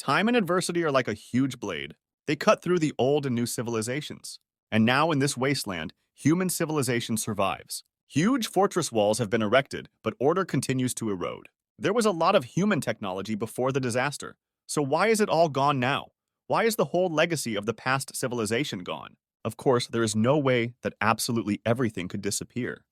Time and adversity are like a huge blade. They cut through the old and new civilizations. And now in this wasteland, human civilization survives. Huge fortress walls have been erected, but order continues to erode. There was a lot of human technology before the disaster. So why is it all gone now? Why is the whole legacy of the past civilization gone? Of course, there is no way that absolutely everything could disappear.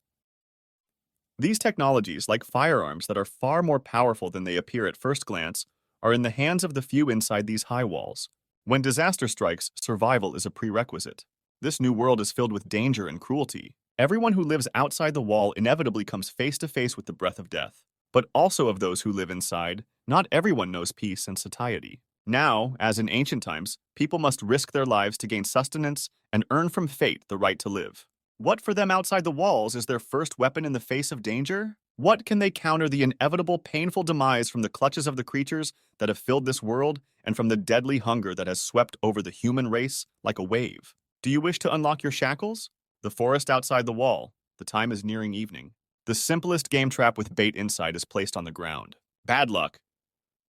These technologies, like firearms that are far more powerful than they appear at first glance, are in the hands of the few inside these high walls. When disaster strikes, survival is a prerequisite. This new world is filled with danger and cruelty. Everyone who lives outside the wall inevitably comes face to face with the breath of death. But also of those who live inside, not everyone knows peace and satiety. Now, as in ancient times, people must risk their lives to gain sustenance and earn from fate the right to live. What for them outside the walls is their first weapon in the face of danger? What can they counter the inevitable painful demise from the clutches of the creatures that have filled this world and from the deadly hunger that has swept over the human race like a wave? Do you wish to unlock your shackles? The forest outside the wall. The time is nearing evening. The simplest game trap with bait inside is placed on the ground. Bad luck.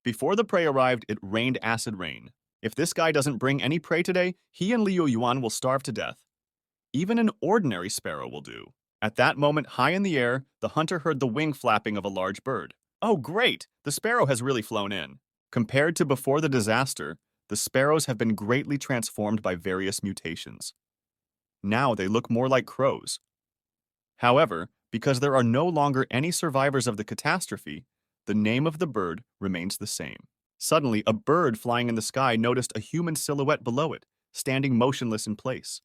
Before the prey arrived, it rained acid rain. If this guy doesn't bring any prey today, he and Liu Yuan will starve to death. Even an ordinary sparrow will do. At that moment, high in the air, the hunter heard the wing flapping of a large bird. Oh, great! The sparrow has really flown in. Compared to before the disaster, the sparrows have been greatly transformed by various mutations. Now they look more like crows. However, because there are no longer any survivors of the catastrophe, the name of the bird remains the same. Suddenly, a bird flying in the sky noticed a human silhouette below it, standing motionless in place.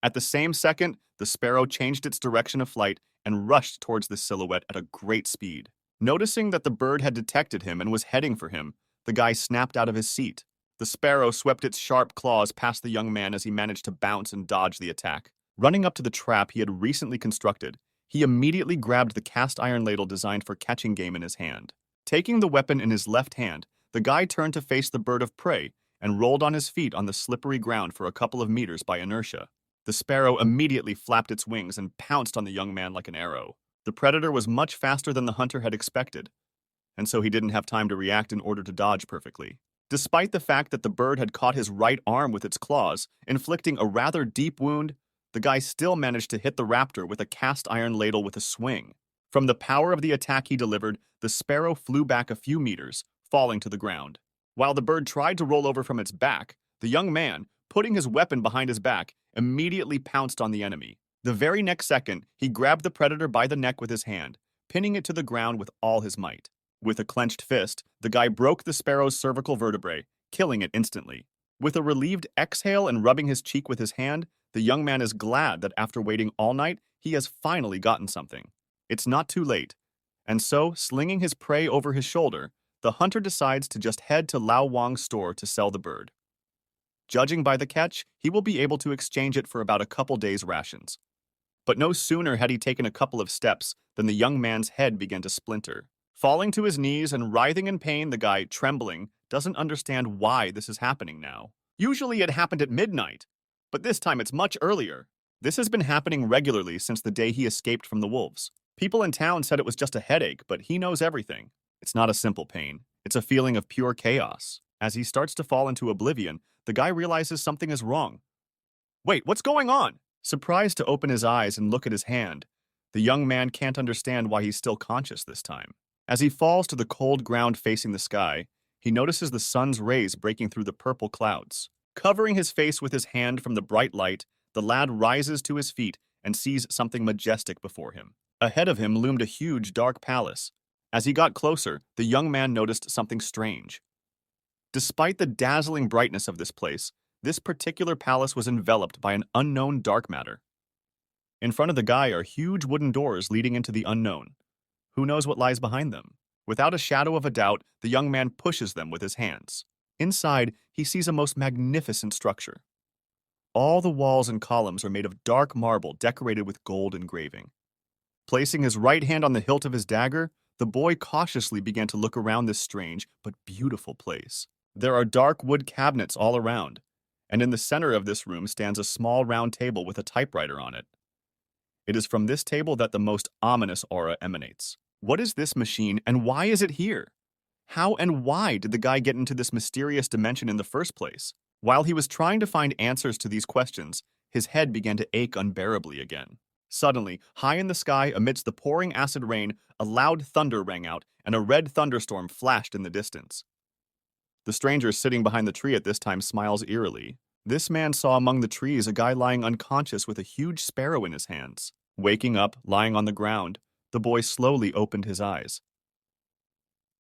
At the same second, the sparrow changed its direction of flight and rushed towards the silhouette at a great speed. Noticing that the bird had detected him and was heading for him, the guy snapped out of his seat. The sparrow swept its sharp claws past the young man as he managed to bounce and dodge the attack. Running up to the trap he had recently constructed, he immediately grabbed the cast iron ladle designed for catching game in his hand. Taking the weapon in his left hand, the guy turned to face the bird of prey and rolled on his feet on the slippery ground for a couple of meters by inertia. The sparrow immediately flapped its wings and pounced on the young man like an arrow. The predator was much faster than the hunter had expected, and so he didn't have time to react in order to dodge perfectly. Despite the fact that the bird had caught his right arm with its claws, inflicting a rather deep wound, the guy still managed to hit the raptor with a cast iron ladle with a swing. From the power of the attack he delivered, the sparrow flew back a few meters, falling to the ground. While the bird tried to roll over from its back, the young man, putting his weapon behind his back, immediately pounced on the enemy. The very next second, he grabbed the predator by the neck with his hand, pinning it to the ground with all his might. With a clenched fist, the guy broke the sparrow's cervical vertebrae, killing it instantly. With a relieved exhale and rubbing his cheek with his hand, the young man is glad that after waiting all night, he has finally gotten something. It's not too late. And so, slinging his prey over his shoulder, the hunter decides to just head to Lao Wang's store to sell the bird. Judging by the catch, he will be able to exchange it for about a couple days' rations. But no sooner had he taken a couple of steps than the young man's head began to splinter. Falling to his knees and writhing in pain, the guy, trembling, doesn't understand why this is happening now. Usually it happened at midnight, but this time it's much earlier. This has been happening regularly since the day he escaped from the wolves. People in town said it was just a headache, but he knows everything. It's not a simple pain. It's a feeling of pure chaos. As he starts to fall into oblivion, the guy realizes something is wrong. Wait, what's going on? Surprised to open his eyes and look at his hand, the young man can't understand why he's still conscious this time. As he falls to the cold ground facing the sky, he notices the sun's rays breaking through the purple clouds. Covering his face with his hand from the bright light, the lad rises to his feet and sees something majestic before him. Ahead of him loomed a huge dark palace. As he got closer, the young man noticed something strange. Despite the dazzling brightness of this place, this particular palace was enveloped by an unknown dark matter. In front of the guy are huge wooden doors leading into the unknown. Who knows what lies behind them? Without a shadow of a doubt, the young man pushes them with his hands. Inside, he sees a most magnificent structure. All the walls and columns are made of dark marble decorated with gold engraving. Placing his right hand on the hilt of his dagger, the boy cautiously began to look around this strange but beautiful place. There are dark wood cabinets all around, and in the center of this room stands a small round table with a typewriter on it. It is from this table that the most ominous aura emanates. What is this machine, and why is it here? How and why did the guy get into this mysterious dimension in the first place? While he was trying to find answers to these questions, his head began to ache unbearably again. Suddenly, high in the sky, amidst the pouring acid rain, a loud thunder rang out, and a red thunderstorm flashed in the distance. The stranger sitting behind the tree at this time smiles eerily. This man saw among the trees a guy lying unconscious with a huge sparrow in his hands. Waking up, lying on the ground, the boy slowly opened his eyes.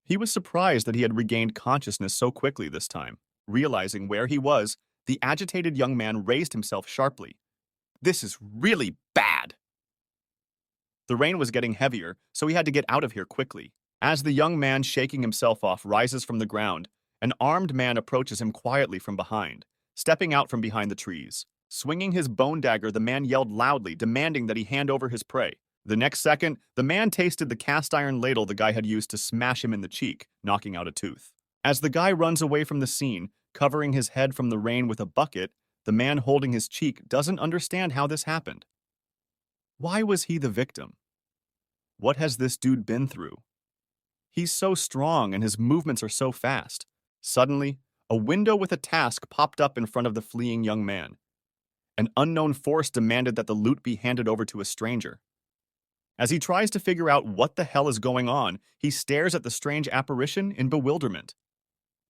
He was surprised that he had regained consciousness so quickly this time. Realizing where he was, the agitated young man raised himself sharply. "This is really bad." The rain was getting heavier, so he had to get out of here quickly. As the young man, shaking himself off, rises from the ground, an armed man approaches him quietly from behind, stepping out from behind the trees. Swinging his bone dagger, the man yelled loudly, demanding that he hand over his prey. The next second, the man tasted the cast iron ladle the guy had used to smash him in the cheek, knocking out a tooth. As the guy runs away from the scene, covering his head from the rain with a bucket, the man holding his cheek doesn't understand how this happened. Why was he the victim? What has this dude been through? He's so strong and his movements are so fast. Suddenly, a window with a task popped up in front of the fleeing young man. An unknown force demanded that the loot be handed over to a stranger. As he tries to figure out what the hell is going on, he stares at the strange apparition in bewilderment.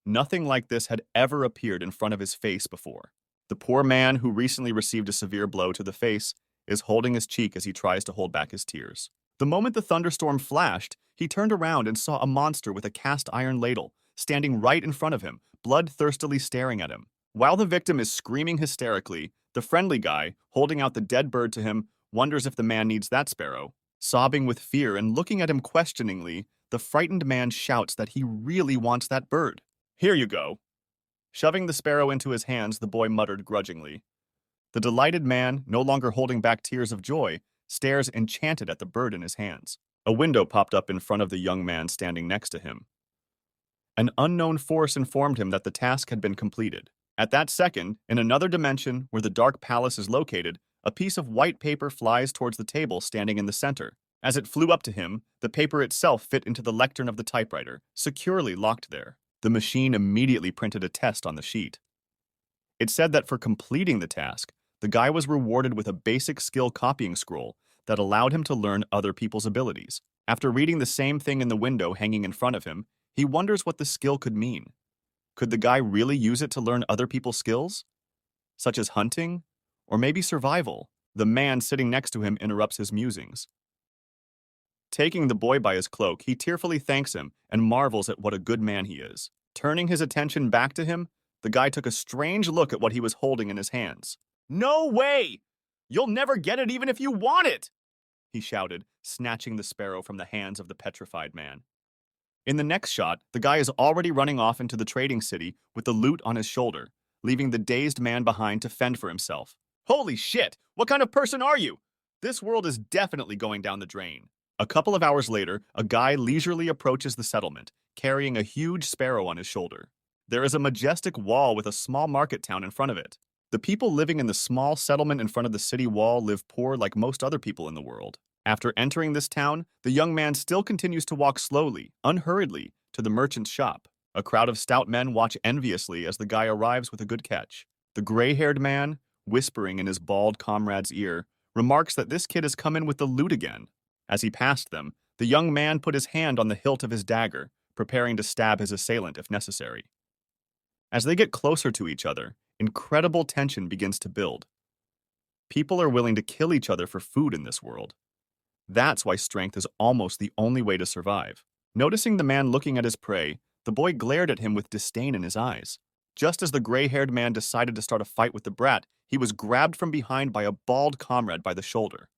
Nothing like this had ever appeared in front of his face before. The poor man, who recently received a severe blow to the face, is holding his cheek as he tries to hold back his tears. The moment the thunderstorm flashed, he turned around and saw a monster with a cast iron ladle standing right in front of him, bloodthirstily staring at him. While the victim is screaming hysterically, the friendly guy, holding out the dead bird to him, wonders if the man needs that sparrow. Sobbing with fear and looking at him questioningly, the frightened man shouts that he really wants that bird. "Here you go." Shoving the sparrow into his hands, the boy muttered grudgingly. The delighted man, no longer holding back tears of joy, stares enchanted at the bird in his hands. A window popped up in front of the young man standing next to him. An unknown force informed him that the task had been completed. At that second, in another dimension where the dark palace is located, a piece of white paper flies towards the table standing in the center. As it flew up to him, the paper itself fit into the lectern of the typewriter, securely locked there. The machine immediately printed a test on the sheet. It said that for completing the task, the guy was rewarded with a basic skill copying scroll that allowed him to learn other people's abilities. After reading the same thing in the window hanging in front of him, he wonders what the skill could mean. Could the guy really use it to learn other people's skills? Such as hunting? Or maybe survival? The man sitting next to him interrupts his musings. Taking the boy by his cloak, he tearfully thanks him and marvels at what a good man he is. Turning his attention back to him, the guy took a strange look at what he was holding in his hands. "No way! You'll never get it even if you want it!" he shouted, snatching the sparrow from the hands of the petrified man. In the next shot, the guy is already running off into the trading city with the loot on his shoulder, leaving the dazed man behind to fend for himself. Holy shit! What kind of person are you? This world is definitely going down the drain. A couple of hours later, a guy leisurely approaches the settlement, carrying a huge sparrow on his shoulder. There is a majestic wall with a small market town in front of it. The people living in the small settlement in front of the city wall live poor like most other people in the world. After entering this town, the young man still continues to walk slowly, unhurriedly, to the merchant's shop. A crowd of stout men watch enviously as the guy arrives with a good catch. The gray-haired man, whispering in his bald comrade's ear, remarks that this kid has come in with the loot again. As he passed them, the young man put his hand on the hilt of his dagger, preparing to stab his assailant if necessary. As they get closer to each other, incredible tension begins to build. People are willing to kill each other for food in this world. That's why strength is almost the only way to survive. Noticing the man looking at his prey, the boy glared at him with disdain in his eyes. Just as the gray-haired man decided to start a fight with the brat, he was grabbed from behind by a bald comrade by the shoulder.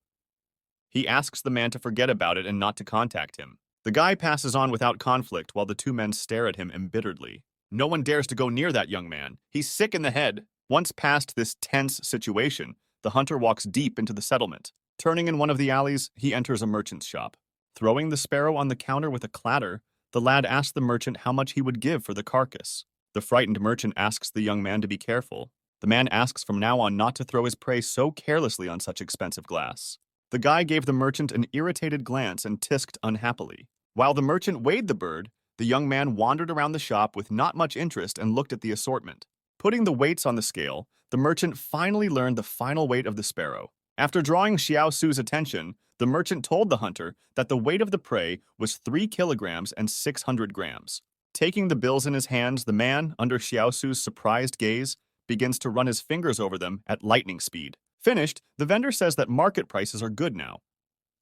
He asks the man to forget about it and not to contact him. The guy passes on without conflict while the two men stare at him embitteredly. No one dares to go near that young man. He's sick in the head. Once past this tense situation, the hunter walks deep into the settlement. Turning in one of the alleys, he enters a merchant's shop. Throwing the sparrow on the counter with a clatter, the lad asks the merchant how much he would give for the carcass. The frightened merchant asks the young man to be careful. The man asks from now on not to throw his prey so carelessly on such expensive glass. The guy gave the merchant an irritated glance and tisked unhappily. While the merchant weighed the bird, the young man wandered around the shop with not much interest and looked at the assortment. Putting the weights on the scale, the merchant finally learned the final weight of the sparrow. After drawing Xiao Su's attention, the merchant told the hunter that the weight of the prey was 3 kilograms and 600 grams. Taking the bills in his hands, the man, under Xiao Su's surprised gaze, begins to run his fingers over them at lightning speed. Finished, the vendor says that market prices are good now.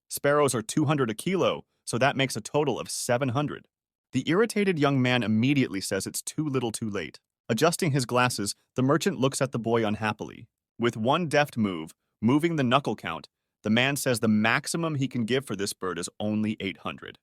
Sparrows are 200 a kilo, so that makes a total of 700. The irritated young man immediately says it's too little too late. Adjusting his glasses, the merchant looks at the boy unhappily. With one deft move, moving the knuckle count, the man says the maximum he can give for this bird is only 800.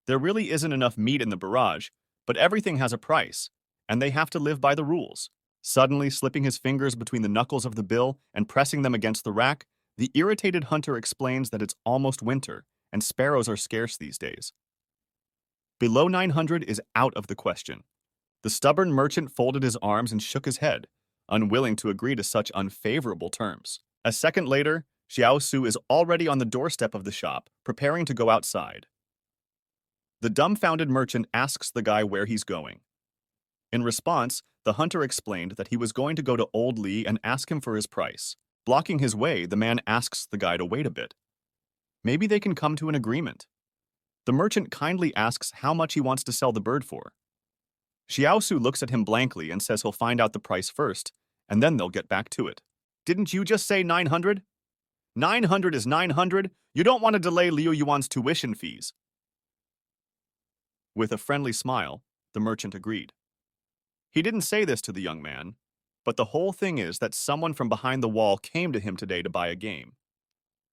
There really isn't enough meat in the barrage, but everything has a price, and they have to live by the rules. Suddenly slipping his fingers between the knuckles of the bill and pressing them against the rack, the irritated hunter explains that it's almost winter, and sparrows are scarce these days. Below 900 is out of the question. The stubborn merchant folded his arms and shook his head, unwilling to agree to such unfavorable terms. A second later, Xiao Su is already on the doorstep of the shop, preparing to go outside. The dumbfounded merchant asks the guy where he's going. In response, the hunter explained that he was going to go to Old Li and ask him for his price. Blocking his way, the man asks the guy to wait a bit. Maybe they can come to an agreement. The merchant kindly asks how much he wants to sell the bird for. Xiao Su looks at him blankly and says he'll find out the price first, and then they'll get back to it. Didn't you just say 900? 900 is 900. You don't want to delay Liu Yuan's tuition fees. With a friendly smile, the merchant agreed. He didn't say this to the young man, but the whole thing is that someone from behind the wall came to him today to buy a game.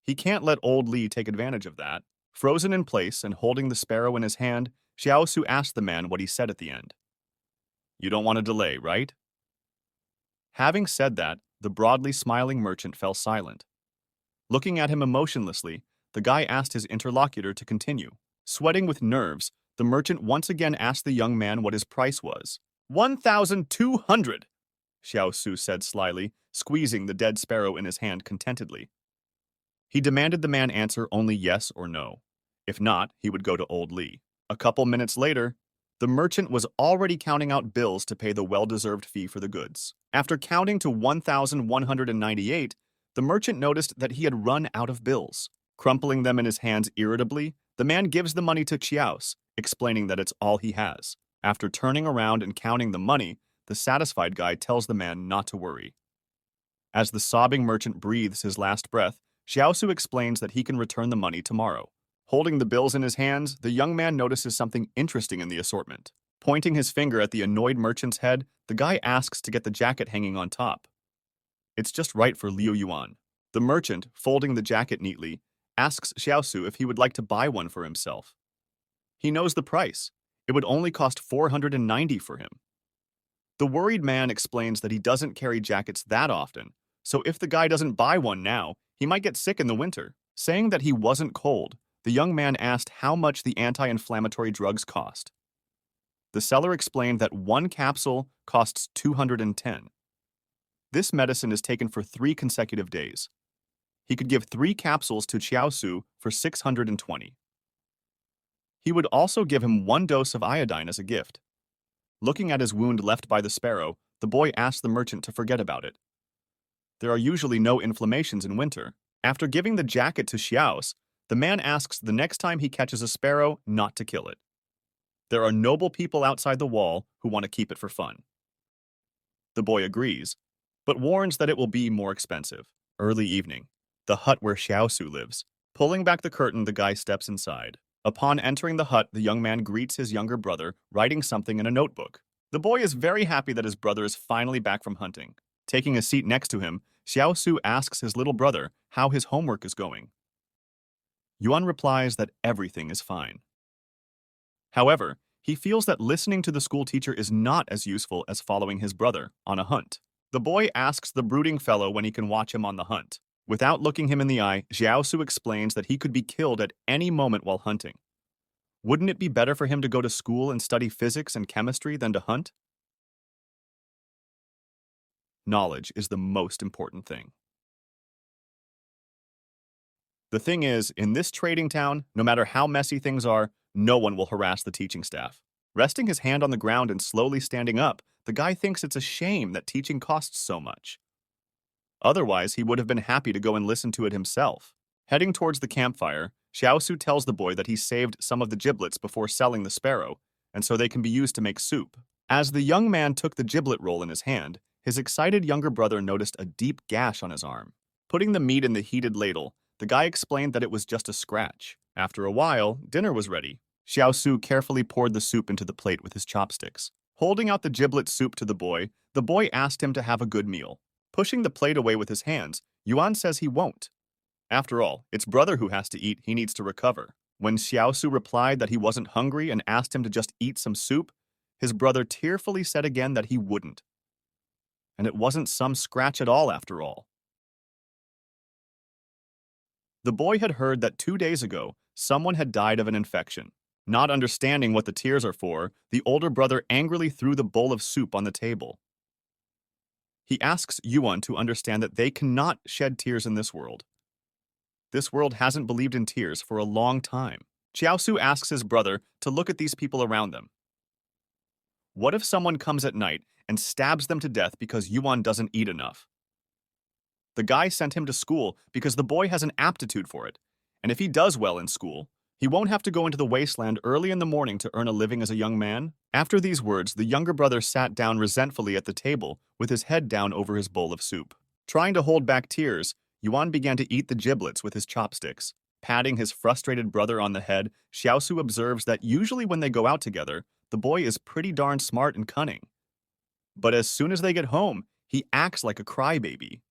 He can't let Old Li take advantage of that. Frozen in place and holding the sparrow in his hand, Xiao Su asked the man what he said at the end. You don't want to delay, right? Having said that, the broadly smiling merchant fell silent. Looking at him emotionlessly, the guy asked his interlocutor to continue. Sweating with nerves, the merchant once again asked the young man what his price was. 1,200, Xiao Su said slyly, squeezing the dead sparrow in his hand contentedly. He demanded the man answer only yes or no. If not, he would go to Old Li. A couple minutes later, the merchant was already counting out bills to pay the well-deserved fee for the goods. After counting to 1,198, the merchant noticed that he had run out of bills. Crumpling them in his hands irritably, the man gives the money to Qiaos, explaining that it's all he has. After turning around and counting the money, the satisfied guy tells the man not to worry. As the sobbing merchant breathes his last breath, Xiaosu explains that he can return the money tomorrow. Holding the bills in his hands, the young man notices something interesting in the assortment. Pointing his finger at the annoyed merchant's head, the guy asks to get the jacket hanging on top. It's just right for Liu Yuan. The merchant, folding the jacket neatly, asks Xiaosu if he would like to buy one for himself. He knows the price. It would only cost 490 for him. The worried man explains that he doesn't carry jackets that often, so if the guy doesn't buy one now, he might get sick in the winter. Saying that he wasn't cold, the young man asked how much the anti-inflammatory drugs cost. The seller explained that one capsule costs 210. This medicine is taken for 3 consecutive days. He could give 3 capsules to Qiaosu for 620. He would also give him 1 dose of iodine as a gift. Looking at his wound left by the sparrow, the boy asked the merchant to forget about it. There are usually no inflammations in winter. After giving the jacket to Xiaos, the man asks the next time he catches a sparrow not to kill it. There are noble people outside the wall who want to keep it for fun. The boy agrees, but warns that it will be more expensive. Early evening, the hut where Xiaosu lives. Pulling back the curtain, the guy steps inside. Upon entering the hut, the young man greets his younger brother, writing something in a notebook. The boy is very happy that his brother is finally back from hunting. Taking a seat next to him, Xiaosu asks his little brother how his homework is going. Yuan replies that everything is fine. However, he feels that listening to the school teacher is not as useful as following his brother on a hunt. The boy asks the brooding fellow when he can watch him on the hunt. Without looking him in the eye, Xiaosu explains that he could be killed at any moment while hunting. Wouldn't it be better for him to go to school and study physics and chemistry than to hunt? Knowledge is the most important thing. The thing is, in this trading town, no matter how messy things are, no one will harass the teaching staff. Resting his hand on the ground and slowly standing up, the guy thinks it's a shame that teaching costs so much. Otherwise, he would have been happy to go and listen to it himself. Heading towards the campfire, Xiaosu tells the boy that he saved some of the giblets before selling the sparrow, and so they can be used to make soup. As the young man took the giblet roll in his hand, his excited younger brother noticed a deep gash on his arm. Putting the meat in the heated ladle, the guy explained that it was just a scratch. After a while, dinner was ready. Xiaosu carefully poured the soup into the plate with his chopsticks. Holding out the giblet soup to the boy asked him to have a good meal. Pushing the plate away with his hands, Yuan says he won't. After all, it's brother who has to eat, he needs to recover. When Xiaosu replied that he wasn't hungry and asked him to just eat some soup, his brother tearfully said again that he wouldn't. And it wasn't some scratch at all after all. The boy had heard that 2 days ago, someone had died of an infection. Not understanding what the tears are for, the older brother angrily threw the bowl of soup on the table. He asks Yuan to understand that they cannot shed tears in this world. This world hasn't believed in tears for a long time. Xiaosu asks his brother to look at these people around them. What if someone comes at night and stabs them to death because Yuan doesn't eat enough? The guy sent him to school because the boy has an aptitude for it, and if he does well in school, he won't have to go into the wasteland early in the morning to earn a living as a young man. After these words, the younger brother sat down resentfully at the table with his head down over his bowl of soup. Trying to hold back tears, Yuan began to eat the giblets with his chopsticks. Patting his frustrated brother on the head, Xiaosu observes that usually when they go out together, the boy is pretty darn smart and cunning. But as soon as they get home, he acts like a crybaby.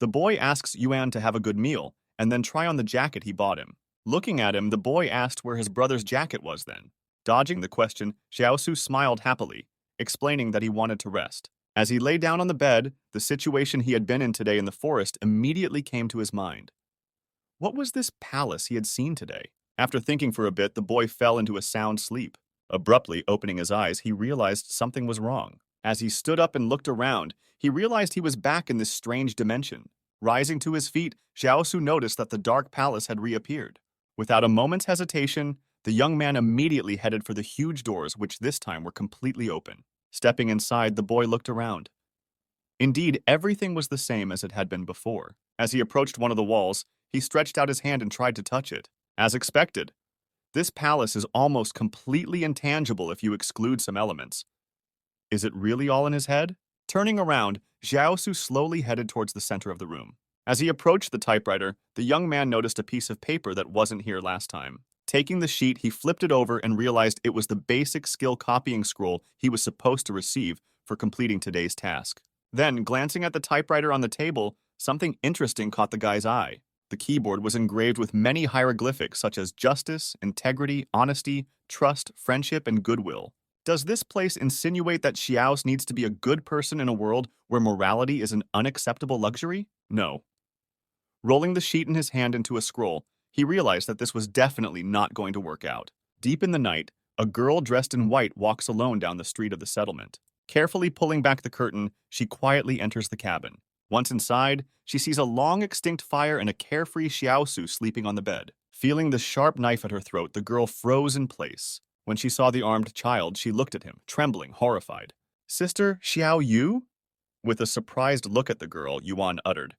The boy asks Yuan to have a good meal, and then try on the jacket he bought him. Looking at him, the boy asked where his brother's jacket was then. Dodging the question, Xiaosu smiled happily, explaining that he wanted to rest. As he lay down on the bed, the situation he had been in today in the forest immediately came to his mind. What was this palace he had seen today? After thinking for a bit, the boy fell into a sound sleep. Abruptly opening his eyes, he realized something was wrong. As he stood up and looked around, he realized he was back in this strange dimension. Rising to his feet, Xiaosu noticed that the dark palace had reappeared. Without a moment's hesitation, the young man immediately headed for the huge doors, which this time were completely open. Stepping inside, the boy looked around. Indeed, everything was the same as it had been before. As he approached one of the walls, he stretched out his hand and tried to touch it. As expected, this palace is almost completely intangible if you exclude some elements. Is it really all in his head? Turning around, Xiaosu slowly headed towards the center of the room. As he approached the typewriter, the young man noticed a piece of paper that wasn't here last time. Taking the sheet, he flipped it over and realized it was the basic skill copying scroll he was supposed to receive for completing today's task. Then, glancing at the typewriter on the table, something interesting caught the guy's eye. The keyboard was engraved with many hieroglyphics such as justice, integrity, honesty, trust, friendship, and goodwill. Does this place insinuate that Xiaos needs to be a good person in a world where morality is an unacceptable luxury? No. Rolling the sheet in his hand into a scroll, he realized that this was definitely not going to work out. Deep in the night, a girl dressed in white walks alone down the street of the settlement. Carefully pulling back the curtain, she quietly enters the cabin. Once inside, she sees a long-extinct fire and a carefree Xiaosu sleeping on the bed. Feeling the sharp knife at her throat, the girl froze in place. When she saw the armed child, she looked at him, trembling, horrified. "Sister Xiao Yu?" With a surprised look at the girl, Yuan uttered.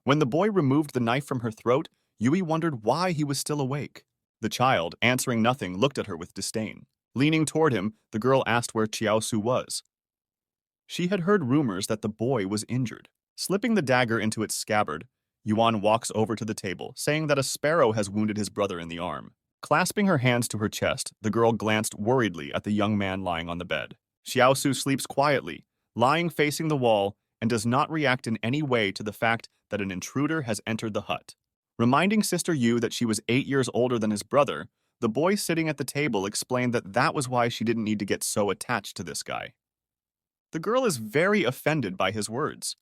When the boy removed the knife from her throat, Yui wondered why he was still awake. The child, answering nothing, looked at her with disdain. Leaning toward him, the girl asked where Xiaosu was. She had heard rumors that the boy was injured. Slipping the dagger into its scabbard, Yuan walks over to the table, saying that a sparrow has wounded his brother in the arm. Clasping her hands to her chest, the girl glanced worriedly at the young man lying on the bed. Xiaosu sleeps quietly, lying facing the wall, and does not react in any way to the fact that an intruder has entered the hut. Reminding Sister Yu that she was 8 years older than his brother, the boy sitting at the table explained that that was why she didn't need to get so attached to this guy. The girl is very offended by his words.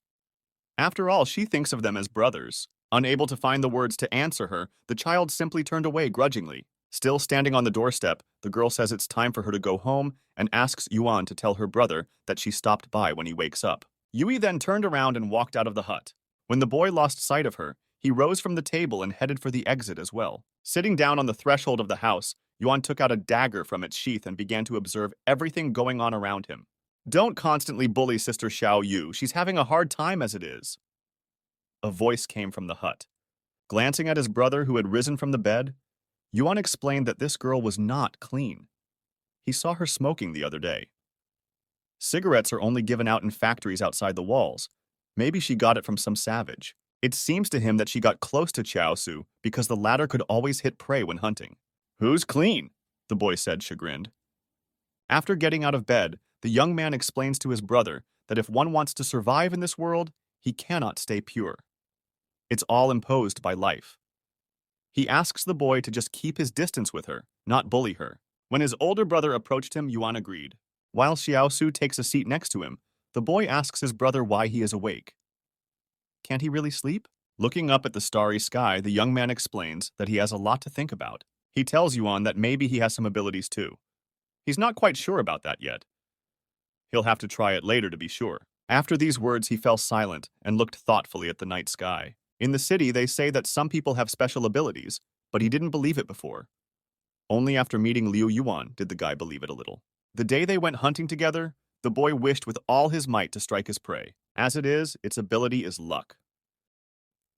After all, she thinks of them as brothers. Unable to find the words to answer her, the child simply turned away grudgingly. Still standing on the doorstep, the girl says it's time for her to go home and asks Yuan to tell her brother that she stopped by when he wakes up. Yui then turned around and walked out of the hut. When the boy lost sight of her, He rose from the table and headed for the exit as well. Sitting down on the threshold of the house, Yuan took out a dagger from its sheath and began to observe everything going on around him. Don't constantly bully Sister Xiao Yu. She's having a hard time as it is. A voice came from the hut. Glancing at his brother who had risen from the bed, Yuan explained that this girl was not clean. He saw her smoking the other day. Cigarettes are only given out in factories outside the walls. Maybe she got it from some savage. It seems to him that she got close to Chaosu because the latter could always hit prey when hunting. Who's clean? The boy said, chagrined. After getting out of bed, the young man explains to his brother that if one wants to survive in this world, he cannot stay pure. It's all imposed by life. He asks the boy to just keep his distance with her, not bully her. When his older brother approached him, Yuan agreed. While Xiaosu takes a seat next to him, the boy asks his brother why he is awake. Can't he really sleep? Looking up at the starry sky, the young man explains that he has a lot to think about. He tells Yuan that maybe he has some abilities too. He's not quite sure about that yet. He'll have to try it later to be sure. After these words, he fell silent and looked thoughtfully at the night sky. In the city, they say that some people have special abilities, but he didn't believe it before. Only after meeting Liu Yuan did the guy believe it a little. The day they went hunting together, the boy wished with all his might to strike his prey. As it is, its ability is luck.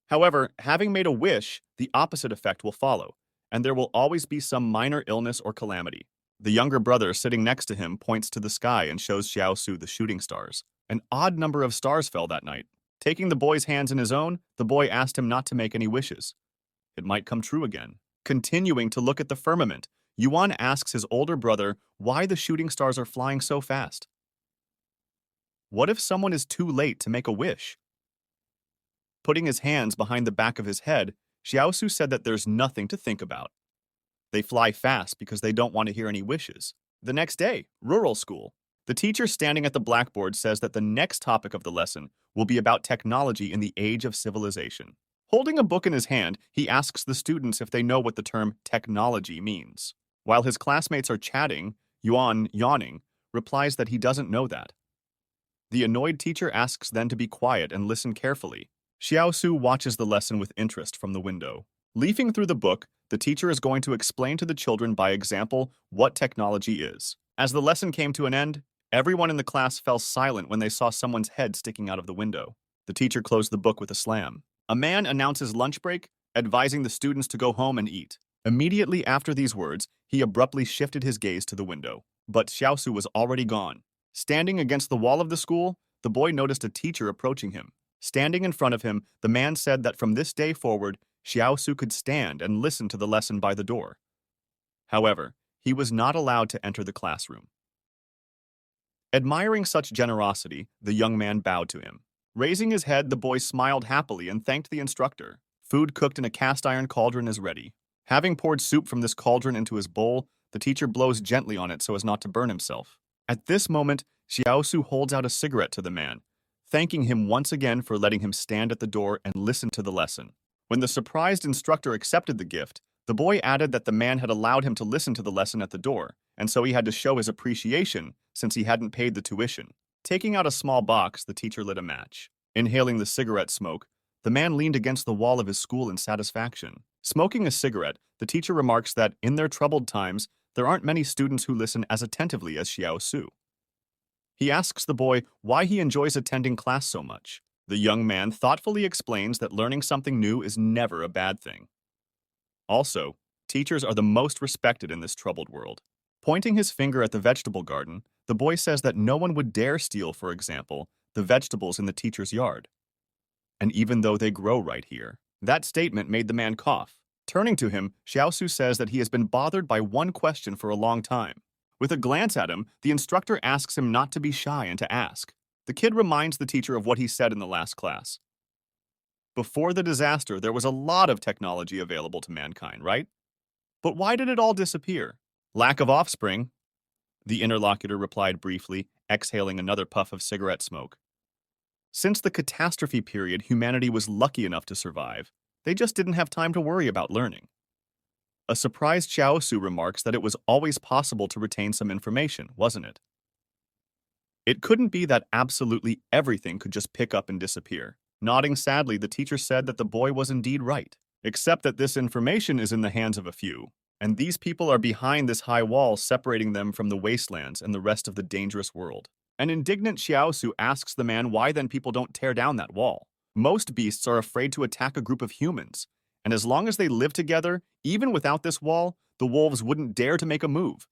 However, having made a wish, the opposite effect will follow, and there will always be some minor illness or calamity. The younger brother sitting next to him points to the sky and shows Xiaosu the shooting stars. An odd number of stars fell that night. Taking the boy's hands in his own, the boy asked him not to make any wishes. It might come true again. Continuing to look at the firmament, Yuan asks his older brother why the shooting stars are flying so fast. What if someone is too late to make a wish? Putting his hands behind the back of his head, Xiaosu said that there's nothing to think about. They fly fast because they don't want to hear any wishes. The next day, rural school. The teacher standing at the blackboard says that the next topic of the lesson will be about technology in the age of civilization. Holding a book in his hand, he asks the students if they know what the term technology means. While his classmates are chatting, Yuan, yawning, replies that he doesn't know that. The annoyed teacher asks them to be quiet and listen carefully. Xiaosu watches the lesson with interest from the window. Leafing through the book, the teacher is going to explain to the children by example what technology is. As the lesson came to an end, everyone in the class fell silent when they saw someone's head sticking out of the window. The teacher closed the book with a slam. A man announces lunch break, advising the students to go home and eat. Immediately after these words, he abruptly shifted his gaze to the window. But Xiaosu was already gone. Standing against the wall of the school, the boy noticed a teacher approaching him. Standing in front of him, the man said that from this day forward, Xiaosu could stand and listen to the lesson by the door. However, he was not allowed to enter the classroom. Admiring such generosity, the young man bowed to him. Raising his head, the boy smiled happily and thanked the instructor. Food cooked in a cast-iron cauldron is ready. Having poured soup from this cauldron into his bowl, the teacher blows gently on it so as not to burn himself. At this moment, Xiaosu holds out a cigarette to the man, thanking him once again for letting him stand at the door and listen to the lesson. When the surprised instructor accepted the gift, the boy added that the man had allowed him to listen to the lesson at the door, and so he had to show his appreciation since he hadn't paid the tuition. Taking out a small box, the teacher lit a match. Inhaling the cigarette smoke, the man leaned against the wall of his school in satisfaction. Smoking a cigarette, the teacher remarks that, in their troubled times, there aren't many students who listen as attentively as Xiaosu. He asks the boy why he enjoys attending class so much. The young man thoughtfully explains that learning something new is never a bad thing. Also, teachers are the most respected in this troubled world. Pointing his finger at the vegetable garden, the boy says that no one would dare steal, for example, the vegetables in the teacher's yard. And even though they grow right here. That statement made the man cough. Turning to him, Xiaosu says that he has been bothered by one question for a long time. With a glance at him, the instructor asks him not to be shy and to ask. The kid reminds the teacher of what he said in the last class. Before the disaster, there was a lot of technology available to mankind, right? But why did it all disappear? Lack of offspring, the interlocutor replied briefly, exhaling another puff of cigarette smoke. Since the catastrophe period, humanity was lucky enough to survive. They just didn't have time to worry about learning. A surprised Xiaosu remarks that it was always possible to retain some information, wasn't it? It couldn't be that absolutely everything could just pick up and disappear. Nodding sadly, the teacher said that the boy was indeed right, except that this information is in the hands of a few, and these people are behind this high wall separating them from the wastelands and the rest of the dangerous world. An indignant Xiaosu asks the man why then people don't tear down that wall. Most beasts are afraid to attack a group of humans, and as long as they live together, even without this wall, the wolves wouldn't dare to make a move.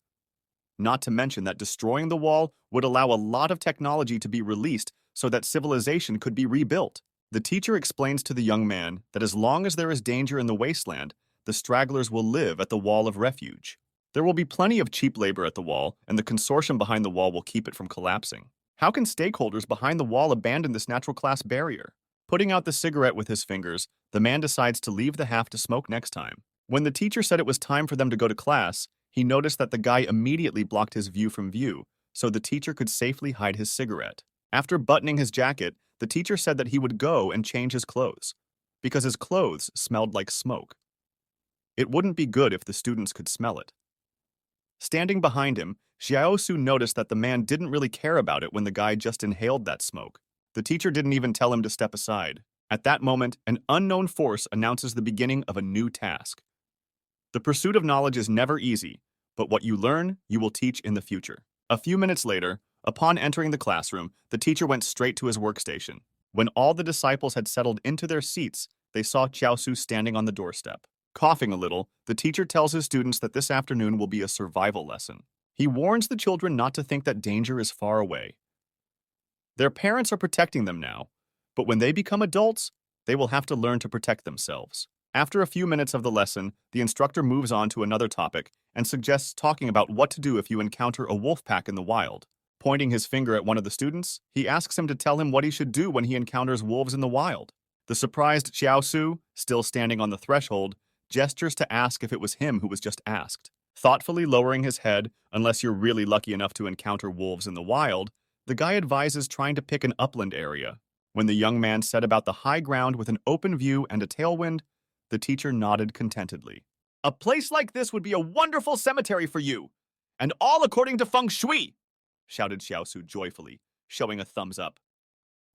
Not to mention that destroying the wall would allow a lot of technology to be released so that civilization could be rebuilt. The teacher explains to the young man that as long as there is danger in the wasteland, the stragglers will live at the wall of refuge. There will be plenty of cheap labor at the wall, and the consortium behind the wall will keep it from collapsing. How can stakeholders behind the wall abandon this natural class barrier? Putting out the cigarette with his fingers, the man decides to leave the half to smoke next time. When the teacher said it was time for them to go to class, he noticed that the guy immediately blocked his view from view, so the teacher could safely hide his cigarette. After buttoning his jacket, the teacher said that he would go and change his clothes, because his clothes smelled like smoke. It wouldn't be good if the students could smell it. Standing behind him, Xiaosu noticed that the man didn't really care about it when the guy just inhaled that smoke. The teacher didn't even tell him to step aside. At that moment, an unknown force announces the beginning of a new task. The pursuit of knowledge is never easy, but what you learn, you will teach in the future. A few minutes later, upon entering the classroom, the teacher went straight to his workstation. When all the disciples had settled into their seats, they saw Xiaosu standing on the doorstep. Coughing a little, the teacher tells his students that this afternoon will be a survival lesson. He warns the children not to think that danger is far away. Their parents are protecting them now, but when they become adults, they will have to learn to protect themselves. After a few minutes of the lesson, the instructor moves on to another topic and suggests talking about what to do if you encounter a wolf pack in the wild. Pointing his finger at one of the students, he asks him to tell him what he should do when he encounters wolves in the wild. The surprised Xiaosu, still standing on the threshold, gestures to ask if it was him who was just asked. Thoughtfully lowering his head, unless you're really lucky enough to encounter wolves in the wild, the guy advises trying to pick an upland area. When the young man said about the high ground with an open view and a tailwind, the teacher nodded contentedly. A place like this would be a wonderful cemetery for you, and all according to feng shui, shouted Xiaosu joyfully, showing a thumbs up.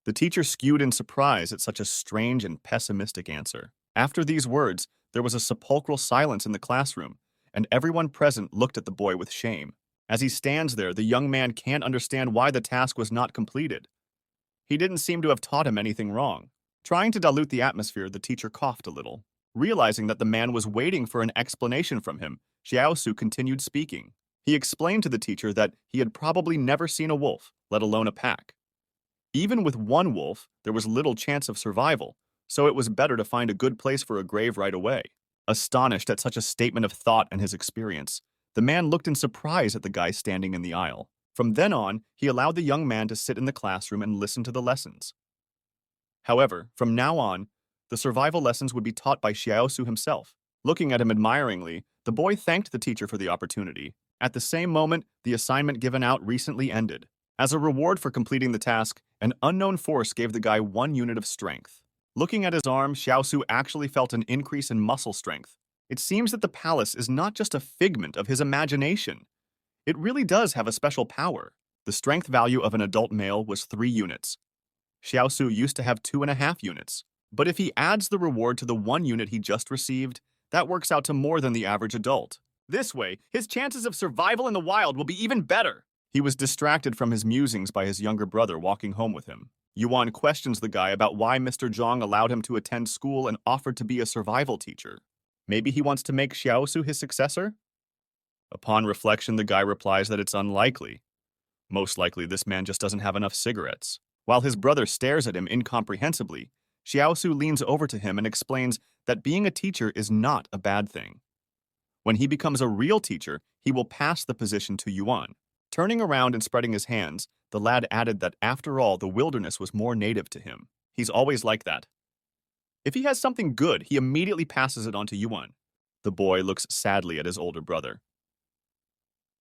The teacher skewed in surprise at such a strange and pessimistic answer. After these words, there was a sepulchral silence in the classroom, and everyone present looked at the boy with shame. As he stands there, the young man can't understand why the task was not completed. He didn't seem to have taught him anything wrong. Trying to dilute the atmosphere, the teacher coughed a little. Realizing that the man was waiting for an explanation from him, Xiaosu continued speaking. He explained to the teacher that he had probably never seen a wolf, let alone a pack. Even with one wolf, there was little chance of survival, so it was better to find a good place for a grave right away. Astonished at such a statement of thought and his experience, the man looked in surprise at the guy standing in the aisle. From then on, he allowed the young man to sit in the classroom and listen to the lessons. However, from now on, the survival lessons would be taught by Xiaosu himself. Looking at him admiringly, the boy thanked the teacher for the opportunity. At the same moment, the assignment given out recently ended. As a reward for completing the task, an unknown force gave the guy 1 unit of strength. Looking at his arm, Xiaosu actually felt an increase in muscle strength. It seems that the palace is not just a figment of his imagination. It really does have a special power. The strength value of an adult male was 3 units. Xiaosu used to have 2.5 units. But if he adds the reward to the 1 unit he just received, that works out to more than the average adult. This way, his chances of survival in the wild will be even better. He was distracted from his musings by his younger brother walking home with him. Yuan questions the guy about why Mr. Zhang allowed him to attend school and offered to be a survival teacher. Maybe he wants to make Xiaosu his successor? Upon reflection, the guy replies that it's unlikely. Most likely, this man just doesn't have enough cigarettes. While his brother stares at him incomprehensibly, Xiaosu leans over to him and explains that being a teacher is not a bad thing. When he becomes a real teacher, he will pass the position to Yuan. Turning around and spreading his hands, the lad added that after all, the wilderness was more native to him. He's always like that. If he has something good, he immediately passes it on to Yuan. The boy looks sadly at his older brother.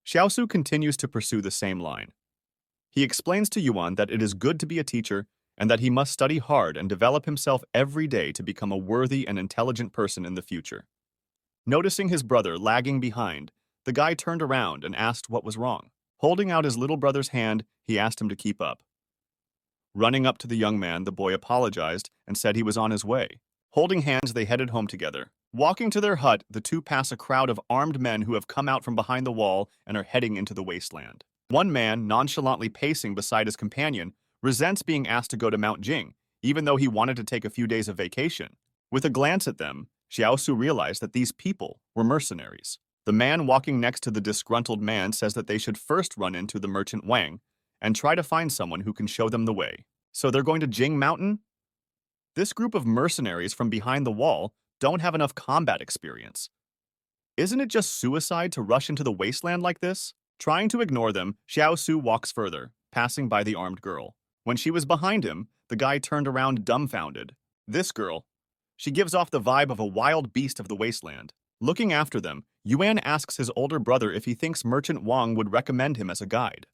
Xiaosu continues to pursue the same line. He explains to Yuan that it is good to be a teacher and that he must study hard and develop himself every day to become a worthy and intelligent person in the future. Noticing his brother lagging behind, the guy turned around and asked what was wrong. Holding out his little brother's hand, he asked him to keep up. Running up to the young man, the boy apologized and said he was on his way. Holding hands, they headed home together. Walking to their hut, the two pass a crowd of armed men who have come out from behind the wall and are heading into the wasteland. One man, nonchalantly pacing beside his companion, resents being asked to go to Mount Jing, even though he wanted to take a few days of vacation. With a glance at them, Xiaosu realized that these people were mercenaries. The man walking next to the disgruntled man says that they should first run into the merchant Wang and try to find someone who can show them the way. So they're going to Jing Mountain? This group of mercenaries from behind the wall don't have enough combat experience. Isn't it just suicide to rush into the wasteland like this? Trying to ignore them, Xiaosu walks further, passing by the armed girl. When she was behind him, the guy turned around dumbfounded. This girl, she gives off the vibe of a wild beast of the wasteland. Looking after them, Yuan asks his older brother if he thinks Merchant Wang would recommend him as a guide.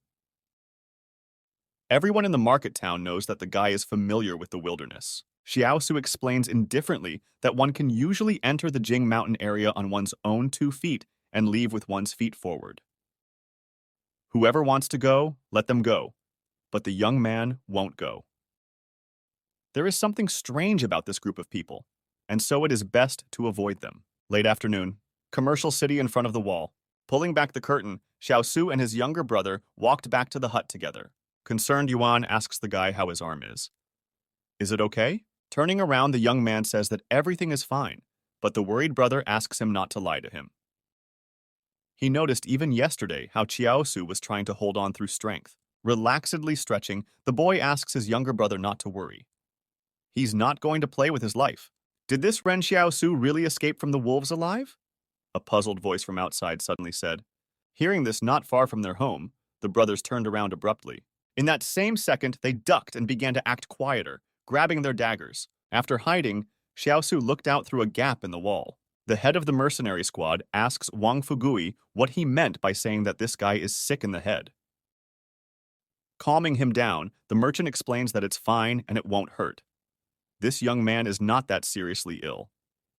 Everyone in the market town knows that the guy is familiar with the wilderness. Xiaosu explains indifferently that one can usually enter the Jing Mountain area on one's own 2 feet and leave with one's feet forward. Whoever wants to go, let them go. But the young man won't go. There is something strange about this group of people, and so it is best to avoid them. Late afternoon, commercial city in front of the wall. Pulling back the curtain, Xiaosu and his younger brother walked back to the hut together. Concerned, Yuan asks the guy how his arm is. Is it okay? Turning around, the young man says that everything is fine, but the worried brother asks him not to lie to him. He noticed even yesterday how Xiaosu was trying to hold on through strength. Relaxedly stretching, the boy asks his younger brother not to worry. He's not going to play with his life. Did this Ren Xiaosu really escape from the wolves alive? A puzzled voice from outside suddenly said. Hearing this not far from their home, the brothers turned around abruptly. In that same second, they ducked and began to act quieter, grabbing their daggers. After hiding, Xiaosu looked out through a gap in the wall. The head of the mercenary squad asks Wang Fugui what he meant by saying that this guy is sick in the head. Calming him down, the merchant explains that it's fine and it won't hurt. This young man is not that seriously ill.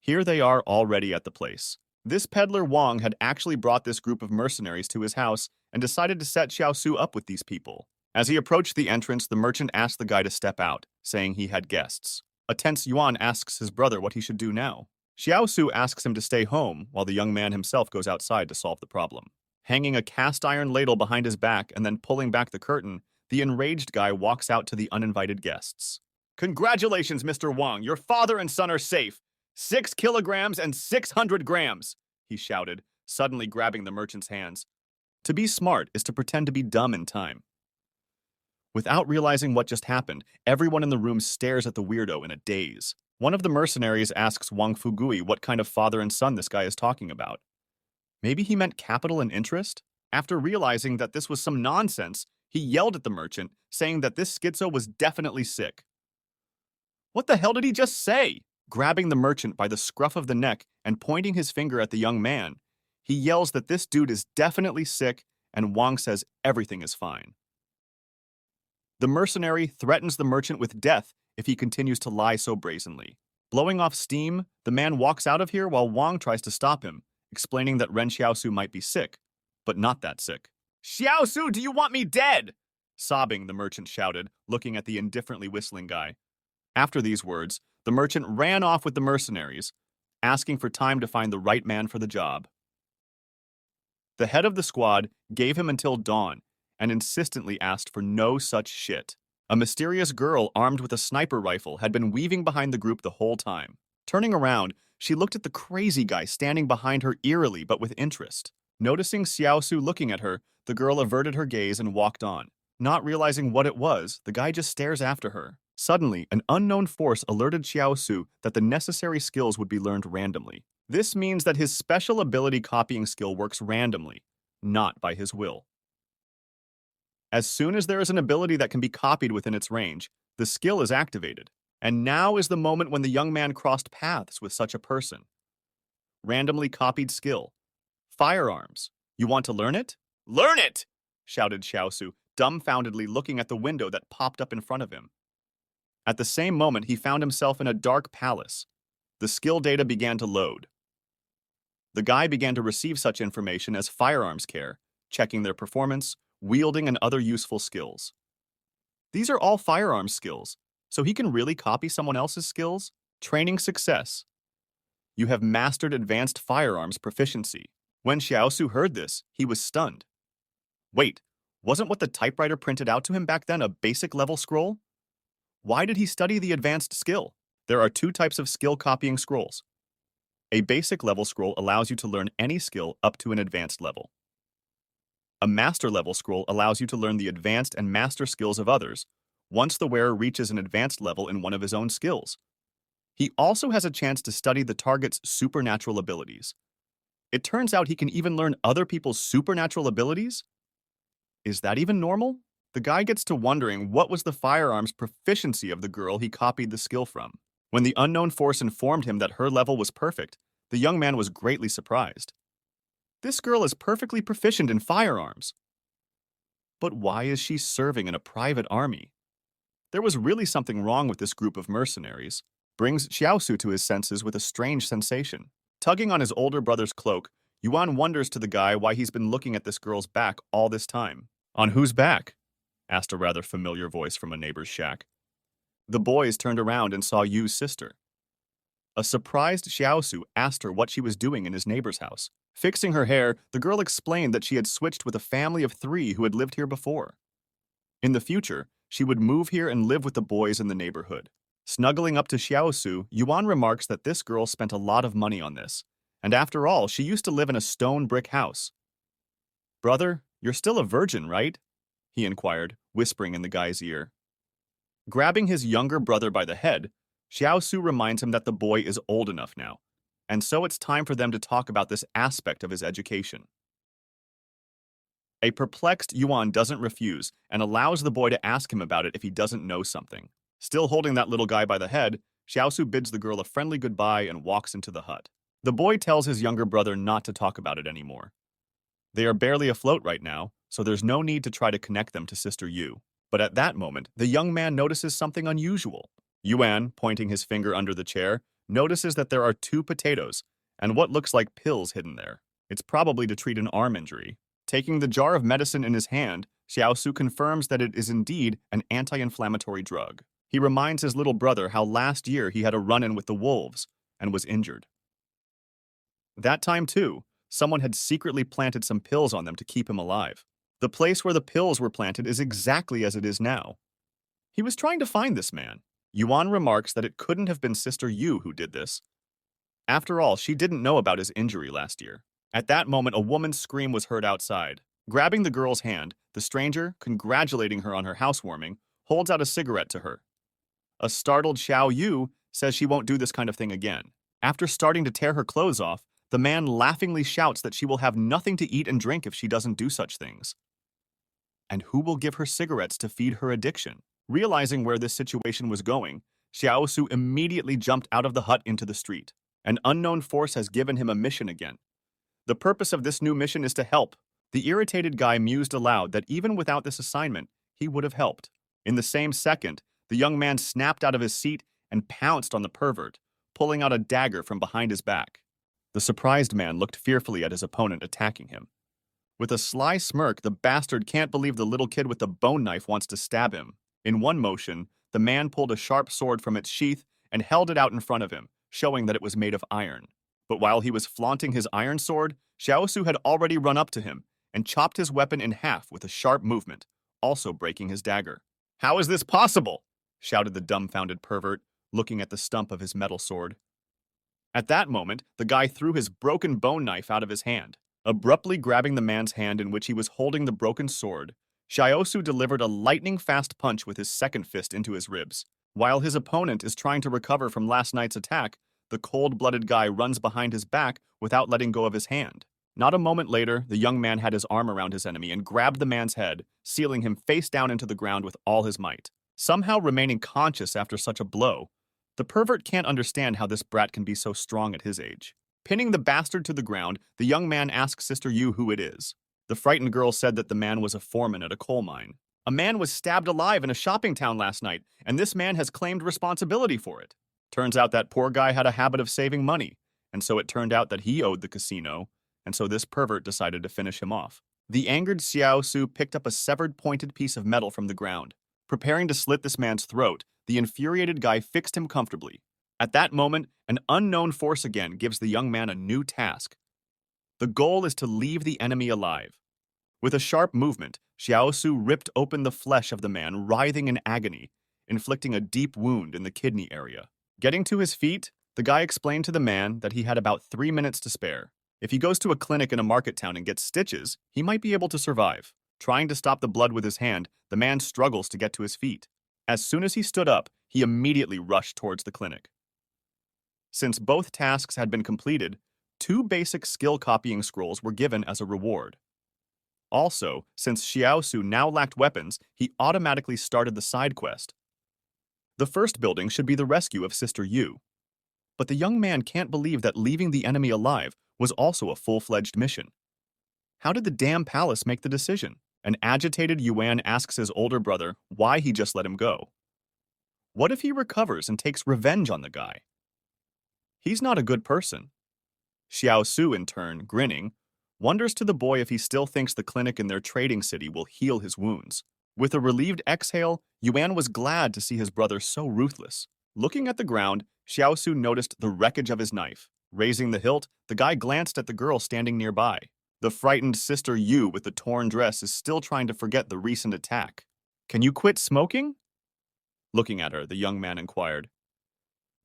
Here they are already at the place. This peddler Wang had actually brought this group of mercenaries to his house and decided to set Xiaosu up with these people. As he approached the entrance, the merchant asked the guy to step out, saying he had guests. A tense Yuan asks his brother what he should do now. Xiaosu asks him to stay home while the young man himself goes outside to solve the problem. Hanging a cast-iron ladle behind his back and then pulling back the curtain, the enraged guy walks out to the uninvited guests. Congratulations, Mr. Wang. Your father and son are safe. 6 kilograms and 600 grams, he shouted, suddenly grabbing the merchant's hands. To be smart is to pretend to be dumb in time. Without realizing what just happened, everyone in the room stares at the weirdo in a daze. One of the mercenaries asks Wang Fugui what kind of father and son this guy is talking about. Maybe he meant capital and interest? After realizing that this was some nonsense, he yelled at the merchant, saying that this schizo was definitely sick. What the hell did he just say? Grabbing the merchant by the scruff of the neck and pointing his finger at the young man, he yells that this dude is definitely sick, and Wang says everything is fine. The mercenary threatens the merchant with death if he continues to lie so brazenly. Blowing off steam, the man walks out of here while Wang tries to stop him, explaining that Ren Xiaosu might be sick, but not that sick. Xiaosu, do you want me dead? Sobbing, the merchant shouted, looking at the indifferently whistling guy. After these words, the merchant ran off with the mercenaries, asking for time to find the right man for the job. The head of the squad gave him until dawn and insistently asked for no such shit. A mysterious girl armed with a sniper rifle had been weaving behind the group the whole time. Turning around, she looked at the crazy guy standing behind her eerily but with interest. Noticing Xiaosu looking at her, the girl averted her gaze and walked on. Not realizing what it was, the guy just stares after her. Suddenly, an unknown force alerted Xiaosu that the necessary skills would be learned randomly. This means that his special ability copying skill works randomly, not by his will. As soon as there is an ability that can be copied within its range, the skill is activated. And now is the moment when the young man crossed paths with such a person. Randomly copied skill. Firearms. You want to learn it? Learn it! Shouted Xiaosu, dumbfoundedly looking at the window that popped up in front of him. At the same moment, he found himself in a dark palace. The skill data began to load. The guy began to receive such information as firearms care, checking their performance, wielding, and other useful skills. These are all firearms skills, so he can really copy someone else's skills? Training success. You have mastered advanced firearms proficiency. When Xiaosu heard this, he was stunned. Wait, wasn't what the typewriter printed out to him back then a basic level scroll? Why did he study the advanced skill? There are two types of skill copying scrolls. A basic level scroll allows you to learn any skill up to an advanced level. A master level scroll allows you to learn the advanced and master skills of others once the wearer reaches an advanced level in one of his own skills. He also has a chance to study the target's supernatural abilities. It turns out he can even learn other people's supernatural abilities? Is that even normal? The guy gets to wondering what was the firearms proficiency of the girl he copied the skill from. When the unknown force informed him that her level was perfect, the young man was greatly surprised. This girl is perfectly proficient in firearms. But why is she serving in a private army? There was really something wrong with this group of mercenaries. Brings Xiaosu to his senses with a strange sensation. Tugging on his older brother's cloak, Yuan wonders to the guy why he's been looking at this girl's back all this time. On whose back? Asked a rather familiar voice from a neighbor's shack. The boys turned around and saw Yu's sister. A surprised Xiaosu asked her what she was doing in his neighbor's house. Fixing her hair, the girl explained that she had switched with a family of 3 who had lived here before. In the future, she would move here and live with the boys in the neighborhood. Snuggling up to Xiaosu, Yuan remarks that this girl spent a lot of money on this, and after all, she used to live in a stone brick house. Brother, you're still a virgin, right? He inquired, whispering in the guy's ear. Grabbing his younger brother by the head, Xiaosu reminds him that the boy is old enough now, and so it's time for them to talk about this aspect of his education. A perplexed Yuan doesn't refuse and allows the boy to ask him about it if he doesn't know something. Still holding that little guy by the head, Xiaosu bids the girl a friendly goodbye and walks into the hut. The boy tells his younger brother not to talk about it anymore. They are barely afloat right now, so there's no need to try to connect them to Sister Yu. But at that moment, the young man notices something unusual. Yuan, pointing his finger under the chair, notices that there are 2 potatoes and what looks like pills hidden there. It's probably to treat an arm injury. Taking the jar of medicine in his hand, Xiaosu confirms that it is indeed an anti-inflammatory drug. He reminds his little brother how last year he had a run-in with the wolves and was injured. That time, too, someone had secretly planted some pills on them to keep him alive. The place where the pills were planted is exactly as it is now. He was trying to find this man. Yuan remarks that it couldn't have been Sister Yu who did this. After all, she didn't know about his injury last year. At that moment, a woman's scream was heard outside. Grabbing the girl's hand, the stranger, congratulating her on her housewarming, holds out a cigarette to her. A startled Xiao Yu says she won't do this kind of thing again. After starting to tear her clothes off, the man laughingly shouts that she will have nothing to eat and drink if she doesn't do such things. And who will give her cigarettes to feed her addiction? Realizing where this situation was going, Xiaosu immediately jumped out of the hut into the street. An unknown force has given him a mission again. The purpose of this new mission is to help. The irritated guy mused aloud that even without this assignment, he would have helped. In the same second, the young man snapped out of his seat and pounced on the pervert, pulling out a dagger from behind his back. The surprised man looked fearfully at his opponent attacking him. With a sly smirk, the bastard can't believe the little kid with the bone knife wants to stab him. In one motion, the man pulled a sharp sword from its sheath and held it out in front of him, showing that it was made of iron. But while he was flaunting his iron sword, Xiaosu had already run up to him and chopped his weapon in half with a sharp movement, also breaking his dagger. "How is this possible?" shouted the dumbfounded pervert, looking at the stump of his metal sword. At that moment, the guy threw his broken bone knife out of his hand. Abruptly grabbing the man's hand in which he was holding the broken sword, Xiaosu delivered a lightning-fast punch with his second fist into his ribs. While his opponent is trying to recover from last night's attack, the cold-blooded guy runs behind his back without letting go of his hand. Not a moment later, the young man had his arm around his enemy and grabbed the man's head, sealing him face down into the ground with all his might. Somehow remaining conscious after such a blow, the pervert can't understand how this brat can be so strong at his age. Pinning the bastard to the ground, the young man asks Sister Yu who it is. The frightened girl said that the man was a foreman at a coal mine. A man was stabbed alive in a shopping town last night, and this man has claimed responsibility for it. Turns out that poor guy had a habit of saving money, and so it turned out that he owed the casino, and so this pervert decided to finish him off. The angered Xiao Su picked up a severed pointed piece of metal from the ground. Preparing to slit this man's throat, the infuriated guy fixed him comfortably. At that moment, an unknown force again gives the young man a new task. The goal is to leave the enemy alive. With a sharp movement, Xiaosu ripped open the flesh of the man, writhing in agony, inflicting a deep wound in the kidney area. Getting to his feet, the guy explained to the man that he had about 3 minutes to spare. If he goes to a clinic in a market town and gets stitches, he might be able to survive. Trying to stop the blood with his hand, the man struggles to get to his feet. As soon as he stood up, he immediately rushed towards the clinic. Since both tasks had been completed, 2 basic skill copying scrolls were given as a reward. Also, since Xiaosu now lacked weapons, he automatically started the side quest. The first building should be the rescue of Sister Yu. But the young man can't believe that leaving the enemy alive was also a full-fledged mission. How did the damn palace make the decision? An agitated Yuan asks his older brother why he just let him go. What if he recovers and takes revenge on the guy? He's not a good person. Xiaosu, in turn, grinning, wonders to the boy if he still thinks the clinic in their trading city will heal his wounds. With a relieved exhale, Yuan was glad to see his brother so ruthless. Looking at the ground, Xiaosu noticed the wreckage of his knife. Raising the hilt, the guy glanced at the girl standing nearby. The frightened Sister Yu with the torn dress is still trying to forget the recent attack. "Can you quit smoking?" Looking at her, the young man inquired.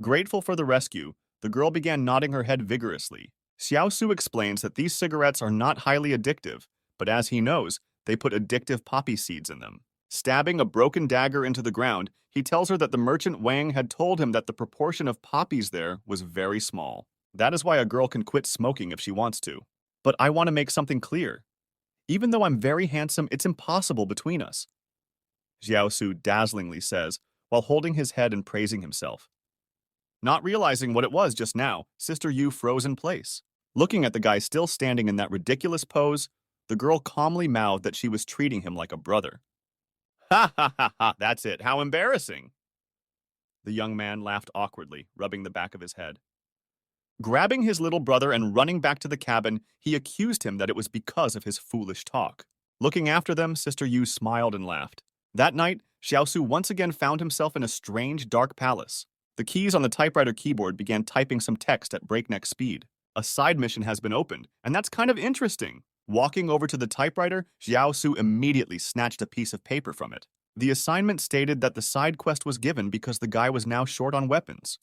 Grateful for the rescue, the girl began nodding her head vigorously. Xiaosu explains that these cigarettes are not highly addictive, but as he knows, they put addictive poppy seeds in them. Stabbing a broken dagger into the ground, he tells her that the merchant Wang had told him that the proportion of poppies there was very small. That is why a girl can quit smoking if she wants to. But I want to make something clear. Even though I'm very handsome, it's impossible between us, Xiaosu dazzlingly says, while holding his head and praising himself. Not realizing what it was just now, Sister Yu froze in place. Looking at the guy still standing in that ridiculous pose, the girl calmly mouthed that she was treating him like a brother. "Ha ha ha ha, that's it, how embarrassing!" The young man laughed awkwardly, rubbing the back of his head. Grabbing his little brother and running back to the cabin, he accused him that it was because of his foolish talk. Looking after them, Sister Yu smiled and laughed. That night, Xiaosu once again found himself in a strange, dark palace. The keys on the typewriter keyboard began typing some text at breakneck speed. A side mission has been opened, and that's kind of interesting. Walking over to the typewriter, Xiaosu immediately snatched a piece of paper from it. The assignment stated that the side quest was given because the guy was now short on weapons.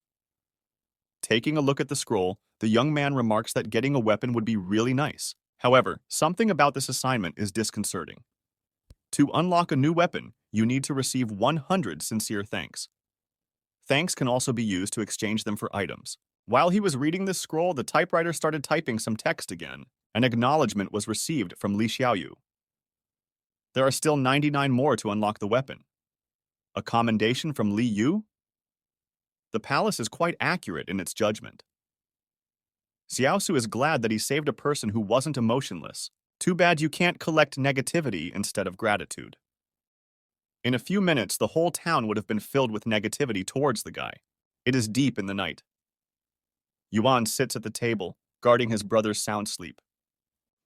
Taking a look at the scroll, the young man remarks that getting a weapon would be really nice. However, something about this assignment is disconcerting. To unlock a new weapon, you need to receive 100 sincere thanks. Thanks can also be used to exchange them for items. While he was reading this scroll, the typewriter started typing some text again. An acknowledgement was received from Li Xiaoyu. There are still 99 more to unlock the weapon. A commendation from Li Yu? The palace is quite accurate in its judgment. Xiaosu is glad that he saved a person who wasn't emotionless. Too bad you can't collect negativity instead of gratitude. In a few minutes, the whole town would have been filled with negativity towards the guy. It is deep in the night. Yuan sits at the table, guarding his brother's sound sleep.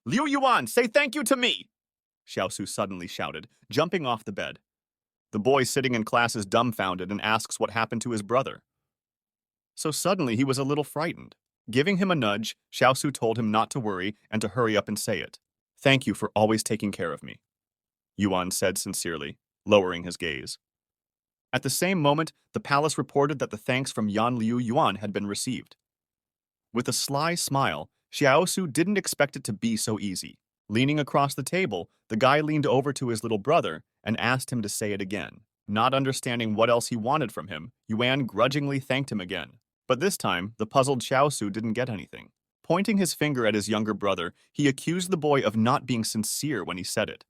"Liu Yuan, say thank you to me!" Xiaosu suddenly shouted, jumping off the bed. The boy sitting in class is dumbfounded and asks what happened to his brother. So suddenly he was a little frightened. Giving him a nudge, Xiaosu told him not to worry and to hurry up and say it. "Thank you for always taking care of me," Yuan said sincerely, lowering his gaze. At the same moment, the palace reported that the thanks from Yan Liu Yuan had been received. With a sly smile, Xiaosu didn't expect it to be so easy. Leaning across the table, the guy leaned over to his little brother and asked him to say it again. Not understanding what else he wanted from him, Yuan grudgingly thanked him again. But this time, the puzzled Xiaosu didn't get anything. Pointing his finger at his younger brother, he accused the boy of not being sincere when he said it.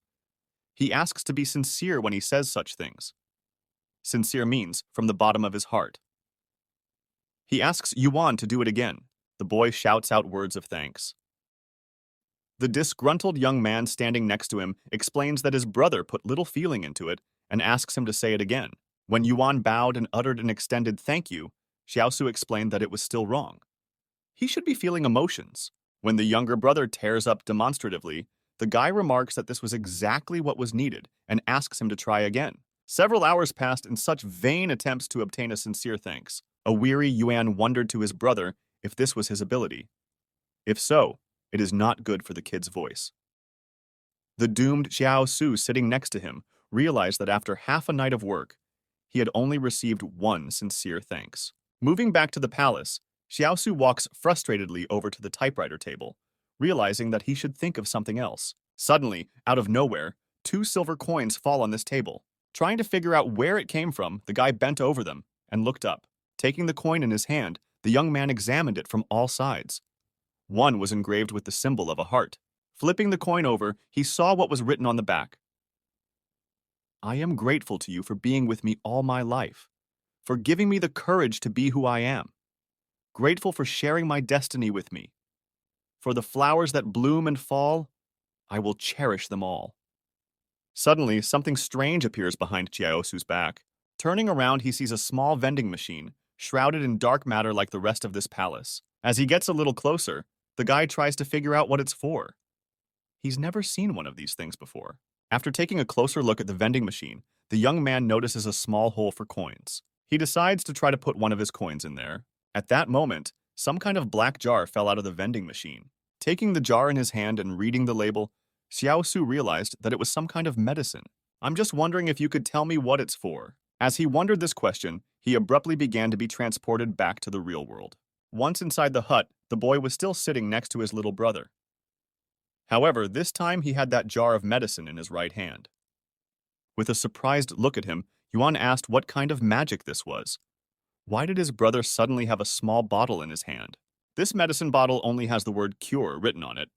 He asks to be sincere when he says such things. Sincere means from the bottom of his heart. He asks Yuan to do it again. The boy shouts out words of thanks. The disgruntled young man standing next to him explains that his brother put little feeling into it and asks him to say it again. When Yuan bowed and uttered an extended thank you, Xiaosu explained that it was still wrong. He should be feeling emotions. When the younger brother tears up demonstratively, the guy remarks that this was exactly what was needed and asks him to try again. Several hours passed in such vain attempts to obtain a sincere thanks. A weary Yuan wondered to his brother if this was his ability. If so, it is not good for the kid's voice. The doomed Xiao Su sitting next to him realized that after half a night of work, he had only received one sincere thanks. Moving back to the palace, Xiao Su walks frustratedly over to the typewriter table, realizing that he should think of something else. Suddenly, out of nowhere, 2 silver coins fall on this table. Trying to figure out where it came from, the guy bent over them and looked up. Taking the coin in his hand, the young man examined it from all sides. One was engraved with the symbol of a heart. Flipping the coin over, he saw what was written on the back. I am grateful to you for being with me all my life, for giving me the courage to be who I am. Grateful for sharing my destiny with me. For the flowers that bloom and fall, I will cherish them all. Suddenly, something strange appears behind Chiaosu's back. Turning around, he sees a small vending machine, shrouded in dark matter like the rest of this palace. As he gets a little closer, the guy tries to figure out what it's for. He's never seen one of these things before. After taking a closer look at the vending machine, the young man notices a small hole for coins. He decides to try to put one of his coins in there. At that moment, some kind of black jar fell out of the vending machine. Taking the jar in his hand and reading the label, Xiao Su realized that it was some kind of medicine. I'm just wondering if you could tell me what it's for. As he wondered this question, he abruptly began to be transported back to the real world. Once inside the hut, the boy was still sitting next to his little brother. However, this time he had that jar of medicine in his right hand. With a surprised look at him, Yuan asked what kind of magic this was. Why did his brother suddenly have a small bottle in his hand? This medicine bottle only has the word cure written on it.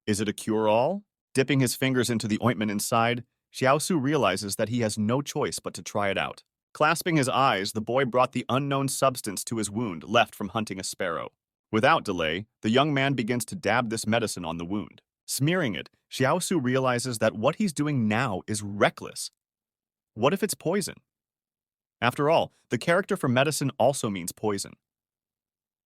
Is it a cure-all? Dipping his fingers into the ointment inside, Xiao Su realizes that he has no choice but to try it out. Clasping his eyes, the boy brought the unknown substance to his wound left from hunting a sparrow. Without delay, the young man begins to dab this medicine on the wound. Smearing it, Xiao Su realizes that what he's doing now is reckless. What if it's poison? After all, the character for medicine also means poison.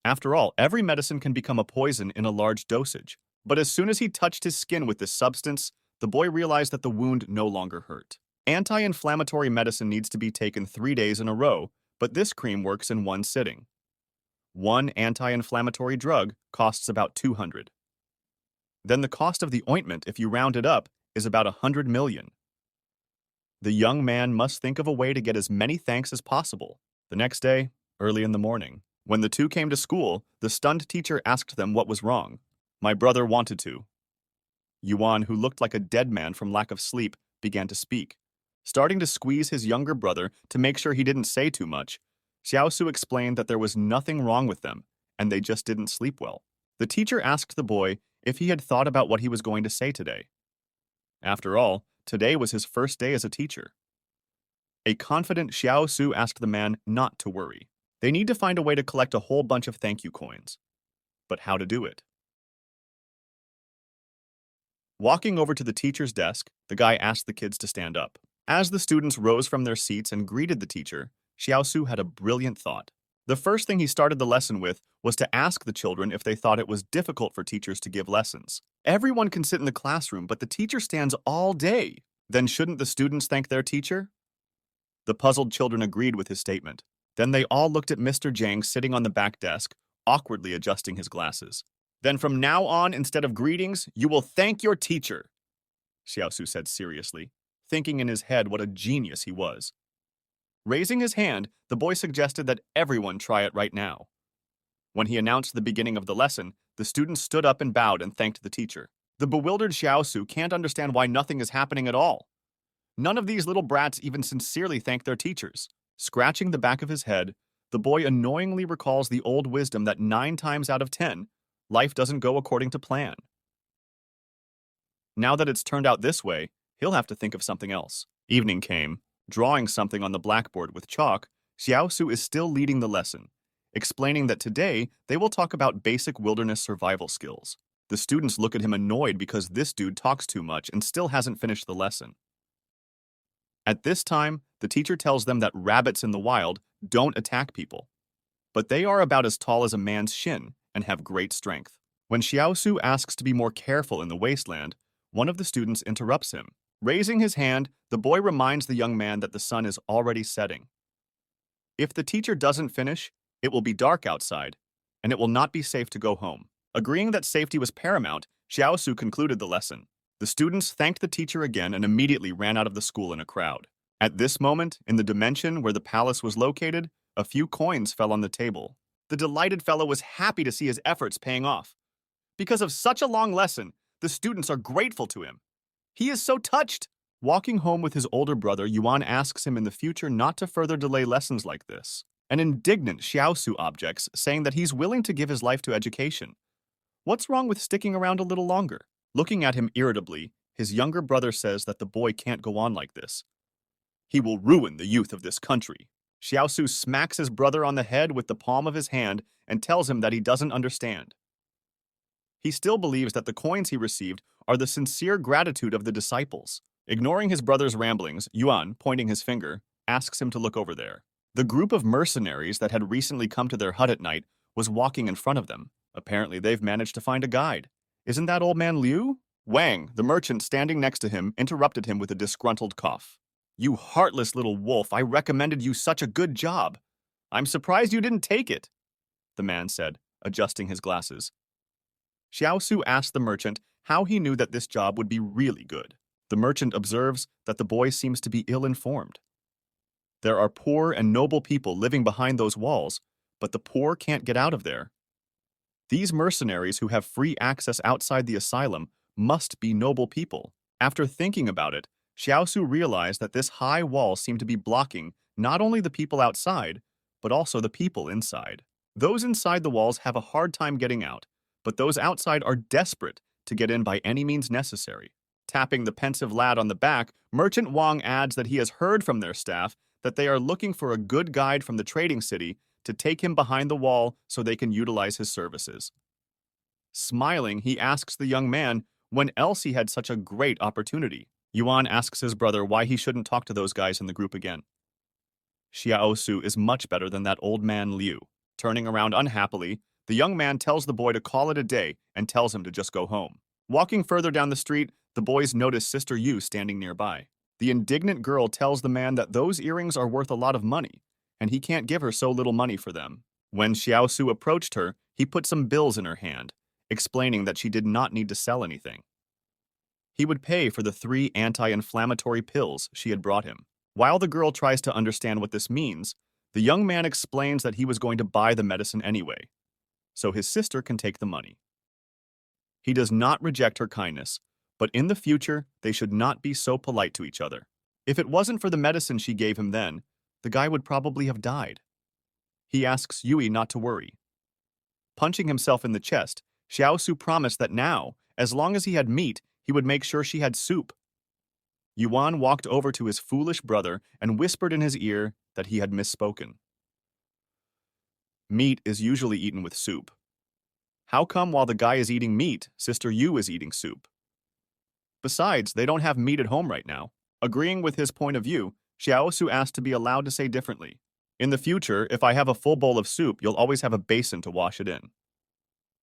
After all, every medicine can become a poison in a large dosage. But as soon as he touched his skin with this substance, the boy realized that the wound no longer hurt. Anti-inflammatory medicine needs to be taken 3 days in a row, but this cream works in one sitting. One anti-inflammatory drug costs about 200. Then the cost of the ointment, if you round it up, is about 100 million. The young man must think of a way to get as many thanks as possible. The next day, early in the morning, when the two came to school, the stunned teacher asked them what was wrong. My brother wanted to. Yuan, who looked like a dead man from lack of sleep, began to speak. Starting to squeeze his younger brother to make sure he didn't say too much, Xiao Su explained that there was nothing wrong with them, and they just didn't sleep well. The teacher asked the boy if he had thought about what he was going to say today. After all, today was his first day as a teacher. A confident Xiao Su asked the man not to worry. They need to find a way to collect a whole bunch of thank you coins. But how to do it? Walking over to the teacher's desk, the guy asked the kids to stand up. As the students rose from their seats and greeted the teacher, Xiao Su had a brilliant thought. The first thing he started the lesson with was to ask the children if they thought it was difficult for teachers to give lessons. Everyone can sit in the classroom, but the teacher stands all day. Then shouldn't the students thank their teacher? The puzzled children agreed with his statement. Then they all looked at Mr. Zhang sitting on the back desk, awkwardly adjusting his glasses. Then from now on, instead of greetings, you will thank your teacher, Xiao Su said seriously, thinking in his head what a genius he was. Raising his hand, the boy suggested that everyone try it right now. When he announced the beginning of the lesson, the students stood up and bowed and thanked the teacher. The bewildered Xiao Su can't understand why nothing is happening at all. None of these little brats even sincerely thank their teachers. Scratching the back of his head, the boy annoyingly recalls the old wisdom that 9 times out of 10, life doesn't go according to plan. Now that it's turned out this way, he'll have to think of something else. Evening came. Drawing something on the blackboard with chalk, Xiao Su is still leading the lesson, explaining that today they will talk about basic wilderness survival skills. The students look at him annoyed because this dude talks too much and still hasn't finished the lesson. At this time, the teacher tells them that rabbits in the wild don't attack people, but they are about as tall as a man's shin and have great strength. When Xiao Su asks to be more careful in the wasteland, one of the students interrupts him. Raising his hand, the boy reminds the young man that the sun is already setting. If the teacher doesn't finish, it will be dark outside, and it will not be safe to go home. Agreeing that safety was paramount, Xiaosu concluded the lesson. The students thanked the teacher again and immediately ran out of the school in a crowd. At this moment, in the dimension where the palace was located, a few coins fell on the table. The delighted fellow was happy to see his efforts paying off. Because of such a long lesson, the students are grateful to him. He is so touched. Walking home with his older brother, Yuan asks him in the future not to further delay lessons like this. An indignant Xiaosu objects, saying that he's willing to give his life to education. What's wrong with sticking around a little longer? Looking at him irritably, his younger brother says that the boy can't go on like this. He will ruin the youth of this country. Xiaosu smacks his brother on the head with the palm of his hand and tells him that he doesn't understand. He still believes that the coins he received are the sincere gratitude of the disciples. Ignoring his brother's ramblings, Yuan, pointing his finger, asks him to look over there. The group of mercenaries that had recently come to their hut at night was walking in front of them. Apparently, they've managed to find a guide. Isn't that old man Liu? Wang, the merchant standing next to him, interrupted him with a disgruntled cough. You heartless little wolf, I recommended you such a good job. I'm surprised you didn't take it, the man said, adjusting his glasses. Xiaosu asked the merchant how he knew that this job would be really good. The merchant observes that the boy seems to be ill-informed. There are poor and noble people living behind those walls, but the poor can't get out of there. These mercenaries who have free access outside the asylum must be noble people. After thinking about it, Xiaosu realized that this high wall seemed to be blocking not only the people outside, but also the people inside. Those inside the walls have a hard time getting out, but those outside are desperate to get in by any means necessary. Tapping the pensive lad on the back, Merchant Wang adds that he has heard from their staff that they are looking for a good guide from the trading city to take him behind the wall so they can utilize his services. Smiling, he asks the young man when else he had such a great opportunity. Yuan asks his brother why he shouldn't talk to those guys in the group again. Xiaosu is much better than that old man Liu. Turning around unhappily, the young man tells the boy to call it a day and tells him to just go home. Walking further down the street, the boys notice Sister Yu standing nearby. The indignant girl tells the man that those earrings are worth a lot of money, and he can't give her so little money for them. When Xiaosu approached her, he put some bills in her hand, explaining that she did not need to sell anything. He would pay for the 3 anti-inflammatory pills she had brought him. While the girl tries to understand what this means, the young man explains that he was going to buy the medicine anyway, so his sister can take the money. He does not reject her kindness, but in the future, they should not be so polite to each other. If it wasn't for the medicine she gave him then, the guy would probably have died. He asks Yui not to worry. Punching himself in the chest, Xiaosu promised that now, as long as he had meat, he would make sure she had soup. Yuan walked over to his foolish brother and whispered in his ear that he had misspoken. Meat is usually eaten with soup. How come while the guy is eating meat, Sister Yu is eating soup? Besides, they don't have meat at home right now. Agreeing with his point of view, Xiaosu asked to be allowed to say differently. In the future, if I have a full bowl of soup, you'll always have a basin to wash it in,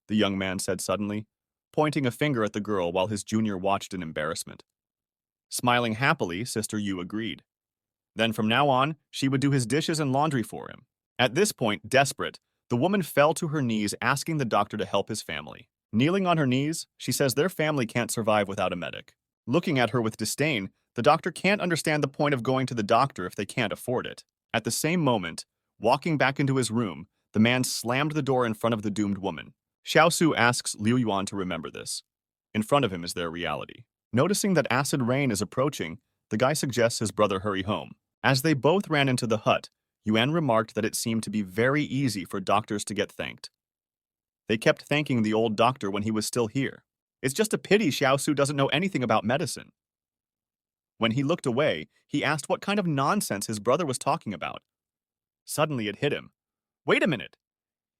the young man said suddenly, pointing a finger at the girl while his junior watched in embarrassment. Smiling happily, Sister Yu agreed. Then from now on, she would do his dishes and laundry for him. At this point, desperate, the woman fell to her knees asking the doctor to help his family. Kneeling on her knees, she says their family can't survive without a medic. Looking at her with disdain, the doctor can't understand the point of going to the doctor if they can't afford it. At the same moment, walking back into his room, the man slammed the door in front of the doomed woman. Xiaosu asks Liu Yuan to remember this. In front of him is their reality. Noticing that acid rain is approaching, the guy suggests his brother hurry home. As they both ran into the hut, Yuan remarked that it seemed to be very easy for doctors to get thanked. They kept thanking the old doctor when he was still here. It's just a pity Xiaosu doesn't know anything about medicine. When he looked away, he asked what kind of nonsense his brother was talking about. Suddenly it hit him. Wait a minute.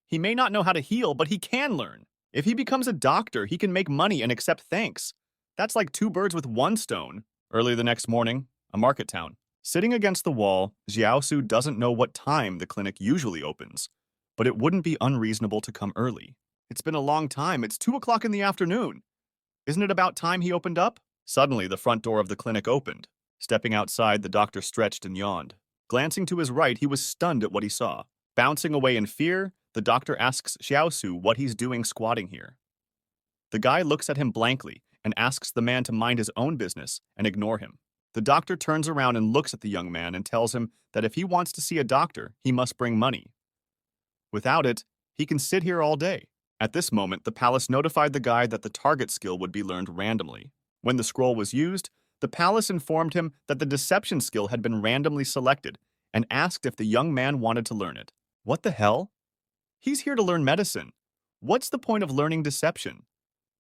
He may not know how to heal, but he can learn. If he becomes a doctor, he can make money and accept thanks. That's like 2 birds with 1 stone. Early the next morning, a market town. Sitting against the wall, Xiaosu doesn't know what time the clinic usually opens, but it wouldn't be unreasonable to come early. It's been a long time. It's 2 o'clock in the afternoon. Isn't it about time he opened up? Suddenly, the front door of the clinic opened. Stepping outside, the doctor stretched and yawned. Glancing to his right, he was stunned at what he saw. Bouncing away in fear, the doctor asks Xiaosu what he's doing squatting here. The guy looks at him blankly and asks the man to mind his own business and ignore him. The doctor turns around and looks at the young man and tells him that if he wants to see a doctor, he must bring money. Without it, he can sit here all day. At this moment, the palace notified the guy that the target skill would be learned randomly. When the scroll was used, the palace informed him that the deception skill had been randomly selected and asked if the young man wanted to learn it. What the hell? He's here to learn medicine. What's the point of learning deception?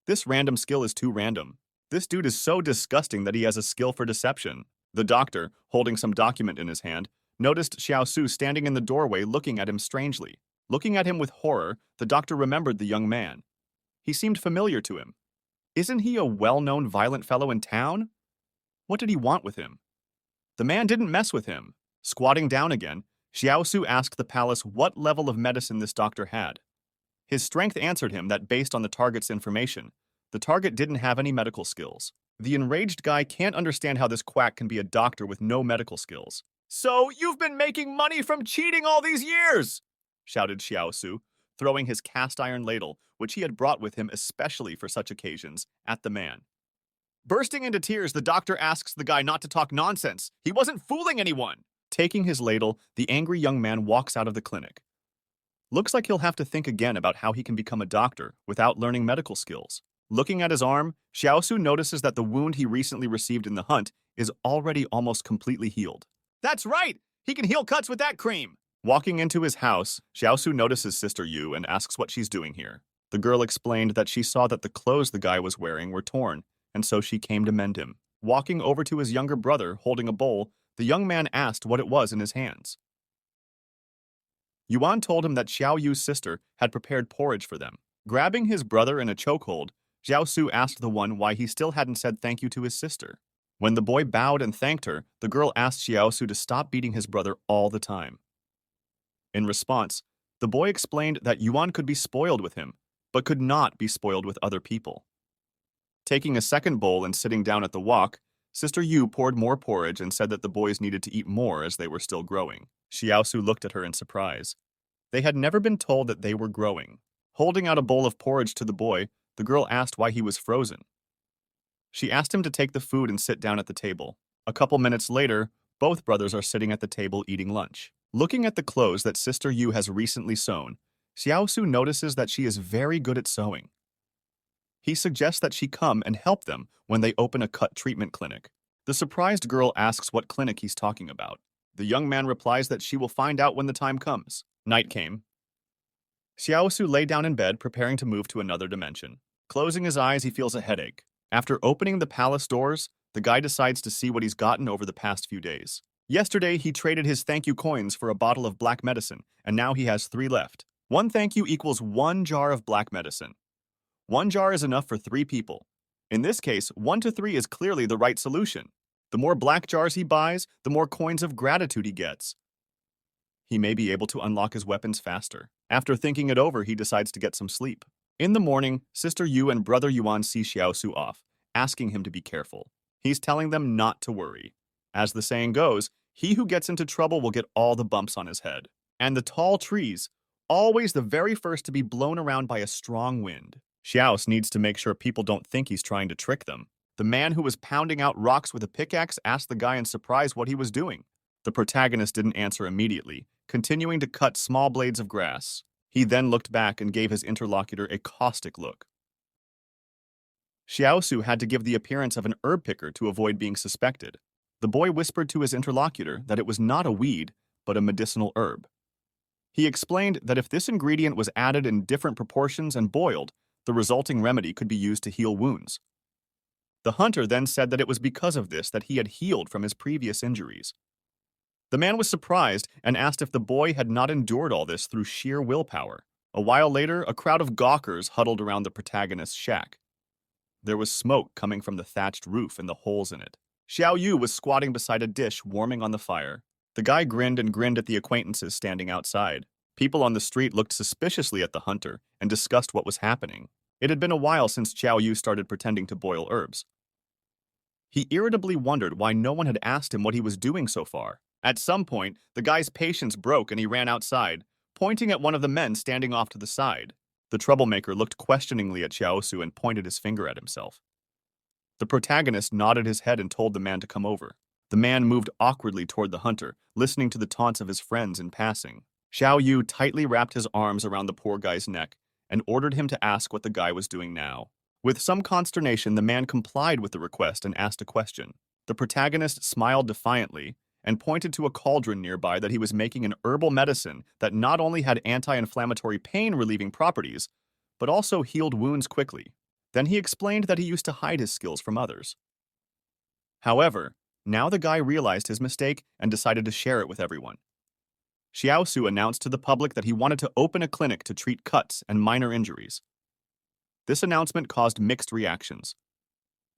This random skill is too random. This dude is so disgusting that he has a skill for deception. The doctor, holding some document in his hand, noticed Xiaosu standing in the doorway looking at him strangely. Looking at him with horror, the doctor remembered the young man. He seemed familiar to him. Isn't he a well-known violent fellow in town? What did he want with him? The man didn't mess with him. Squatting down again, Xiaosu asked the palace what level of medicine this doctor had. His strength answered him that based on the target's information, the target didn't have any medical skills. The enraged guy can't understand how this quack can be a doctor with no medical skills. "So you've been making money from cheating all these years!" shouted Xiaosu, throwing his cast-iron ladle, which he had brought with him especially for such occasions, at the man. Bursting into tears, the doctor asks the guy not to talk nonsense. He wasn't fooling anyone. Taking his ladle, the angry young man walks out of the clinic. Looks like he'll have to think again about how he can become a doctor without learning medical skills. Looking at his arm, Xiaosu notices that the wound he recently received in the hunt is already almost completely healed. That's right! He can heal cuts with that cream! Walking into his house, Xiaosu notices Sister Yu and asks what she's doing here. The girl explained that she saw that the clothes the guy was wearing were torn, and so she came to mend him. Walking over to his younger brother, holding a bowl, the young man asked what it was in his hands. Yuan told him that Xiao Yu's sister had prepared porridge for them. Grabbing his brother in a chokehold, Xiaosu asked the one why he still hadn't said thank you to his sister. When the boy bowed and thanked her, the girl asked Xiaosu to stop beating his brother all the time. In response, the boy explained that Yuan could be spoiled with him, but could not be spoiled with other people. Taking a second bowl and sitting down at the wok, Sister Yu poured more porridge and said that the boys needed to eat more as they were still growing. Xiaosu looked at her in surprise. They had never been told that they were growing. Holding out a bowl of porridge to the boy, the girl asked why he was frozen. She asked him to take the food and sit down at the table. A couple minutes later, both brothers are sitting at the table eating lunch. Looking at the clothes that Sister Yu has recently sewn, Xiaosu notices that she is very good at sewing. He suggests that she come and help them when they open a cut treatment clinic. The surprised girl asks what clinic he's talking about. The young man replies that she will find out when the time comes. Night came. Xiaosu lay down in bed, preparing to move to another dimension. Closing his eyes, he feels a headache. After opening the palace doors, the guy decides to see what he's gotten over the past few days. Yesterday, he traded his thank you coins for a bottle of black medicine, and now he has 3 left. 1 thank you equals 1 jar of black medicine. 1 jar is enough for 3 people. In this case, 1 to 3 is clearly the right solution. The more black jars he buys, the more coins of gratitude he gets. He may be able to unlock his weapons faster. After thinking it over, he decides to get some sleep. In the morning, Sister Yu and Brother Yuan see Xiaosu off, asking him to be careful. He's telling them not to worry. As the saying goes, he who gets into trouble will get all the bumps on his head. And the tall trees, always the very first to be blown around by a strong wind. Xiaos needs to make sure people don't think he's trying to trick them. The man who was pounding out rocks with a pickaxe asked the guy in surprise what he was doing. The protagonist didn't answer immediately, continuing to cut small blades of grass. He then looked back and gave his interlocutor a caustic look. Xiaosu had to give the appearance of an herb picker to avoid being suspected. The boy whispered to his interlocutor that it was not a weed, but a medicinal herb. He explained that if this ingredient was added in different proportions and boiled, the resulting remedy could be used to heal wounds. The hunter then said that it was because of this that he had healed from his previous injuries. The man was surprised and asked if the boy had not endured all this through sheer willpower. A while later, a crowd of gawkers huddled around the protagonist's shack. There was smoke coming from the thatched roof and the holes in it. Xiao Yu was squatting beside a dish warming on the fire. The guy grinned and grinned at the acquaintances standing outside. People on the street looked suspiciously at the hunter and discussed what was happening. It had been a while since Xiao Yu started pretending to boil herbs. He irritably wondered why no one had asked him what he was doing so far. At some point, the guy's patience broke and he ran outside, pointing at one of the men standing off to the side. The troublemaker looked questioningly at Xiaosu and pointed his finger at himself. The protagonist nodded his head and told the man to come over. The man moved awkwardly toward the hunter, listening to the taunts of his friends in passing. Xiao Yu tightly wrapped his arms around the poor guy's neck and ordered him to ask what the guy was doing now. With some consternation, the man complied with the request and asked a question. The protagonist smiled defiantly and pointed to a cauldron nearby that he was making an herbal medicine that not only had anti-inflammatory pain-relieving properties, but also healed wounds quickly. Then he explained that he used to hide his skills from others. However, now the guy realized his mistake and decided to share it with everyone. Xiaosu announced to the public that he wanted to open a clinic to treat cuts and minor injuries. This announcement caused mixed reactions.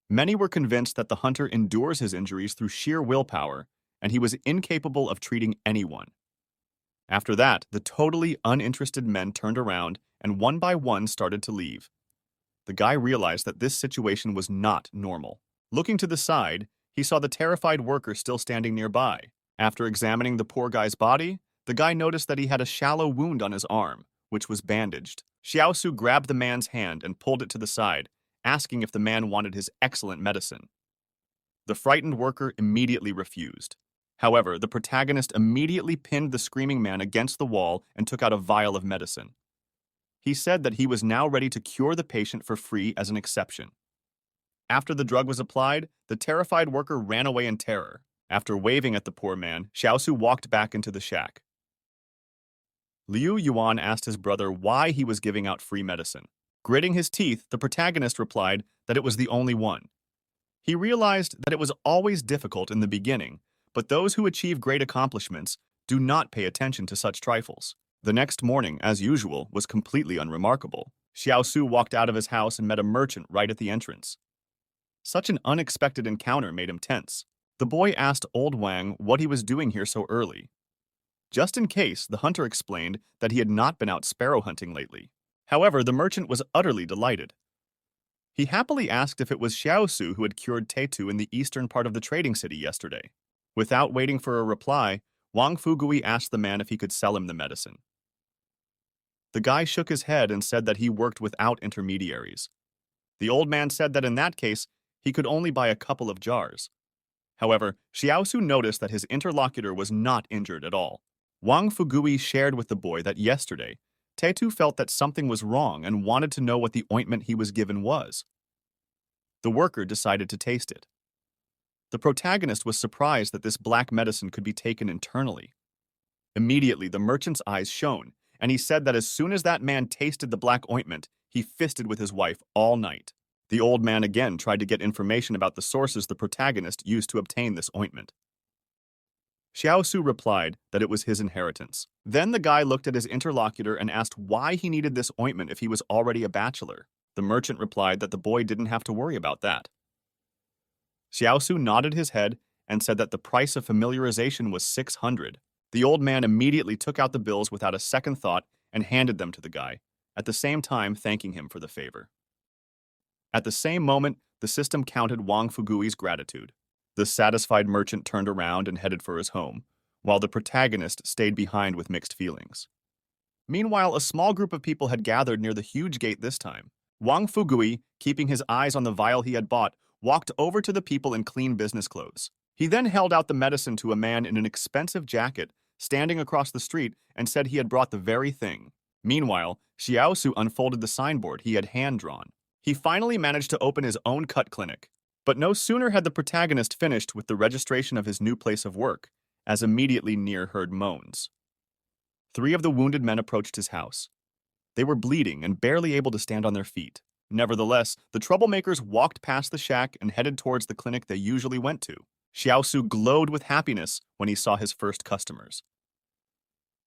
Many were convinced that the hunter endures his injuries through sheer willpower, and he was incapable of treating anyone. After that, the totally uninterested men turned around and one by one started to leave. The guy realized that this situation was not normal. Looking to the side, he saw the terrified worker still standing nearby. After examining the poor guy's body, the guy noticed that he had a shallow wound on his arm, which was bandaged. Xiaosu grabbed the man's hand and pulled it to the side, asking if the man wanted his excellent medicine. The frightened worker immediately refused. However, the protagonist immediately pinned the screaming man against the wall and took out a vial of medicine. He said that he was now ready to cure the patient for free as an exception. After the drug was applied, the terrified worker ran away in terror. After waving at the poor man, Xiaosu walked back into the shack. Liu Yuan asked his brother why he was giving out free medicine. Gritting his teeth, the protagonist replied that it was the only one. He realized that it was always difficult in the beginning, but those who achieve great accomplishments do not pay attention to such trifles. The next morning, as usual, was completely unremarkable. Xiaosu walked out of his house and met a merchant right at the entrance. Such an unexpected encounter made him tense. The boy asked Old Wang what he was doing here so early. Just in case, the hunter explained that he had not been out sparrow hunting lately. However, the merchant was utterly delighted. He happily asked if it was Xiaosu who had cured Teitu in the eastern part of the trading city yesterday. Without waiting for a reply, Wang Fugui asked the man if he could sell him the medicine. The guy shook his head and said that he worked without intermediaries. The old man said that in that case, he could only buy a couple of jars. However, Xiaosu noticed that his interlocutor was not injured at all. Wang Fugui shared with the boy that yesterday, Teitu felt that something was wrong and wanted to know what the ointment he was given was. The worker decided to taste it. The protagonist was surprised that this black medicine could be taken internally. Immediately, the merchant's eyes shone, and he said that as soon as that man tasted the black ointment, he fisted with his wife all night. The old man again tried to get information about the sources the protagonist used to obtain this ointment. Xiaosu replied that it was his inheritance. Then the guy looked at his interlocutor and asked why he needed this ointment if he was already a bachelor. The merchant replied that the boy didn't have to worry about that. Xiaosu nodded his head and said that the price of familiarization was 600. The old man immediately took out the bills without a second thought and handed them to the guy, at the same time thanking him for the favor. At the same moment, the system counted Wang Fugui's gratitude. The satisfied merchant turned around and headed for his home, while the protagonist stayed behind with mixed feelings. Meanwhile, a small group of people had gathered near the huge gate this time. Wang Fugui, keeping his eyes on the vial he had bought, walked over to the people in clean business clothes. He then held out the medicine to a man in an expensive jacket standing across the street and said he had brought the very thing. Meanwhile, Xiaosu unfolded the signboard he had hand-drawn. He finally managed to open his own cut clinic. But no sooner had the protagonist finished with the registration of his new place of work, as immediately near heard moans. 3 of the wounded men approached his house. They were bleeding and barely able to stand on their feet. Nevertheless, the troublemakers walked past the shack and headed towards the clinic they usually went to. Xiaosu glowed with happiness when he saw his first customers.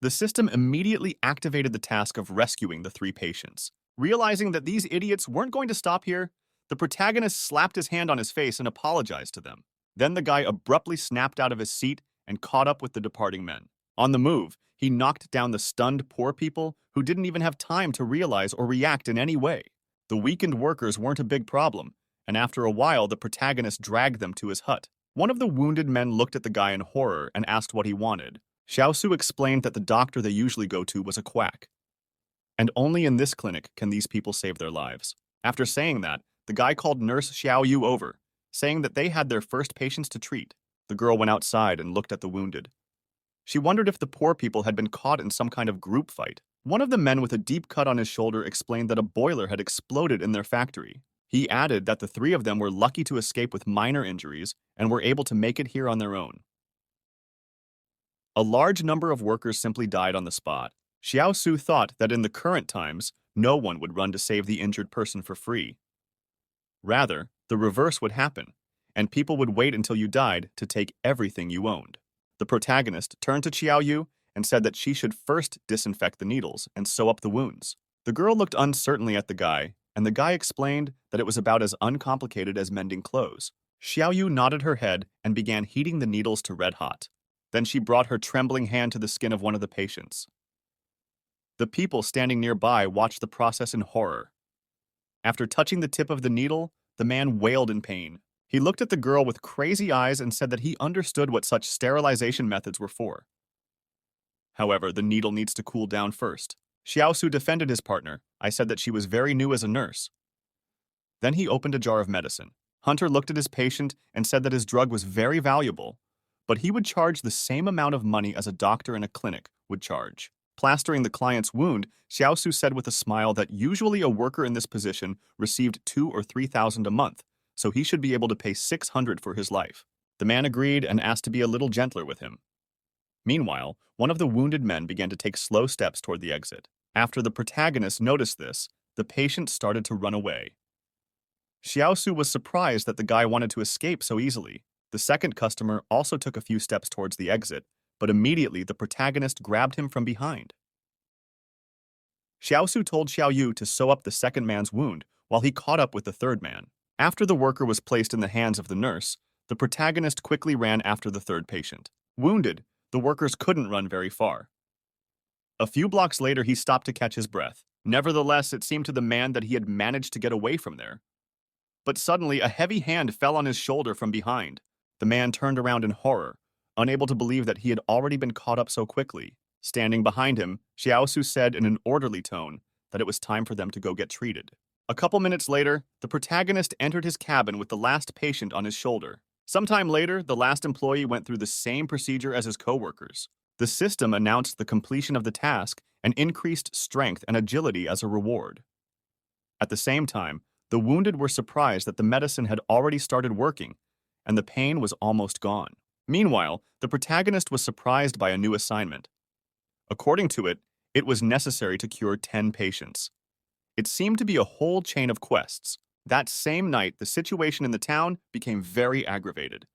The system immediately activated the task of rescuing the 3 patients. Realizing that these idiots weren't going to stop here, the protagonist slapped his hand on his face and apologized to them. Then the guy abruptly snapped out of his seat and caught up with the departing men. On the move, he knocked down the stunned poor people who didn't even have time to realize or react in any way. The weakened workers weren't a big problem, and after a while the protagonist dragged them to his hut. One of the wounded men looked at the guy in horror and asked what he wanted. Xiaosu explained that the doctor they usually go to was a quack, and only in this clinic can these people save their lives. After saying that, the guy called Nurse Xiaoyu over, saying that they had their first patients to treat. The girl went outside and looked at the wounded. She wondered if the poor people had been caught in some kind of group fight. One of the men with a deep cut on his shoulder explained that a boiler had exploded in their factory. He added that the three of them were lucky to escape with minor injuries and were able to make it here on their own. A large number of workers simply died on the spot. Xiaosu thought that in the current times, no one would run to save the injured person for free. Rather, the reverse would happen, and people would wait until you died to take everything you owned. The protagonist turned to Xiaoyu and said that she should first disinfect the needles and sew up the wounds. The girl looked uncertainly at the guy, and the guy explained that it was about as uncomplicated as mending clothes. Xiaoyu nodded her head and began heating the needles to red hot. Then she brought her trembling hand to the skin of one of the patients. The people standing nearby watched the process in horror. After touching the tip of the needle, the man wailed in pain. He looked at the girl with crazy eyes and said that he understood what such sterilization methods were for. However, the needle needs to cool down first. Xiaosu defended his partner. I said that she was very new as a nurse. Then he opened a jar of medicine. Hunter looked at his patient and said that his drug was very valuable, but he would charge the same amount of money as a doctor in a clinic would charge. Plastering the client's wound, Xiaosu said with a smile that usually a worker in this position received 2,000 or 3,000 a month, so he should be able to pay 600 for his life. The man agreed and asked to be a little gentler with him. Meanwhile, one of the wounded men began to take slow steps toward the exit. After the protagonist noticed this, the patient started to run away. Xiaosu was surprised that the guy wanted to escape so easily. The second customer also took a few steps towards the exit, but immediately the protagonist grabbed him from behind. Xiaosu told Xiaoyu to sew up the second man's wound while he caught up with the third man. After the worker was placed in the hands of the nurse, the protagonist quickly ran after the third patient. Wounded, the workers couldn't run very far. A few blocks later, he stopped to catch his breath. Nevertheless, it seemed to the man that he had managed to get away from there. But suddenly, a heavy hand fell on his shoulder from behind. The man turned around in horror, unable to believe that he had already been caught up so quickly. Standing behind him, Xiaosu said in an orderly tone that it was time for them to go get treated. A couple minutes later, the protagonist entered his cabin with the last patient on his shoulder. Sometime later, the last employee went through the same procedure as his co-workers. The system announced the completion of the task and increased strength and agility as a reward. At the same time, the wounded were surprised that the medicine had already started working, and the pain was almost gone. Meanwhile, the protagonist was surprised by a new assignment. According to it, it was necessary to cure 10 patients. It seemed to be a whole chain of quests. That same night, the situation in the town became very aggravated.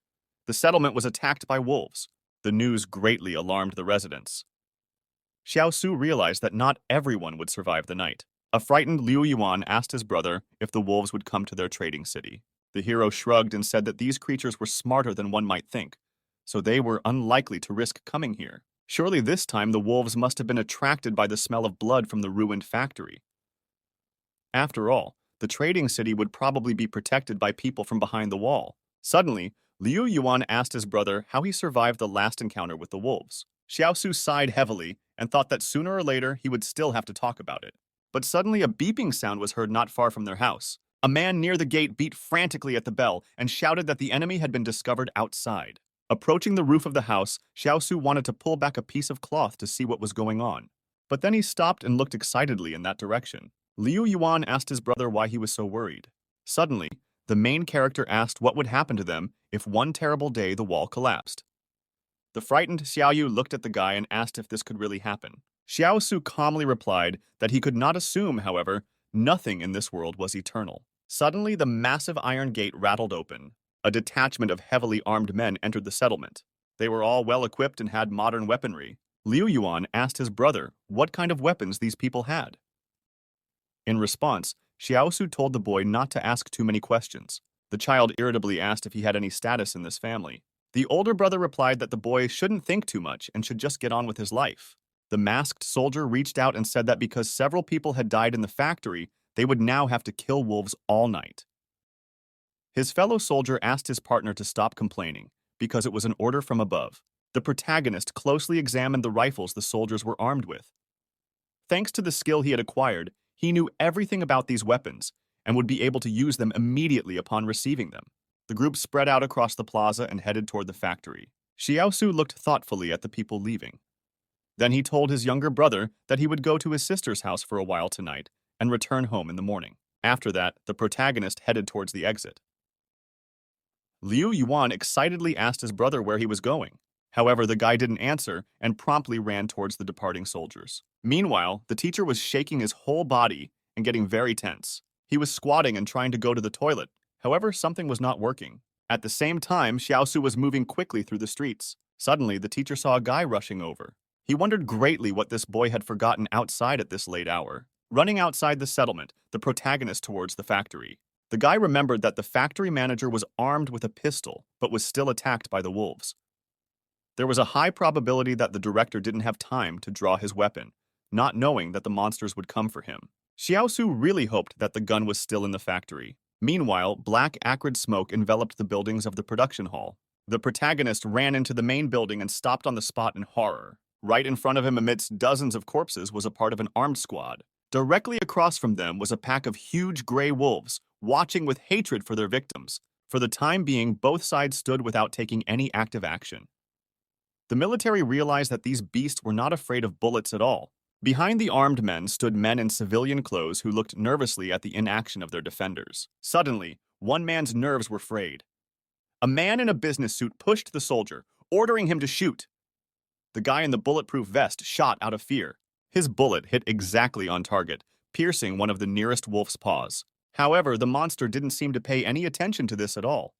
The settlement was attacked by wolves. The news greatly alarmed the residents. Xiaosu realized that not everyone would survive the night. A frightened Liu Yuan asked his brother if the wolves would come to their trading city. The hero shrugged and said that these creatures were smarter than one might think, so they were unlikely to risk coming here. Surely this time the wolves must have been attracted by the smell of blood from the ruined factory. After all, the trading city would probably be protected by people from behind the wall. Suddenly, Liu Yuan asked his brother how he survived the last encounter with the wolves. Xiaosu sighed heavily and thought that sooner or later he would still have to talk about it. But suddenly a beeping sound was heard not far from their house. A man near the gate beat frantically at the bell and shouted that the enemy had been discovered outside. Approaching the roof of the house, Xiaosu wanted to pull back a piece of cloth to see what was going on. But then he stopped and looked excitedly in that direction. Liu Yuan asked his brother why he was so worried. Suddenly, the main character asked what would happen to them if one terrible day the wall collapsed. The frightened Xiaoyu looked at the guy and asked if this could really happen. Xiaosu calmly replied that he could not assume, however, nothing in this world was eternal. Suddenly, the massive iron gate rattled open. A detachment of heavily armed men entered the settlement. They were all well-equipped and had modern weaponry. Liu Yuan asked his brother what kind of weapons these people had. In response, Xiaosu told the boy not to ask too many questions. The child irritably asked if he had any status in this family. The older brother replied that the boy shouldn't think too much and should just get on with his life. The masked soldier reached out and said that because several people had died in the factory, they would now have to kill wolves all night. His fellow soldier asked his partner to stop complaining, because it was an order from above. The protagonist closely examined the rifles the soldiers were armed with. Thanks to the skill he had acquired, he knew everything about these weapons and would be able to use them immediately upon receiving them. The group spread out across the plaza and headed toward the factory. Xiaosu looked thoughtfully at the people leaving. Then he told his younger brother that he would go to his sister's house for a while tonight and return home in the morning. After that, the protagonist headed towards the exit. Liu Yuan excitedly asked his brother where he was going. However, the guy didn't answer and promptly ran towards the departing soldiers. Meanwhile, the teacher was shaking his whole body and getting very tense. He was squatting and trying to go to the toilet. However, something was not working. At the same time, Xiaosu was moving quickly through the streets. Suddenly, the teacher saw a guy rushing over. He wondered greatly what this boy had forgotten outside at this late hour. Running outside the settlement, the protagonist towards the factory. The guy remembered that the factory manager was armed with a pistol, but was still attacked by the wolves. There was a high probability that the director didn't have time to draw his weapon, not knowing that the monsters would come for him. Xiaosu really hoped that the gun was still in the factory. Meanwhile, black acrid smoke enveloped the buildings of the production hall. The protagonist ran into the main building and stopped on the spot in horror. Right in front of him, amidst dozens of corpses, was a part of an armed squad. Directly across from them was a pack of huge gray wolves, watching with hatred for their victims. For the time being, both sides stood without taking any active action. The military realized that these beasts were not afraid of bullets at all. Behind the armed men stood men in civilian clothes who looked nervously at the inaction of their defenders. Suddenly, one man's nerves were frayed. A man in a business suit pushed the soldier, ordering him to shoot. The guy in the bulletproof vest shot out of fear. His bullet hit exactly on target, piercing one of the nearest wolf's paws. However, the monster didn't seem to pay any attention to this at all.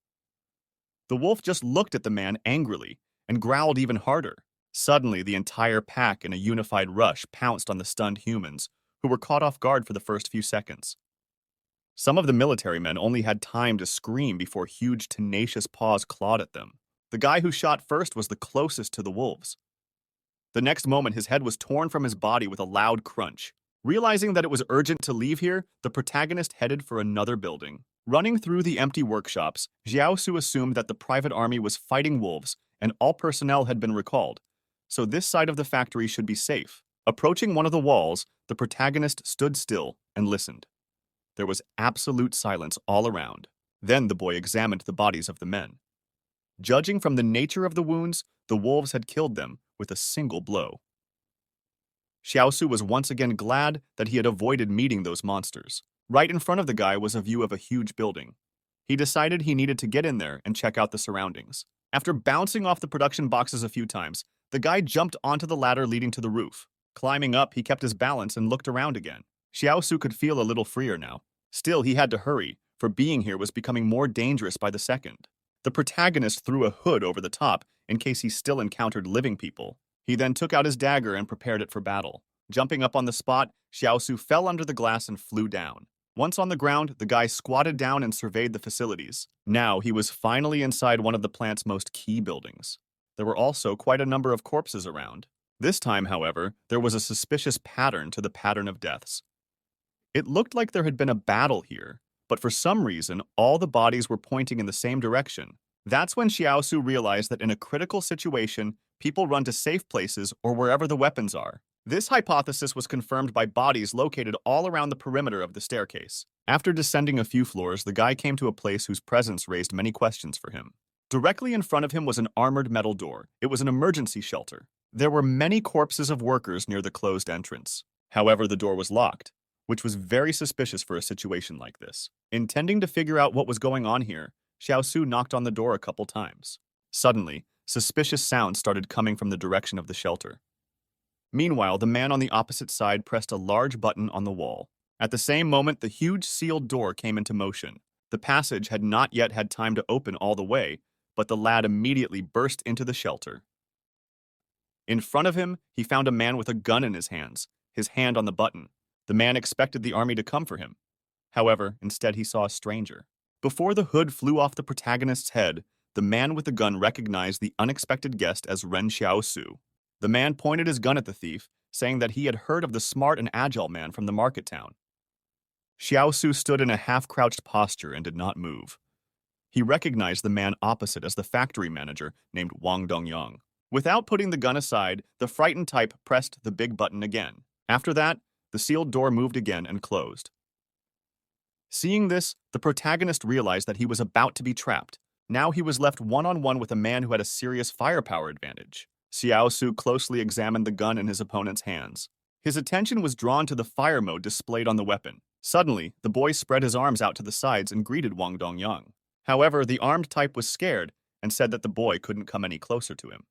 The wolf just looked at the man angrily and growled even harder. Suddenly, the entire pack in a unified rush pounced on the stunned humans, who were caught off guard for the first few seconds. Some of the military men only had time to scream before huge, tenacious paws clawed at them. The guy who shot first was the closest to the wolves. The next moment, his head was torn from his body with a loud crunch. Realizing that it was urgent to leave here, the protagonist headed for another building. Running through the empty workshops, Xiaosu assumed that the private army was fighting wolves and all personnel had been recalled, so this side of the factory should be safe. Approaching one of the walls, the protagonist stood still and listened. There was absolute silence all around. Then the boy examined the bodies of the men. Judging from the nature of the wounds, the wolves had killed them with a single blow. Xiaosu was once again glad that he had avoided meeting those monsters. Right in front of the guy was a view of a huge building. He decided he needed to get in there and check out the surroundings. After bouncing off the production boxes a few times, the guy jumped onto the ladder leading to the roof. Climbing up, he kept his balance and looked around again. Xiaosu could feel a little freer now. Still, he had to hurry, for being here was becoming more dangerous by the second. The protagonist threw a hood over the top in case he still encountered living people. He then took out his dagger and prepared it for battle. Jumping up on the spot, Xiaosu fell under the glass and flew down. Once on the ground, the guy squatted down and surveyed the facilities. Now he was finally inside one of the plant's most key buildings. There were also quite a number of corpses around. This time, however, there was a suspicious pattern to the pattern of deaths. It looked like there had been a battle here, but for some reason, all the bodies were pointing in the same direction. That's when Xiaosu realized that in a critical situation, people run to safe places or wherever the weapons are. This hypothesis was confirmed by bodies located all around the perimeter of the staircase. After descending a few floors, the guy came to a place whose presence raised many questions for him. Directly in front of him was an armored metal door. It was an emergency shelter. There were many corpses of workers near the closed entrance. However, the door was locked, which was very suspicious for a situation like this. Intending to figure out what was going on here, Xiaosu knocked on the door a couple times. Suddenly, suspicious sounds started coming from the direction of the shelter. Meanwhile, the man on the opposite side pressed a large button on the wall. At the same moment, the huge sealed door came into motion. The passage had not yet had time to open all the way, but the lad immediately burst into the shelter. In front of him, he found a man with a gun in his hands, his hand on the button. The man expected the army to come for him. However, instead he saw a stranger. Before the hood flew off the protagonist's head, the man with the gun recognized the unexpected guest as Ren Xiaosu. The man pointed his gun at the thief, saying that he had heard of the smart and agile man from the market town. Xiaosu stood in a half-crouched posture and did not move. He recognized the man opposite as the factory manager named Wang Dongyang. Without putting the gun aside, the frightened type pressed the big button again. After that, the sealed door moved again and closed. Seeing this, the protagonist realized that he was about to be trapped. Now he was left one-on-one with a man who had a serious firepower advantage. Xiao Su closely examined the gun in his opponent's hands. His attention was drawn to the fire mode displayed on the weapon. Suddenly, the boy spread his arms out to the sides and greeted Wang Dongyang. However, the armed type was scared and said that the boy couldn't come any closer to him.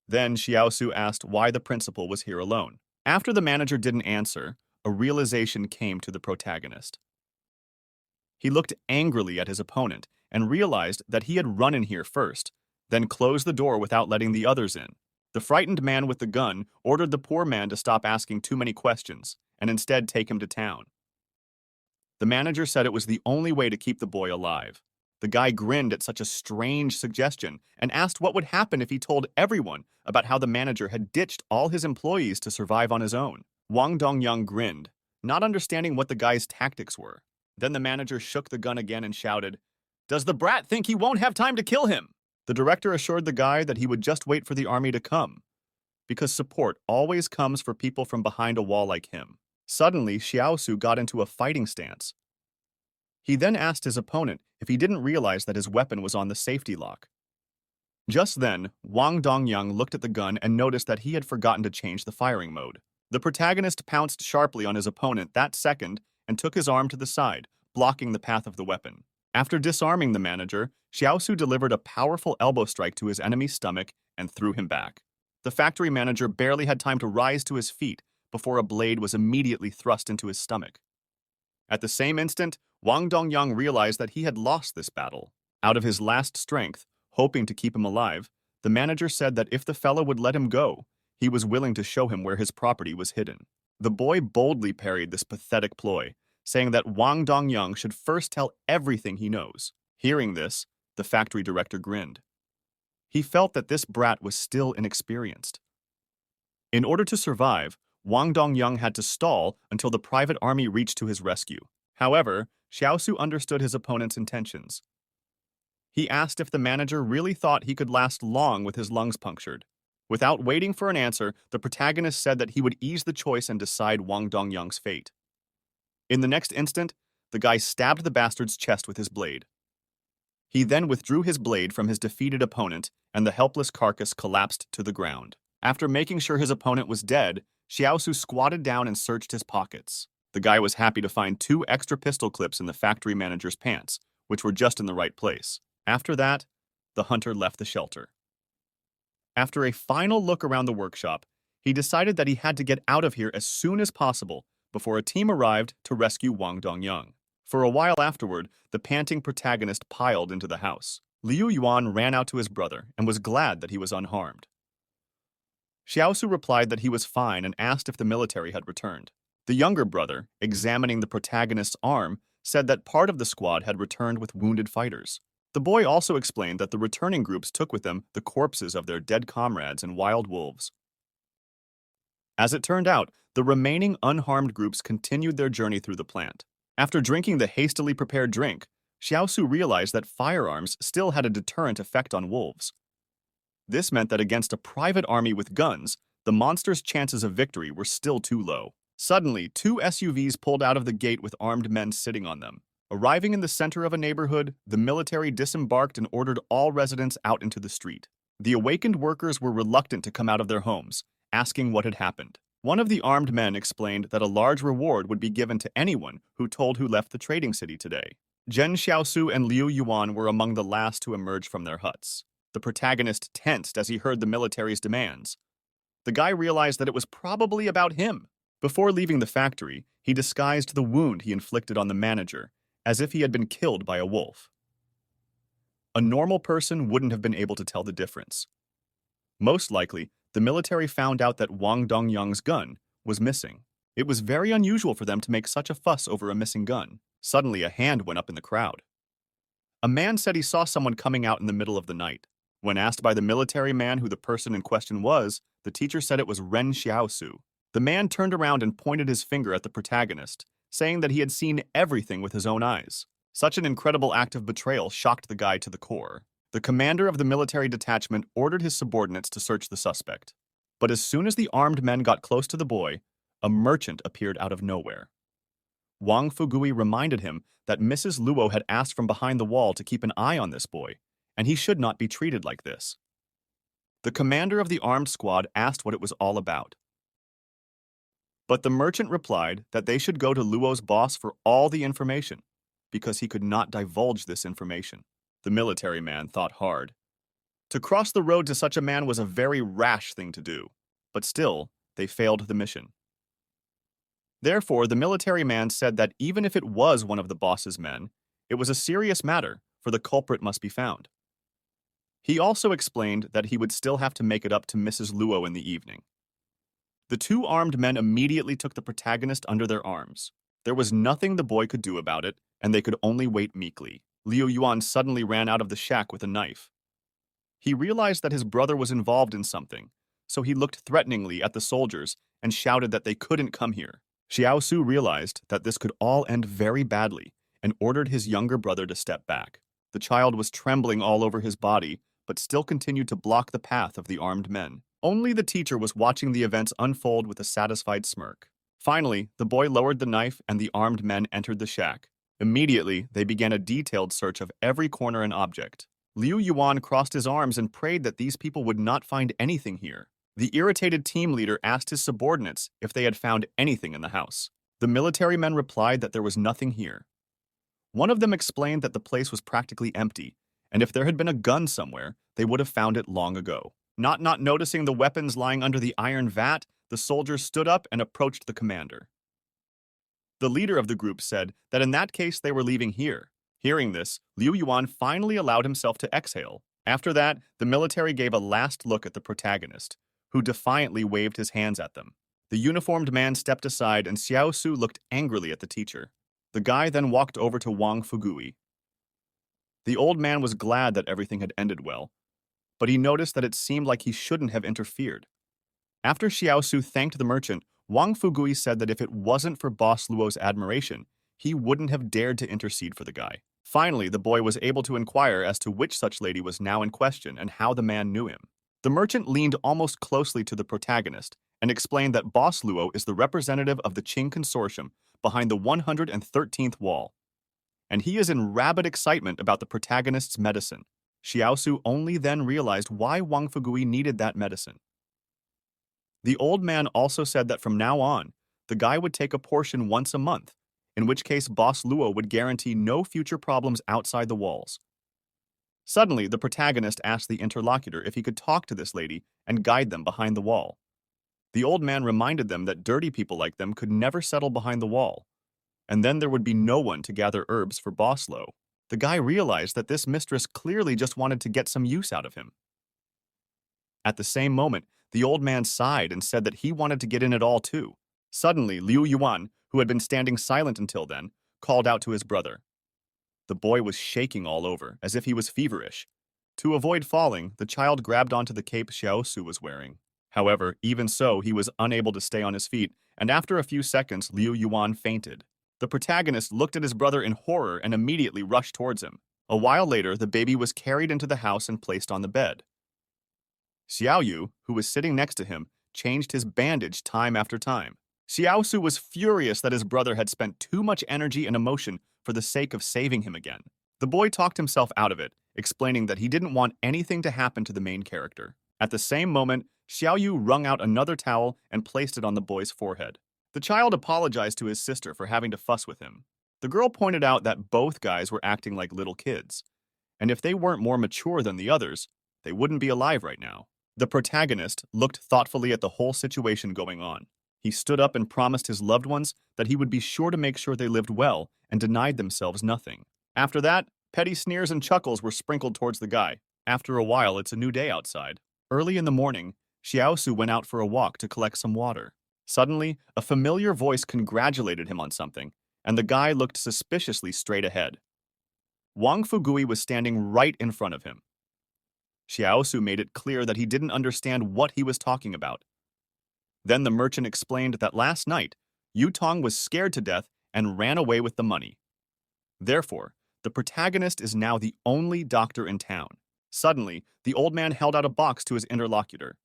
Then Xiao Su asked why the principal was here alone. After the manager didn't answer, a realization came to the protagonist. He looked angrily at his opponent and realized that he had run in here first, then closed the door without letting the others in. The frightened man with the gun ordered the poor man to stop asking too many questions and instead take him to town. The manager said it was the only way to keep the boy alive. The guy grinned at such a strange suggestion and asked what would happen if he told everyone about how the manager had ditched all his employees to survive on his own. Wang Dongyang grinned, not understanding what the guy's tactics were. Then the manager shook the gun again and shouted, "Does the brat think he won't have time to kill him?" The director assured the guy that he would just wait for the army to come, because support always comes for people from behind a wall like him. Suddenly, Xiao Su got into a fighting stance. He then asked his opponent if he didn't realize that his weapon was on the safety lock. Just then, Wang Dongyang looked at the gun and noticed that he had forgotten to change the firing mode. The protagonist pounced sharply on his opponent that second and took his arm to the side, blocking the path of the weapon. After disarming the manager, Xiao Su delivered a powerful elbow strike to his enemy's stomach and threw him back. The factory manager barely had time to rise to his feet before a blade was immediately thrust into his stomach. At the same instant, Wang Dongyang realized that he had lost this battle. Out of his last strength, hoping to keep him alive, the manager said that if the fellow would let him go, he was willing to show him where his property was hidden. The boy boldly parried this pathetic ploy, saying that Wang Dongyang should first tell everything he knows. Hearing this, the factory director grinned. He felt that this brat was still inexperienced. In order to survive, Wang Dongyang had to stall until the private army reached to his rescue. However, Xiao Su understood his opponent's intentions. He asked if the manager really thought he could last long with his lungs punctured. Without waiting for an answer, the protagonist said that he would ease the choice and decide Wang Dongyang's fate. In the next instant, the guy stabbed the bastard's chest with his blade. He then withdrew his blade from his defeated opponent, and the helpless carcass collapsed to the ground. After making sure his opponent was dead, Xiao Su squatted down and searched his pockets. The guy was happy to find 2 extra pistol clips in the factory manager's pants, which were just in the right place. After that, the hunter left the shelter. After a final look around the workshop, he decided that he had to get out of here as soon as possible before a team arrived to rescue Wang Dongyang. For a while afterward, the panting protagonist piled into the house. Liu Yuan ran out to his brother and was glad that he was unharmed. Xiao Su replied that he was fine and asked if the military had returned. The younger brother, examining the protagonist's arm, said that part of the squad had returned with wounded fighters. The boy also explained that the returning groups took with them the corpses of their dead comrades and wild wolves. As it turned out, the remaining unharmed groups continued their journey through the plant. After drinking the hastily prepared drink, Xiao Su realized that firearms still had a deterrent effect on wolves. This meant that against a private army with guns, the monster's chances of victory were still too low. Suddenly, 2 SUVs pulled out of the gate with armed men sitting on them. Arriving in the center of a neighborhood, the military disembarked and ordered all residents out into the street. The awakened workers were reluctant to come out of their homes, asking what had happened. One of the armed men explained that a large reward would be given to anyone who told who left the trading city today. Zhen Xiaosu and Liu Yuan were among the last to emerge from their huts. The protagonist tensed as he heard the military's demands. The guy realized that it was probably about him. Before leaving the factory, he disguised the wound he inflicted on the manager, as if he had been killed by a wolf. A normal person wouldn't have been able to tell the difference. Most likely, the military found out that Wang Dongyang's gun was missing. It was very unusual for them to make such a fuss over a missing gun. Suddenly, a hand went up in the crowd. A man said he saw someone coming out in the middle of the night. When asked by the military man who the person in question was, the teacher said it was Ren Xiaosu. The man turned around and pointed his finger at the protagonist, saying that he had seen everything with his own eyes. Such an incredible act of betrayal shocked the guy to the core. The commander of the military detachment ordered his subordinates to search the suspect. But as soon as the armed men got close to the boy, a merchant appeared out of nowhere. Wang Fugui reminded him that Mrs. Luo had asked from behind the wall to keep an eye on this boy, and he should not be treated like this. The commander of the armed squad asked what it was all about. But the merchant replied that they should go to Luo's boss for all the information, because he could not divulge this information. The military man thought hard. To cross the road to such a man was a very rash thing to do, but still, they failed the mission. Therefore, the military man said that even if it was one of the boss's men, it was a serious matter, for the culprit must be found. He also explained that he would still have to make it up to Mrs. Luo in the evening. The two armed men immediately took the protagonist under their arms. There was nothing the boy could do about it, and they could only wait meekly. Liu Yuan suddenly ran out of the shack with a knife. He realized that his brother was involved in something, so he looked threateningly at the soldiers and shouted that they couldn't come here. Xiao Su realized that this could all end very badly and ordered his younger brother to step back. The child was trembling all over his body, but still continued to block the path of the armed men. Only the teacher was watching the events unfold with a satisfied smirk. Finally, the boy lowered the knife and the armed men entered the shack. Immediately, they began a detailed search of every corner and object. Liu Yuan crossed his arms and prayed that these people would not find anything here. The irritated team leader asked his subordinates if they had found anything in the house. The military men replied that there was nothing here. One of them explained that the place was practically empty, and if there had been a gun somewhere, they would have found it long ago. Not noticing the weapons lying under the iron vat, the soldiers stood up and approached the commander. The leader of the group said that in that case they were leaving here. Hearing this, Liu Yuan finally allowed himself to exhale. After that, the military gave a last look at the protagonist, who defiantly waved his hands at them. The uniformed man stepped aside and Xiao Su looked angrily at the teacher. The guy then walked over to Wang Fugui. The old man was glad that everything had ended well, but he noticed that it seemed like he shouldn't have interfered. After Xiao Su thanked the merchant, Wang Fugui said that if it wasn't for Boss Luo's admiration, he wouldn't have dared to intercede for the guy. Finally, the boy was able to inquire as to which such lady was now in question and how the man knew him. The merchant leaned almost closely to the protagonist and explained that Boss Luo is the representative of the Qing Consortium behind the 113th wall, and he is in rabid excitement about the protagonist's medicine. Xiao Su only then realized why Wang Fugui needed that medicine. The old man also said that from now on, the guy would take a portion once a month, in which case Boss Luo would guarantee no future problems outside the walls. Suddenly, the protagonist asked the interlocutor if he could talk to this lady and guide them behind the wall. The old man reminded them that dirty people like them could never settle behind the wall, and then there would be no one to gather herbs for Boss Luo. The guy realized that this mistress clearly just wanted to get some use out of him. At the same moment, the old man sighed and said that he wanted to get in it all too. Suddenly, Liu Yuan, who had been standing silent until then, called out to his brother. The boy was shaking all over, as if he was feverish. To avoid falling, the child grabbed onto the cape Xiao Su was wearing. However, even so, he was unable to stay on his feet, and after a few seconds, Liu Yuan fainted. The protagonist looked at his brother in horror and immediately rushed towards him. A while later, the baby was carried into the house and placed on the bed. Xiao Yu, who was sitting next to him, changed his bandage time after time. Xiao Su was furious that his brother had spent too much energy and emotion for the sake of saving him again. The boy talked himself out of it, explaining that he didn't want anything to happen to the main character. At the same moment, Xiao Yu wrung out another towel and placed it on the boy's forehead. The child apologized to his sister for having to fuss with him. The girl pointed out that both guys were acting like little kids, and if they weren't more mature than the others, they wouldn't be alive right now. The protagonist looked thoughtfully at the whole situation going on. He stood up and promised his loved ones that he would be sure to make sure they lived well and denied themselves nothing. After that, petty sneers and chuckles were sprinkled towards the guy. After a while, it's a new day outside. Early in the morning, Xiao Su went out for a walk to collect some water. Suddenly, a familiar voice congratulated him on something, and the guy looked suspiciously straight ahead. Wang Fugui was standing right in front of him. Xiao Su made it clear that he didn't understand what he was talking about. Then the merchant explained that last night, Yu Tong was scared to death and ran away with the money. Therefore, the protagonist is now the only doctor in town. Suddenly, the old man held out a box to his interlocutor.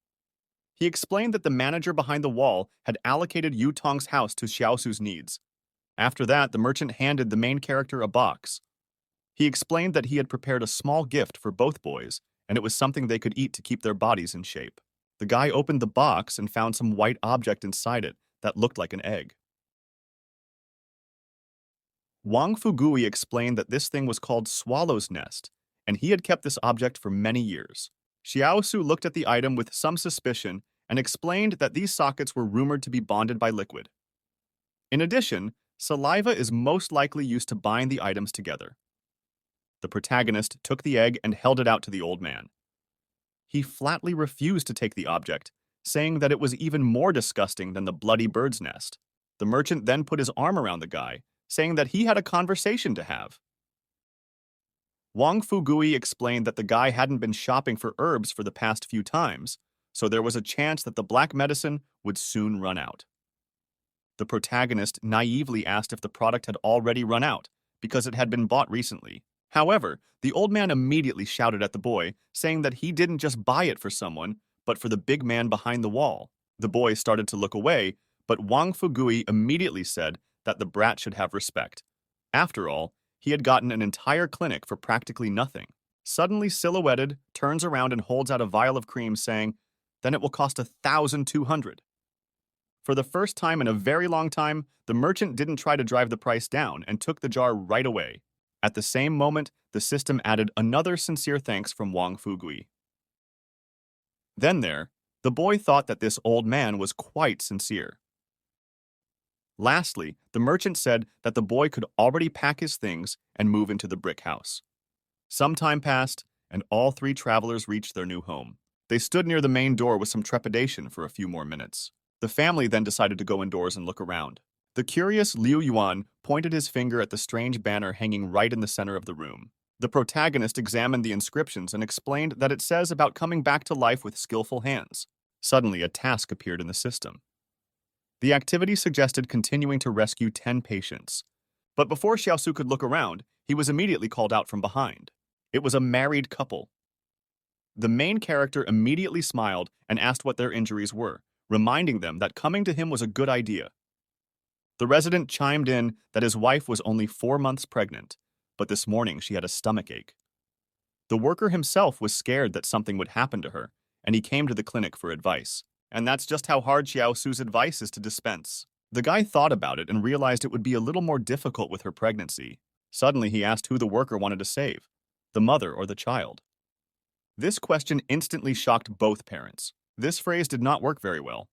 He explained that the manager behind the wall had allocated Yu Tong's house to Xiaosu's needs. After that, the merchant handed the main character a box. He explained that he had prepared a small gift for both boys, and it was something they could eat to keep their bodies in shape. The guy opened the box and found some white object inside it that looked like an egg. Wang Fugui explained that this thing was called Swallow's Nest, and he had kept this object for many years. Xiaosu looked at the item with some suspicion and explained that these sockets were rumored to be bonded by liquid. In addition, saliva is most likely used to bind the items together. The protagonist took the egg and held it out to the old man. He flatly refused to take the object, saying that it was even more disgusting than the bloody bird's nest. The merchant then put his arm around the guy, saying that he had a conversation to have. Wang Fugui explained that the guy hadn't been shopping for herbs for the past few times, so there was a chance that the black medicine would soon run out. The protagonist naively asked if the product had already run out, because it had been bought recently. However, the old man immediately shouted at the boy, saying that he didn't just buy it for someone, but for the big man behind the wall. The boy started to look away, but Wang Fugui immediately said that the brat should have respect. After all, he had gotten an entire clinic for practically nothing. Suddenly silhouetted, turns around and holds out a vial of cream, saying, "Then it will cost 1,200. For the first time in a very long time, the merchant didn't try to drive the price down and took the jar right away. At the same moment, the system added another sincere thanks from Wang Fugui. Then the boy thought that this old man was quite sincere. Lastly, the merchant said that the boy could already pack his things and move into the brick house. Some time passed, and all three travelers reached their new home. They stood near the main door with some trepidation for a few more minutes. The family then decided to go indoors and look around. The curious Liu Yuan pointed his finger at the strange banner hanging right in the center of the room. The protagonist examined the inscriptions and explained that it says about coming back to life with skillful hands. Suddenly, a task appeared in the system. The activity suggested continuing to rescue 10 patients. But before Xiaosu could look around, he was immediately called out from behind. It was a married couple. The main character immediately smiled and asked what their injuries were, reminding them that coming to him was a good idea. The resident chimed in that his wife was only 4 months pregnant, but this morning she had a stomachache. The worker himself was scared that something would happen to her, and he came to the clinic for advice. And that's just how hard Xiaosu's advice is to dispense. The guy thought about it and realized it would be a little more difficult with her pregnancy. Suddenly, he asked who the worker wanted to save, the mother or the child. This question instantly shocked both parents. This phrase did not work very well.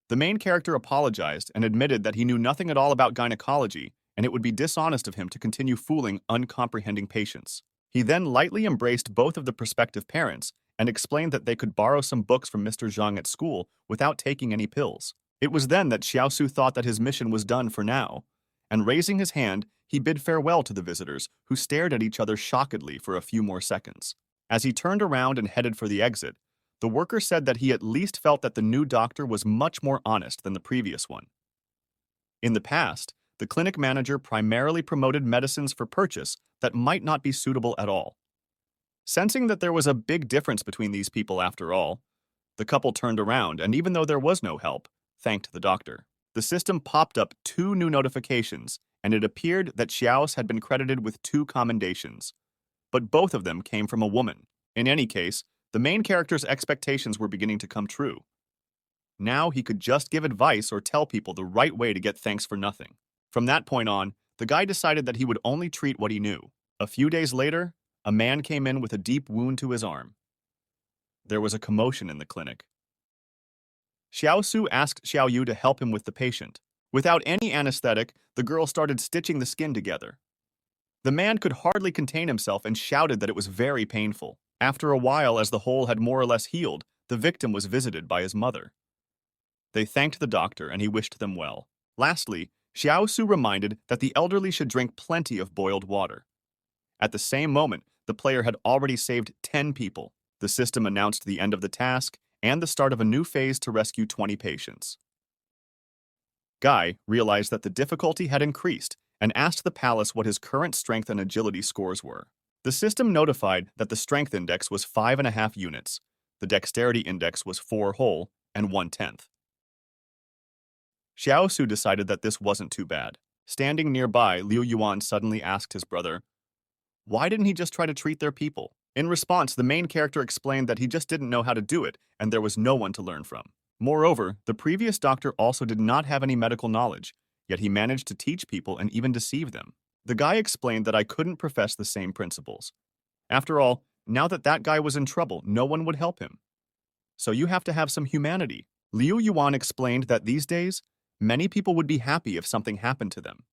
The main character apologized and admitted that he knew nothing at all about gynecology, and it would be dishonest of him to continue fooling uncomprehending patients. He then lightly embraced both of the prospective parents and explained that they could borrow some books from Mr. Zhang at school without taking any pills. It was then that Xiaosu thought that his mission was done for now, and raising his hand, he bid farewell to the visitors, who stared at each other shockedly for a few more seconds. As he turned around and headed for the exit, the worker said that he at least felt that the new doctor was much more honest than the previous one. In the past, the clinic manager primarily promoted medicines for purchase that might not be suitable at all. Sensing that there was a big difference between these people after all, the couple turned around and, even though there was no help, thanked the doctor. The system popped up 2 new notifications, and it appeared that Xiaos had been credited with 2 commendations. But both of them came from a woman. In any case, the main character's expectations were beginning to come true. Now he could just give advice or tell people the right way to get thanks for nothing. From that point on, the guy decided that he would only treat what he knew. A few days later, a man came in with a deep wound to his arm. There was a commotion in the clinic. Xiaosu asked Xiaoyu to help him with the patient. Without any anesthetic, the girl started stitching the skin together. The man could hardly contain himself and shouted that it was very painful. After a while, as the hole had more or less healed, the victim was visited by his mother. They thanked the doctor and he wished them well. Lastly, Xiaosu reminded that the elderly should drink plenty of boiled water. At the same moment, the player had already saved 10 people. The system announced the end of the task and the start of a new phase to rescue 20 patients. Guy realized that the difficulty had increased and asked the palace what his current strength and agility scores were. The system notified that the strength index was 5.5 units, the dexterity index was 4 whole and 1/10. Xiaosu decided that this wasn't too bad. Standing nearby, Liu Yuan suddenly asked his brother, why didn't he just try to treat their people? In response, the main character explained that he just didn't know how to do it and there was no one to learn from. Moreover, the previous doctor also did not have any medical knowledge, yet he managed to teach people and even deceive them. The guy explained that I couldn't profess the same principles. After all, now that that guy was in trouble, no one would help him. So you have to have some humanity. Liu Yuan explained that these days, many people would be happy if something happened to them.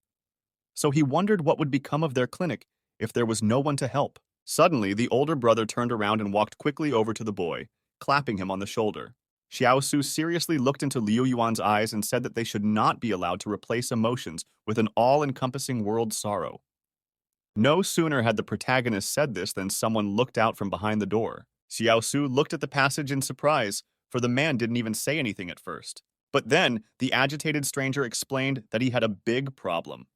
So he wondered what would become of their clinic if there was no one to help. Suddenly, the older brother turned around and walked quickly over to the boy, clapping him on the shoulder. Xiaosu seriously looked into Liu Yuan's eyes and said that they should not be allowed to replace emotions with an all-encompassing world sorrow. No sooner had the protagonist said this than someone looked out from behind the door. Xiaosu looked at the passage in surprise, for the man didn't even say anything at first. But then, the agitated stranger explained that he had a big problem.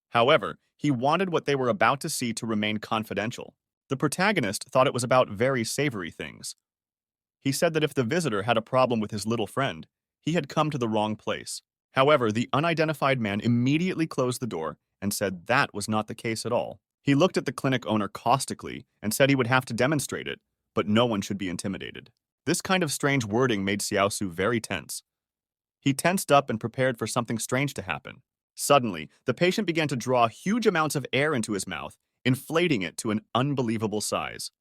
However, he wanted what they were about to see to remain confidential. The protagonist thought it was about very savory things. He said that if the visitor had a problem with his little friend, he had come to the wrong place. However, the unidentified man immediately closed the door and said that was not the case at all. He looked at the clinic owner caustically and said he would have to demonstrate it, but no one should be intimidated. This kind of strange wording made Xiaosu very tense. He tensed up and prepared for something strange to happen. Suddenly, the patient began to draw huge amounts of air into his mouth, inflating it to an unbelievable size.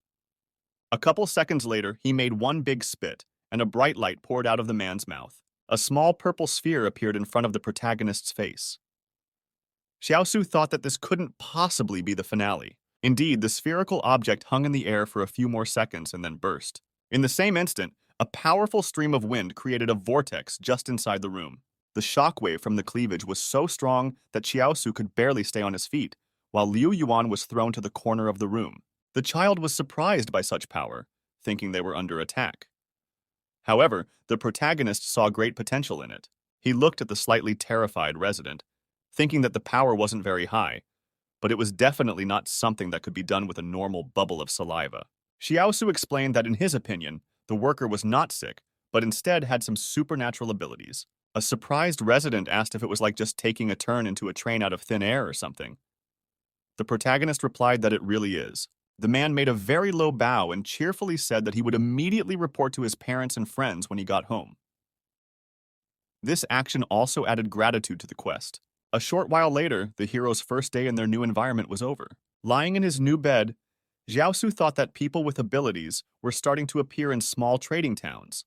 A couple seconds later, he made one big spit, and a bright light poured out of the man's mouth. A small purple sphere appeared in front of the protagonist's face. Xiaosu thought that this couldn't possibly be the finale. Indeed, the spherical object hung in the air for a few more seconds and then burst. In the same instant, a powerful stream of wind created a vortex just inside the room. The shockwave from the cleavage was so strong that Xiaosu could barely stay on his feet, while Liu Yuan was thrown to the corner of the room. The child was surprised by such power, thinking they were under attack. However, the protagonist saw great potential in it. He looked at the slightly terrified resident, thinking that the power wasn't very high, but it was definitely not something that could be done with a normal bubble of saliva. Xiaosu explained that in his opinion, the worker was not sick, but instead had some supernatural abilities. A surprised resident asked if it was like just taking a turn into a train out of thin air or something. The protagonist replied that it really is. The man made a very low bow and cheerfully said that he would immediately report to his parents and friends when he got home. This action also added gratitude to the quest. A short while later, the hero's first day in their new environment was over. Lying in his new bed, Xiaosu thought that people with abilities were starting to appear in small trading towns,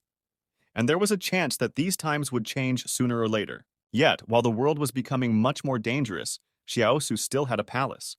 and there was a chance that these times would change sooner or later. Yet, while the world was becoming much more dangerous, Xiaosu still had a palace.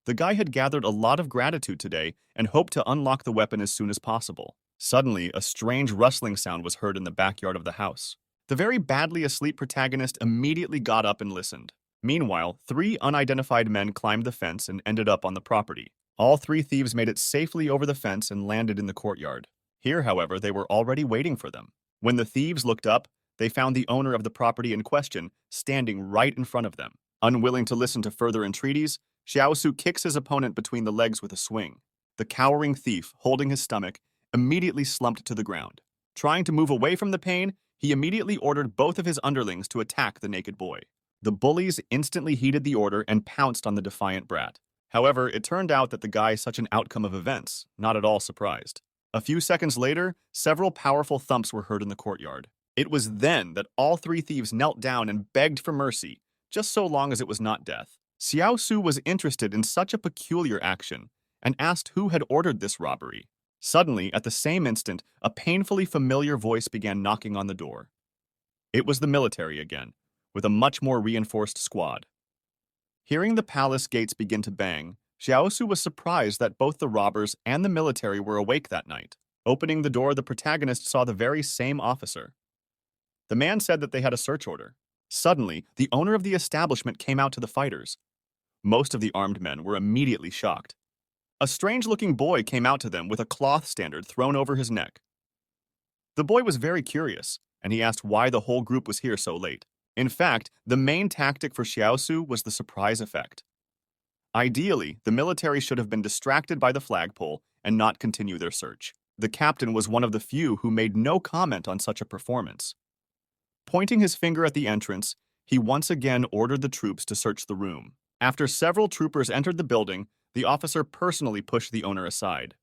The guy had gathered a lot of gratitude today and hoped to unlock the weapon as soon as possible. Suddenly, a strange rustling sound was heard in the backyard of the house. The very badly asleep protagonist immediately got up and listened. Meanwhile, 3 unidentified men climbed the fence and ended up on the property. All 3 thieves made it safely over the fence and landed in the courtyard. Here, however, they were already waiting for them. When the thieves looked up, they found the owner of the property in question standing right in front of them. Unwilling to listen to further entreaties, Xiaosu kicks his opponent between the legs with a swing. The cowering thief, holding his stomach, immediately slumped to the ground. Trying to move away from the pain, he immediately ordered both of his underlings to attack the naked boy. The bullies instantly heeded the order and pounced on the defiant brat. However, it turned out that the guy such an outcome of events, not at all surprised. A few seconds later, several powerful thumps were heard in the courtyard. It was then that all 3 thieves knelt down and begged for mercy, just so long as it was not death. Xiaosu was interested in such a peculiar action and asked who had ordered this robbery. Suddenly, at the same instant, a painfully familiar voice began knocking on the door. It was the military again, with a much more reinforced squad. Hearing the palace gates begin to bang, Xiaosu was surprised that both the robbers and the military were awake that night. Opening the door, the protagonist saw the very same officer. The man said that they had a search order. Suddenly, the owner of the establishment came out to the fighters. Most of the armed men were immediately shocked. A strange-looking boy came out to them with a cloth standard thrown over his neck. The boy was very curious, and he asked why the whole group was here so late. In fact, the main tactic for Xiaosu was the surprise effect. Ideally, the military should have been distracted by the flagpole and not continue their search. The captain was one of the few who made no comment on such a performance. Pointing his finger at the entrance, he once again ordered the troops to search the room. After several troopers entered the building, the officer personally pushed the owner aside.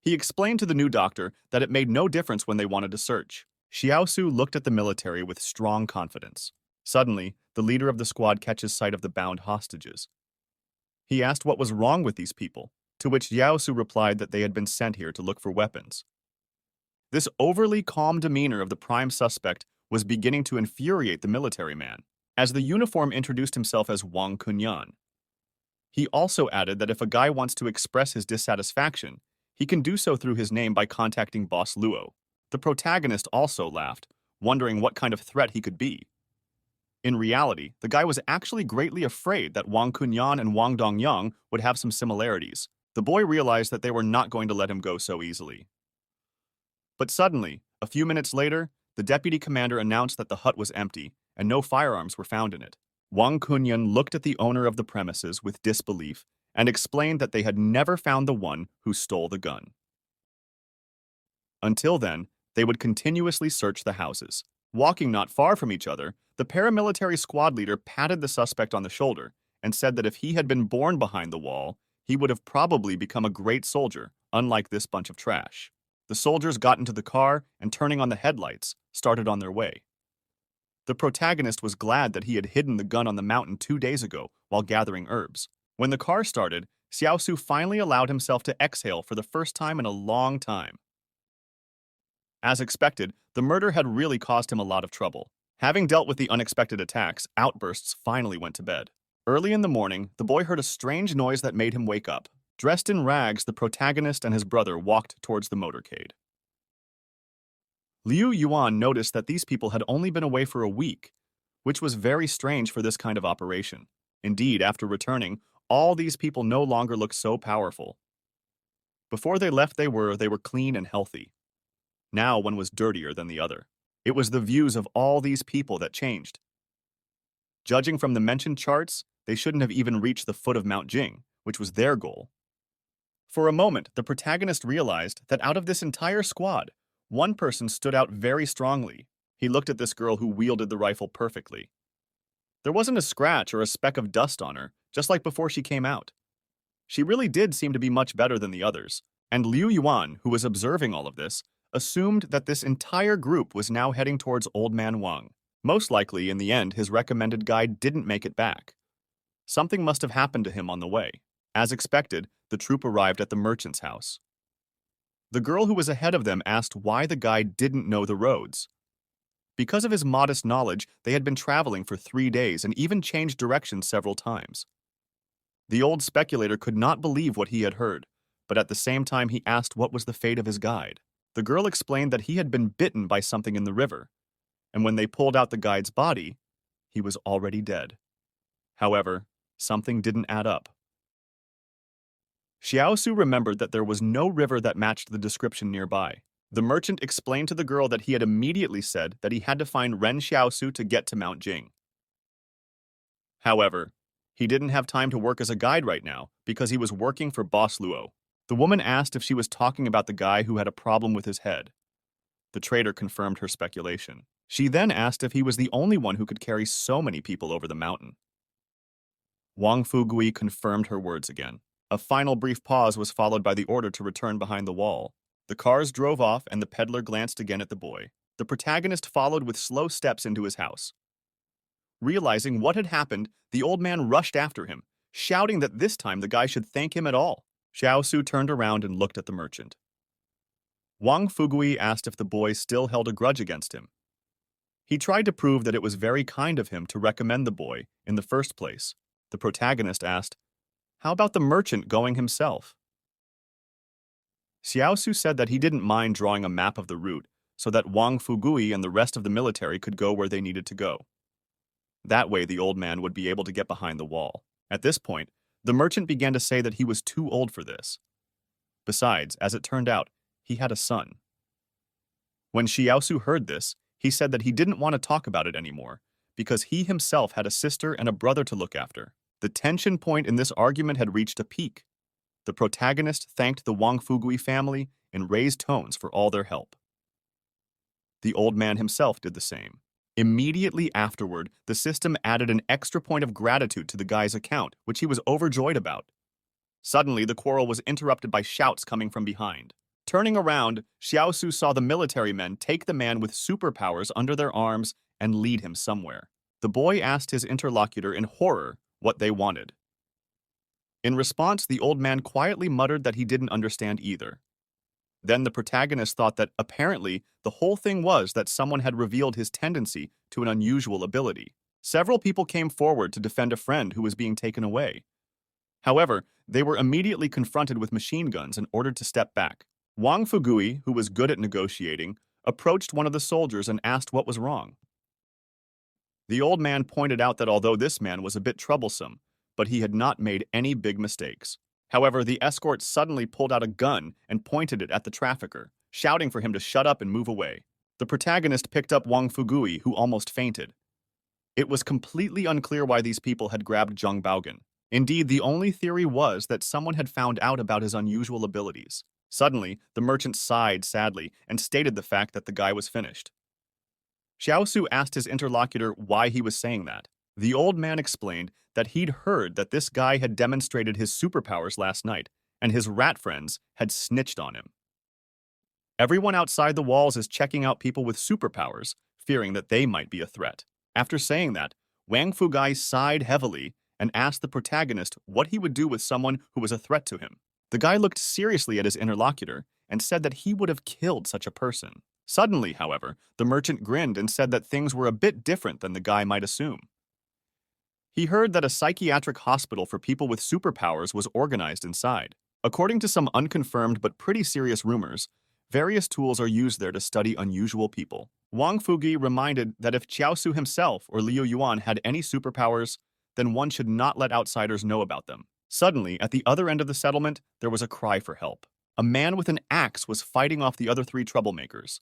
He explained to the new doctor that it made no difference when they wanted to search. Xiaosu looked at the military with strong confidence. Suddenly, the leader of the squad catches sight of the bound hostages. He asked what was wrong with these people, to which Xiaosu replied that they had been sent here to look for weapons. This overly calm demeanor of the prime suspect was beginning to infuriate the military man, as the uniform introduced himself as Wang Kunyan. He also added that if a guy wants to express his dissatisfaction, he can do so through his name by contacting Boss Luo. The protagonist also laughed, wondering what kind of threat he could be. In reality, the guy was actually greatly afraid that Wang Kunyan and Wang Dongyang would have some similarities. The boy realized that they were not going to let him go so easily. But suddenly, a few minutes later, the deputy commander announced that the hut was empty and no firearms were found in it. Wang Kunyan looked at the owner of the premises with disbelief and explained that they had never found the one who stole the gun. Until then, they would continuously search the houses. Walking not far from each other, the paramilitary squad leader patted the suspect on the shoulder and said that if he had been born behind the wall, he would have probably become a great soldier, unlike this bunch of trash. The soldiers got into the car and, turning on the headlights, started on their way. The protagonist was glad that he had hidden the gun on the mountain 2 days ago while gathering herbs. When the car started, Xiaosu finally allowed himself to exhale for the first time in a long time. As expected, the murder had really caused him a lot of trouble. Having dealt with the unexpected attacks, outbursts finally went to bed. Early in the morning, the boy heard a strange noise that made him wake up. Dressed in rags, the protagonist and his brother walked towards the motorcade. Liu Yuan noticed that these people had only been away for a week, which was very strange for this kind of operation. Indeed, after returning, all these people no longer looked so powerful. Before they left, they were clean and healthy. Now one was dirtier than the other. It was the views of all these people that changed. Judging from the mentioned charts, they shouldn't have even reached the foot of Mount Jing, which was their goal. For a moment, the protagonist realized that out of this entire squad, one person stood out very strongly. He looked at this girl who wielded the rifle perfectly. There wasn't a scratch or a speck of dust on her, just like before she came out. She really did seem to be much better than the others, and Liu Yuan, who was observing all of this, assumed that this entire group was now heading towards Old Man Wang. Most likely, in the end, his recommended guide didn't make it back. Something must have happened to him on the way. As expected, the troop arrived at the merchant's house. The girl who was ahead of them asked why the guide didn't know the roads. Because of his modest knowledge, they had been traveling for 3 days and even changed directions several times. The old speculator could not believe what he had heard, but at the same time he asked what was the fate of his guide. The girl explained that he had been bitten by something in the river, and when they pulled out the guide's body, he was already dead. However, something didn't add up. Xiaosu remembered that there was no river that matched the description nearby. The merchant explained to the girl that he had immediately said that he had to find Ren Xiaosu to get to Mount Jing. However, he didn't have time to work as a guide right now because he was working for Boss Luo. The woman asked if she was talking about the guy who had a problem with his head. The trader confirmed her speculation. She then asked if he was the only one who could carry so many people over the mountain. Wang Fugui confirmed her words again. A final brief pause was followed by the order to return behind the wall. The cars drove off and the peddler glanced again at the boy. The protagonist followed with slow steps into his house. Realizing what had happened, the old man rushed after him, shouting that this time the guy should thank him at all. Xiaosu turned around and looked at the merchant. Wang Fugui asked if the boy still held a grudge against him. He tried to prove that it was very kind of him to recommend the boy in the first place. The protagonist asked, "How about the merchant going himself?" Xiaosu said that he didn't mind drawing a map of the route so that Wang Fugui and the rest of the military could go where they needed to go. That way the old man would be able to get behind the wall. At this point, the merchant began to say that he was too old for this. Besides, as it turned out, he had a son. When Xiaosu heard this, he said that he didn't want to talk about it anymore because he himself had a sister and a brother to look after. The tension point in this argument had reached a peak. The protagonist thanked the Wang Fugui family in raised tones for all their help. The old man himself did the same. Immediately afterward, the system added an extra point of gratitude to the guy's account, which he was overjoyed about. Suddenly, the quarrel was interrupted by shouts coming from behind. Turning around, Xiaosu saw the military men take the man with superpowers under their arms and lead him somewhere. The boy asked his interlocutor in horror what they wanted. In response, the old man quietly muttered that he didn't understand either. Then the protagonist thought that apparently the whole thing was that someone had revealed his tendency to an unusual ability. Several people came forward to defend a friend who was being taken away. However, they were immediately confronted with machine guns and ordered to step back. Wang Fugui, who was good at negotiating, approached one of the soldiers and asked what was wrong. The old man pointed out that although this man was a bit troublesome, but he had not made any big mistakes. However, the escort suddenly pulled out a gun and pointed it at the trafficker, shouting for him to shut up and move away. The protagonist picked up Wang Fugui, who almost fainted. It was completely unclear why these people had grabbed Zhang Baogan. Indeed, the only theory was that someone had found out about his unusual abilities. Suddenly, the merchant sighed sadly and stated the fact that the guy was finished. Xiaosu asked his interlocutor why he was saying that. The old man explained that he'd heard that this guy had demonstrated his superpowers last night, and his rat friends had snitched on him. Everyone outside the walls is checking out people with superpowers, fearing that they might be a threat. After saying that, Wang Fugai sighed heavily and asked the protagonist what he would do with someone who was a threat to him. The guy looked seriously at his interlocutor and said that he would have killed such a person. Suddenly, however, the merchant grinned and said that things were a bit different than the guy might assume. He heard that a psychiatric hospital for people with superpowers was organized inside. According to some unconfirmed but pretty serious rumors, various tools are used there to study unusual people. Wang Fugi reminded that if Xiaosu himself or Liu Yuan had any superpowers, then one should not let outsiders know about them. Suddenly, at the other end of the settlement, there was a cry for help. A man with an axe was fighting off the other three troublemakers.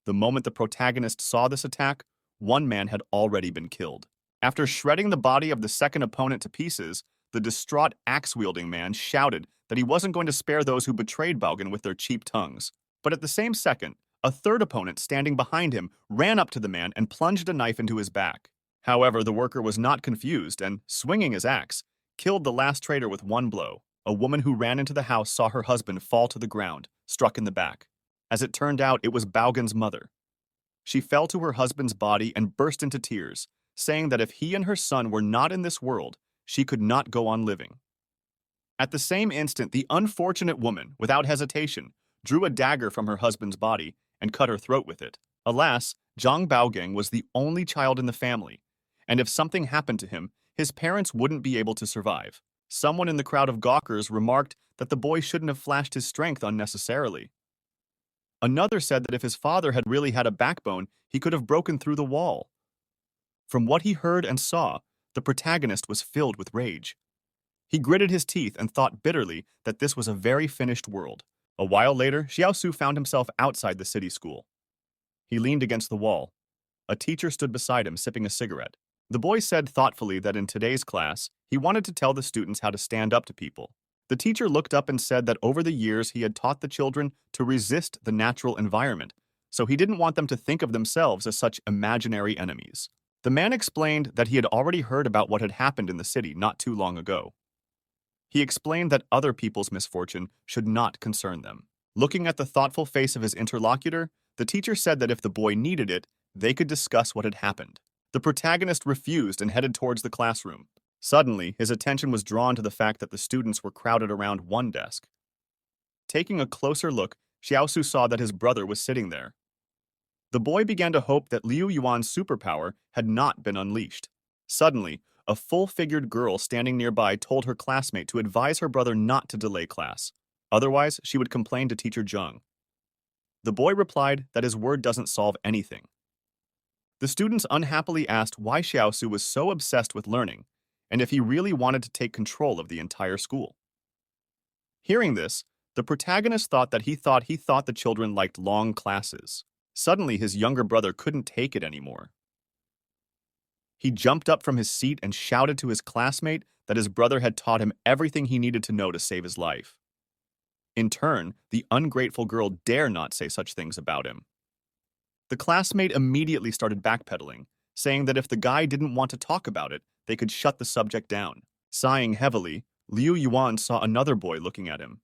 The moment the protagonist saw this attack, one man had already been killed. After shredding the body of the second opponent to pieces, the distraught axe-wielding man shouted that he wasn't going to spare those who betrayed Baogan with their cheap tongues. But at the same second, a third opponent standing behind him ran up to the man and plunged a knife into his back. However, the worker was not confused and, swinging his axe, killed the last traitor with one blow. A woman who ran into the house saw her husband fall to the ground, struck in the back. As it turned out, it was Baogan's mother. She fell to her husband's body and burst into tears, saying that if he and her son were not in this world, she could not go on living. At the same instant, the unfortunate woman, without hesitation, drew a dagger from her husband's body and cut her throat with it. Alas, Zhang Baogang was the only child in the family, and if something happened to him, his parents wouldn't be able to survive. Someone in the crowd of gawkers remarked that the boy shouldn't have flashed his strength unnecessarily. Another said that if his father had really had a backbone, he could have broken through the wall. From what he heard and saw, the protagonist was filled with rage. He gritted his teeth and thought bitterly that this was a very finished world. A while later, Xiaosu found himself outside the city school. He leaned against the wall. A teacher stood beside him, sipping a cigarette. The boy said thoughtfully that in today's class, he wanted to tell the students how to stand up to people. The teacher looked up and said that over the years he had taught the children to resist the natural environment, so he didn't want them to think of themselves as such imaginary enemies. The man explained that he had already heard about what had happened in the city not too long ago. He explained that other people's misfortune should not concern them. Looking at the thoughtful face of his interlocutor, the teacher said that if the boy needed it, they could discuss what had happened. The protagonist refused and headed towards the classroom. Suddenly, his attention was drawn to the fact that the students were crowded around one desk. Taking a closer look, Xiaosu saw that his brother was sitting there. The boy began to hope that Liu Yuan's superpower had not been unleashed. Suddenly, a full-figured girl standing nearby told her classmate to advise her brother not to delay class. Otherwise, she would complain to teacher Zheng. The boy replied that his word doesn't solve anything. The students unhappily asked why Xiaosu was so obsessed with learning, and if he really wanted to take control of the entire school. Hearing this, the protagonist thought that he thought the children liked long classes. Suddenly, his younger brother couldn't take it anymore. He jumped up from his seat and shouted to his classmate that his brother had taught him everything he needed to know to save his life. In turn, the ungrateful girl dare not say such things about him. The classmate immediately started backpedaling, saying that if the guy didn't want to talk about it, they could shut the subject down. Sighing heavily, Liu Yuan saw another boy looking at him.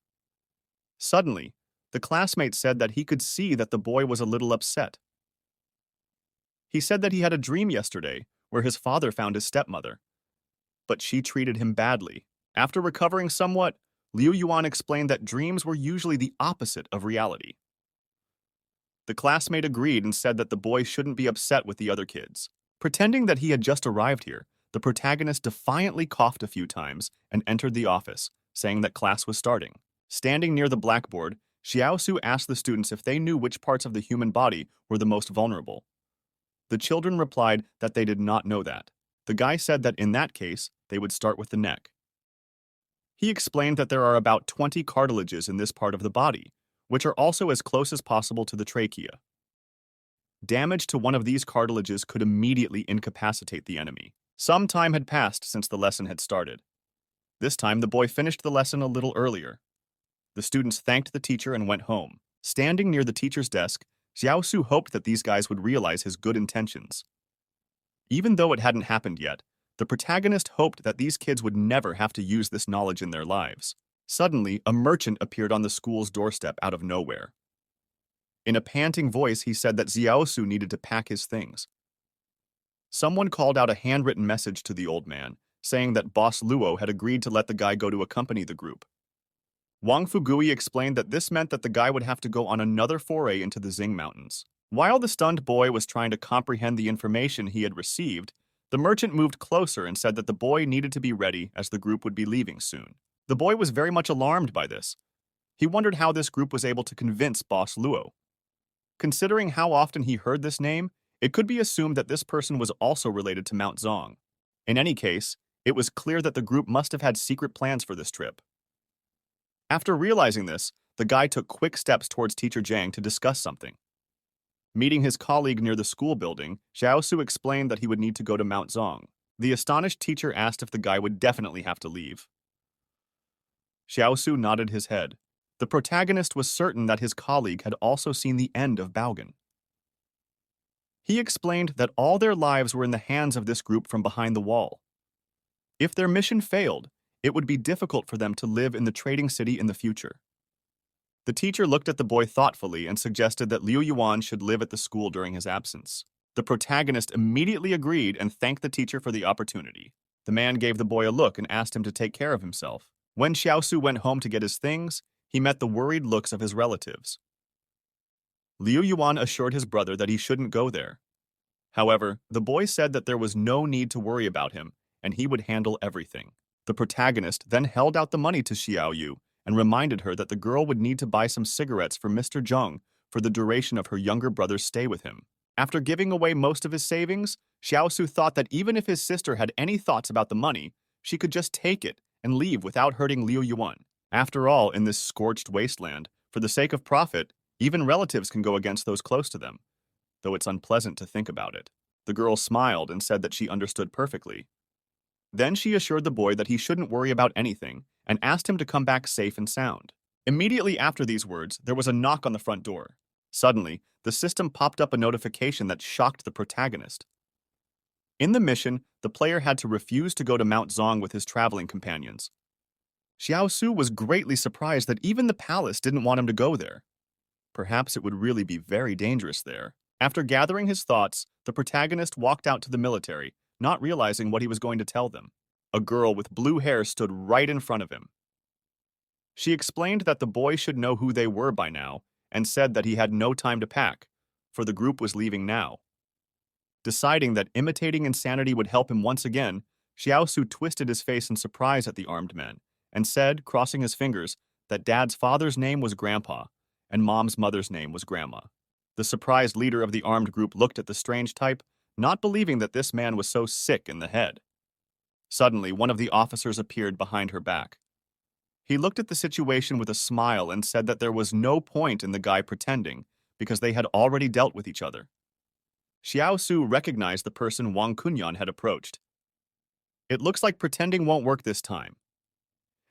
Suddenly, the classmate said that he could see that the boy was a little upset. He said that he had a dream yesterday where his father found his stepmother, but she treated him badly. After recovering somewhat, Liu Yuan explained that dreams were usually the opposite of reality. The classmate agreed and said that the boy shouldn't be upset with the other kids. Pretending that he had just arrived here, the protagonist defiantly coughed a few times and entered the office, saying that class was starting. Standing near the blackboard, Xiaosu asked the students if they knew which parts of the human body were the most vulnerable. The children replied that they did not know that. The guy said that in that case, they would start with the neck. He explained that there are about 20 cartilages in this part of the body, which are also as close as possible to the trachea. Damage to one of these cartilages could immediately incapacitate the enemy. Some time had passed since the lesson had started. This time, the boy finished the lesson a little earlier. The students thanked the teacher and went home. Standing near the teacher's desk, Xiaosu hoped that these guys would realize his good intentions. Even though it hadn't happened yet, the protagonist hoped that these kids would never have to use this knowledge in their lives. Suddenly, a merchant appeared on the school's doorstep out of nowhere. In a panting voice, he said that Xiaosu needed to pack his things. Someone called out a handwritten message to the old man, saying that Boss Luo had agreed to let the guy go to accompany the group. Wang Fugui explained that this meant that the guy would have to go on another foray into the Zing Mountains. While the stunned boy was trying to comprehend the information he had received, the merchant moved closer and said that the boy needed to be ready as the group would be leaving soon. The boy was very much alarmed by this. He wondered how this group was able to convince Boss Luo. Considering how often he heard this name, it could be assumed that this person was also related to Mount Zong. In any case, it was clear that the group must have had secret plans for this trip. After realizing this, the guy took quick steps towards Teacher Zhang to discuss something. Meeting his colleague near the school building, Xiaosu explained that he would need to go to Mount Zong. The astonished teacher asked if the guy would definitely have to leave. Xiaosu nodded his head. The protagonist was certain that his colleague had also seen the end of Baogan. He explained that all their lives were in the hands of this group from behind the wall. If their mission failed, it would be difficult for them to live in the trading city in the future. The teacher looked at the boy thoughtfully and suggested that Liu Yuan should live at the school during his absence. The protagonist immediately agreed and thanked the teacher for the opportunity. The man gave the boy a look and asked him to take care of himself. When Xiaosu went home to get his things, he met the worried looks of his relatives. Liu Yuan assured his brother that he shouldn't go there. However, the boy said that there was no need to worry about him, and he would handle everything. The protagonist then held out the money to Xiao Yu and reminded her that the girl would need to buy some cigarettes for Mr. Zheng for the duration of her younger brother's stay with him. After giving away most of his savings, Xiaosu thought that even if his sister had any thoughts about the money, she could just take it and leave without hurting Liu Yuan. After all, in this scorched wasteland, for the sake of profit, even relatives can go against those close to them, though it's unpleasant to think about it. The girl smiled and said that she understood perfectly. Then she assured the boy that he shouldn't worry about anything and asked him to come back safe and sound. Immediately after these words, there was a knock on the front door. Suddenly, the system popped up a notification that shocked the protagonist. In the mission, the player had to refuse to go to Mount Zong with his traveling companions. Xiaosu was greatly surprised that even the palace didn't want him to go there. Perhaps it would really be very dangerous there. After gathering his thoughts, the protagonist walked out to the military, not realizing what he was going to tell them. A girl with blue hair stood right in front of him. She explained that the boy should know who they were by now and said that he had no time to pack, for the group was leaving now. Deciding that imitating insanity would help him once again, Xiaosu twisted his face in surprise at the armed men and said, crossing his fingers, that Dad's father's name was Grandpa and Mom's mother's name was Grandma. The surprised leader of the armed group looked at the strange type, not believing that this man was so sick in the head. Suddenly, one of the officers appeared behind her back. He looked at the situation with a smile and said that there was no point in the guy pretending because they had already dealt with each other. Xiao Su recognized the person Wang Kunyan had approached. It looks like pretending won't work this time.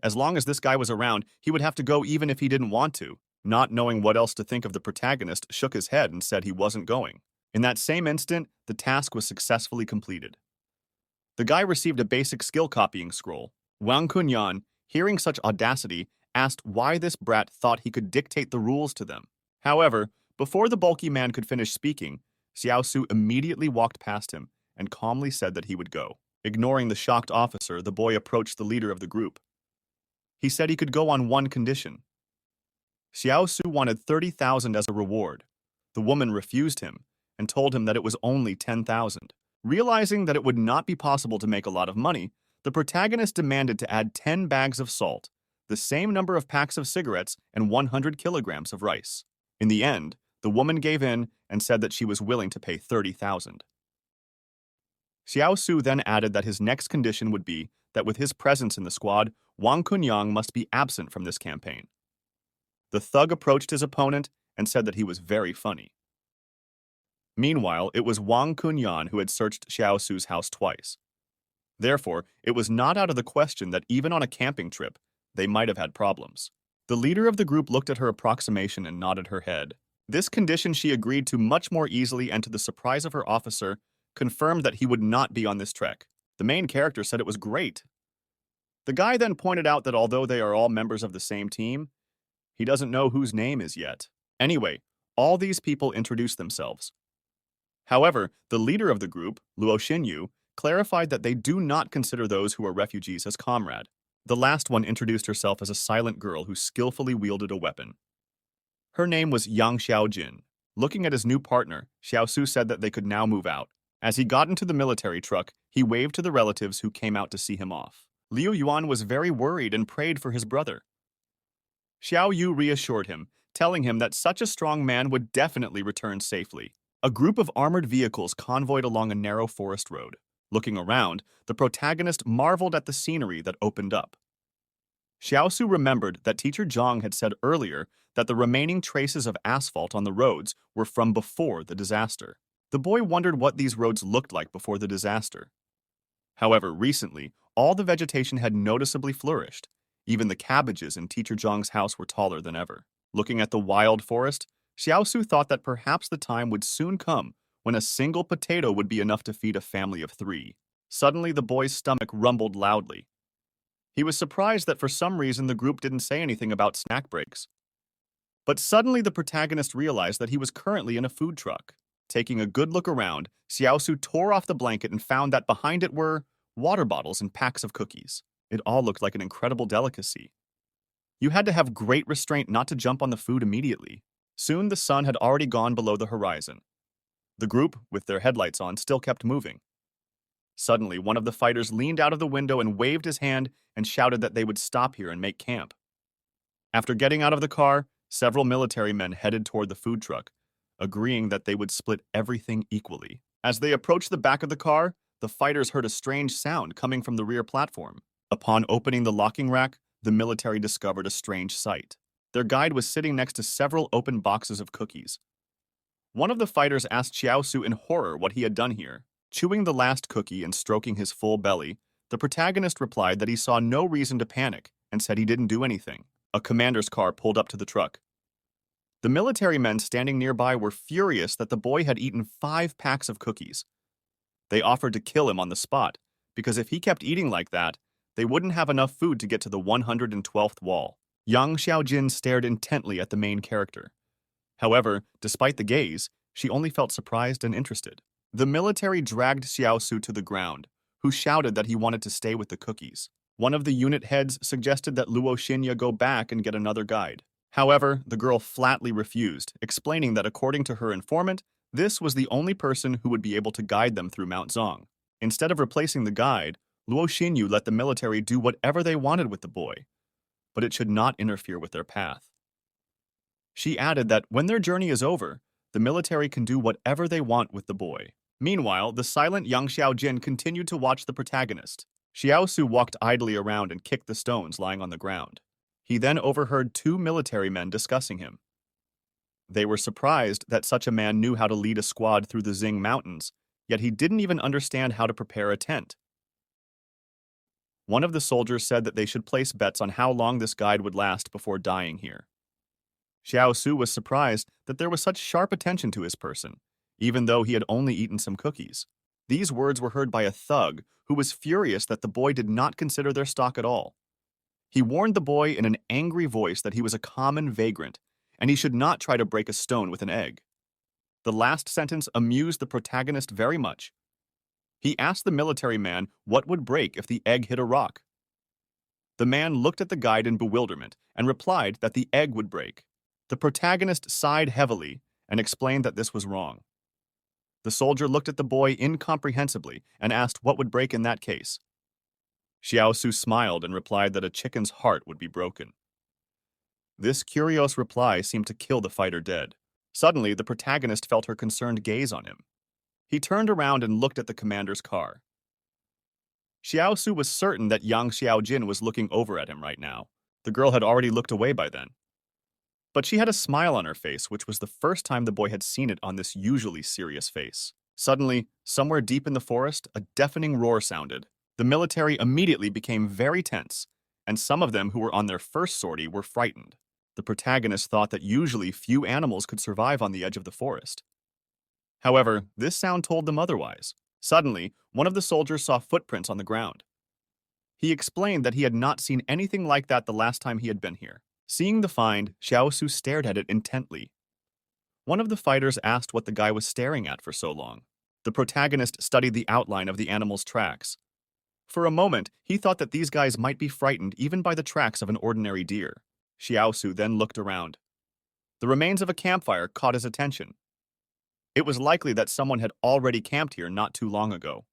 As long as this guy was around, he would have to go even if he didn't want to. Not knowing what else to think of, the protagonist shook his head and said he wasn't going. In that same instant, the task was successfully completed. The guy received a basic skill copying scroll. Wang Kunyan, hearing such audacity, asked why this brat thought he could dictate the rules to them. However, before the bulky man could finish speaking, Xiao Su immediately walked past him and calmly said that he would go. Ignoring the shocked officer, the boy approached the leader of the group. He said he could go on one condition. Xiao Su wanted 30,000 as a reward. The woman refused him and told him that it was only 10,000. Realizing that it would not be possible to make a lot of money, the protagonist demanded to add 10 bags of salt, the same number of packs of cigarettes, and 100 kilograms of rice. In the end, the woman gave in and said that she was willing to pay 30,000. Xiao Su then added that his next condition would be that with his presence in the squad, Wang Kunyang must be absent from this campaign. The thug approached his opponent and said that he was very funny. Meanwhile, it was Wang Kunyan who had searched Xiao Su's house twice. Therefore, it was not out of the question that even on a camping trip, they might have had problems. The leader of the group looked at her approximation and nodded her head. This condition she agreed to much more easily, and to the surprise of her officer, confirmed that he would not be on this trek. The main character said it was great. The guy then pointed out that although they are all members of the same team, he doesn't know whose name is yet. Anyway, all these people introduced themselves. However, the leader of the group, Luo Xinyu, clarified that they do not consider those who are refugees as comrade. The last one introduced herself as a silent girl who skillfully wielded a weapon. Her name was Yang Xiaojin. Looking at his new partner, Xiao Su said that they could now move out. As he got into the military truck, he waved to the relatives who came out to see him off. Liu Yuan was very worried and prayed for his brother. Xiao Yu reassured him, telling him that such a strong man would definitely return safely. A group of armored vehicles convoyed along a narrow forest road. Looking around, the protagonist marveled at the scenery that opened up. Xiao Su remembered that Teacher Zhang had said earlier that the remaining traces of asphalt on the roads were from before the disaster. The boy wondered what these roads looked like before the disaster. However, recently, all the vegetation had noticeably flourished. Even the cabbages in Teacher Zhang's house were taller than ever. Looking at the wild forest, Xiao Su thought that perhaps the time would soon come when a single potato would be enough to feed a family of 3. Suddenly, the boy's stomach rumbled loudly. He was surprised that for some reason the group didn't say anything about snack breaks. But suddenly the protagonist realized that he was currently in a food truck. Taking a good look around, Xiao Su tore off the blanket and found that behind it were water bottles and packs of cookies. It all looked like an incredible delicacy. You had to have great restraint not to jump on the food immediately. Soon the sun had already gone below the horizon. The group, with their headlights on, still kept moving. Suddenly, one of the fighters leaned out of the window and waved his hand and shouted that they would stop here and make camp. After getting out of the car, several military men headed toward the food truck, agreeing that they would split everything equally. As they approached the back of the car, the fighters heard a strange sound coming from the rear platform. Upon opening the locking rack, the military discovered a strange sight. Their guide was sitting next to several open boxes of cookies. One of the fighters asked Xiao Su in horror what he had done here. Chewing the last cookie and stroking his full belly, the protagonist replied that he saw no reason to panic and said he didn't do anything. A commander's car pulled up to the truck. The military men standing nearby were furious that the boy had eaten 5 packs of cookies. They offered to kill him on the spot, because if he kept eating like that, they wouldn't have enough food to get to the 112th wall. Yang Xiaojin stared intently at the main character. However, despite the gaze, she only felt surprised and interested. The military dragged Xiao Su to the ground, who shouted that he wanted to stay with the cookies. One of the unit heads suggested that Luo Xinya go back and get another guide. However, the girl flatly refused, explaining that according to her informant, this was the only person who would be able to guide them through Mount Zong. Instead of replacing the guide, Luo Xinyu let the military do whatever they wanted with the boy, but it should not interfere with their path. She added that when their journey is over, the military can do whatever they want with the boy. Meanwhile, the silent Yang Xiaojin continued to watch the protagonist. Xiao Su walked idly around and kicked the stones lying on the ground. He then overheard 2 military men discussing him. They were surprised that such a man knew how to lead a squad through the Zing mountains, yet he didn't even understand how to prepare a tent. One of the soldiers said that they should place bets on how long this guide would last before dying here. Xiao Su was surprised that there was such sharp attention to his person, even though he had only eaten some cookies. These words were heard by a thug who was furious that the boy did not consider their stock at all. He warned the boy in an angry voice that he was a common vagrant, and he should not try to break a stone with an egg. The last sentence amused the protagonist very much. He asked the military man what would break if the egg hit a rock. The man looked at the guide in bewilderment and replied that the egg would break. The protagonist sighed heavily and explained that this was wrong. The soldier looked at the boy incomprehensibly and asked what would break in that case. Xiao Su smiled and replied that a chicken's heart would be broken. This curious reply seemed to kill the fighter dead. Suddenly, the protagonist felt her concerned gaze on him. He turned around and looked at the commander's car. Xiao Su was certain that Yang Xiaojin was looking over at him right now. The girl had already looked away by then. But she had a smile on her face, which was the first time the boy had seen it on this usually serious face. Suddenly, somewhere deep in the forest, a deafening roar sounded. The military immediately became very tense, and some of them who were on their first sortie were frightened. The protagonist thought that usually few animals could survive on the edge of the forest. However, this sound told them otherwise. Suddenly, one of the soldiers saw footprints on the ground. He explained that he had not seen anything like that the last time he had been here. Seeing the find, Xiao Su stared at it intently. One of the fighters asked what the guy was staring at for so long. The protagonist studied the outline of the animal's tracks. For a moment, he thought that these guys might be frightened even by the tracks of an ordinary deer. Xiao Su then looked around. The remains of a campfire caught his attention. It was likely that someone had already camped here not too long ago.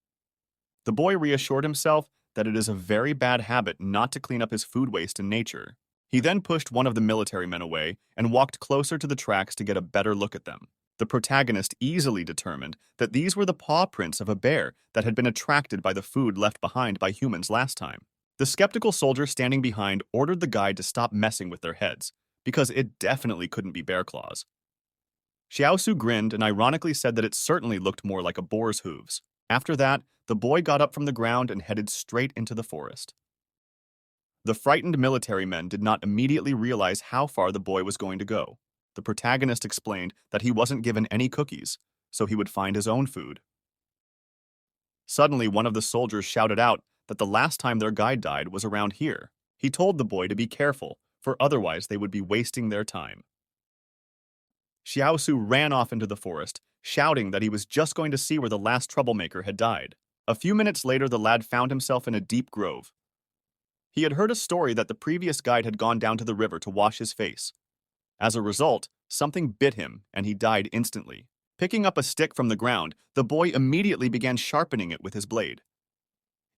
The boy reassured himself that it is a very bad habit not to clean up his food waste in nature. He then pushed one of the military men away and walked closer to the tracks to get a better look at them. The protagonist easily determined that these were the paw prints of a bear that had been attracted by the food left behind by humans last time. The skeptical soldier standing behind ordered the guide to stop messing with their heads, because it definitely couldn't be bear claws. Xiao Su grinned and ironically said that it certainly looked more like a boar's hooves. After that, the boy got up from the ground and headed straight into the forest. The frightened military men did not immediately realize how far the boy was going to go. The protagonist explained that he wasn't given any cookies, so he would find his own food. Suddenly, one of the soldiers shouted out that the last time their guide died was around here. He told the boy to be careful, for otherwise they would be wasting their time. Xiao Su ran off into the forest, shouting that he was just going to see where the last troublemaker had died. A few minutes later, the lad found himself in a deep grove. He had heard a story that the previous guide had gone down to the river to wash his face. As a result, something bit him, and he died instantly. Picking up a stick from the ground, the boy immediately began sharpening it with his blade.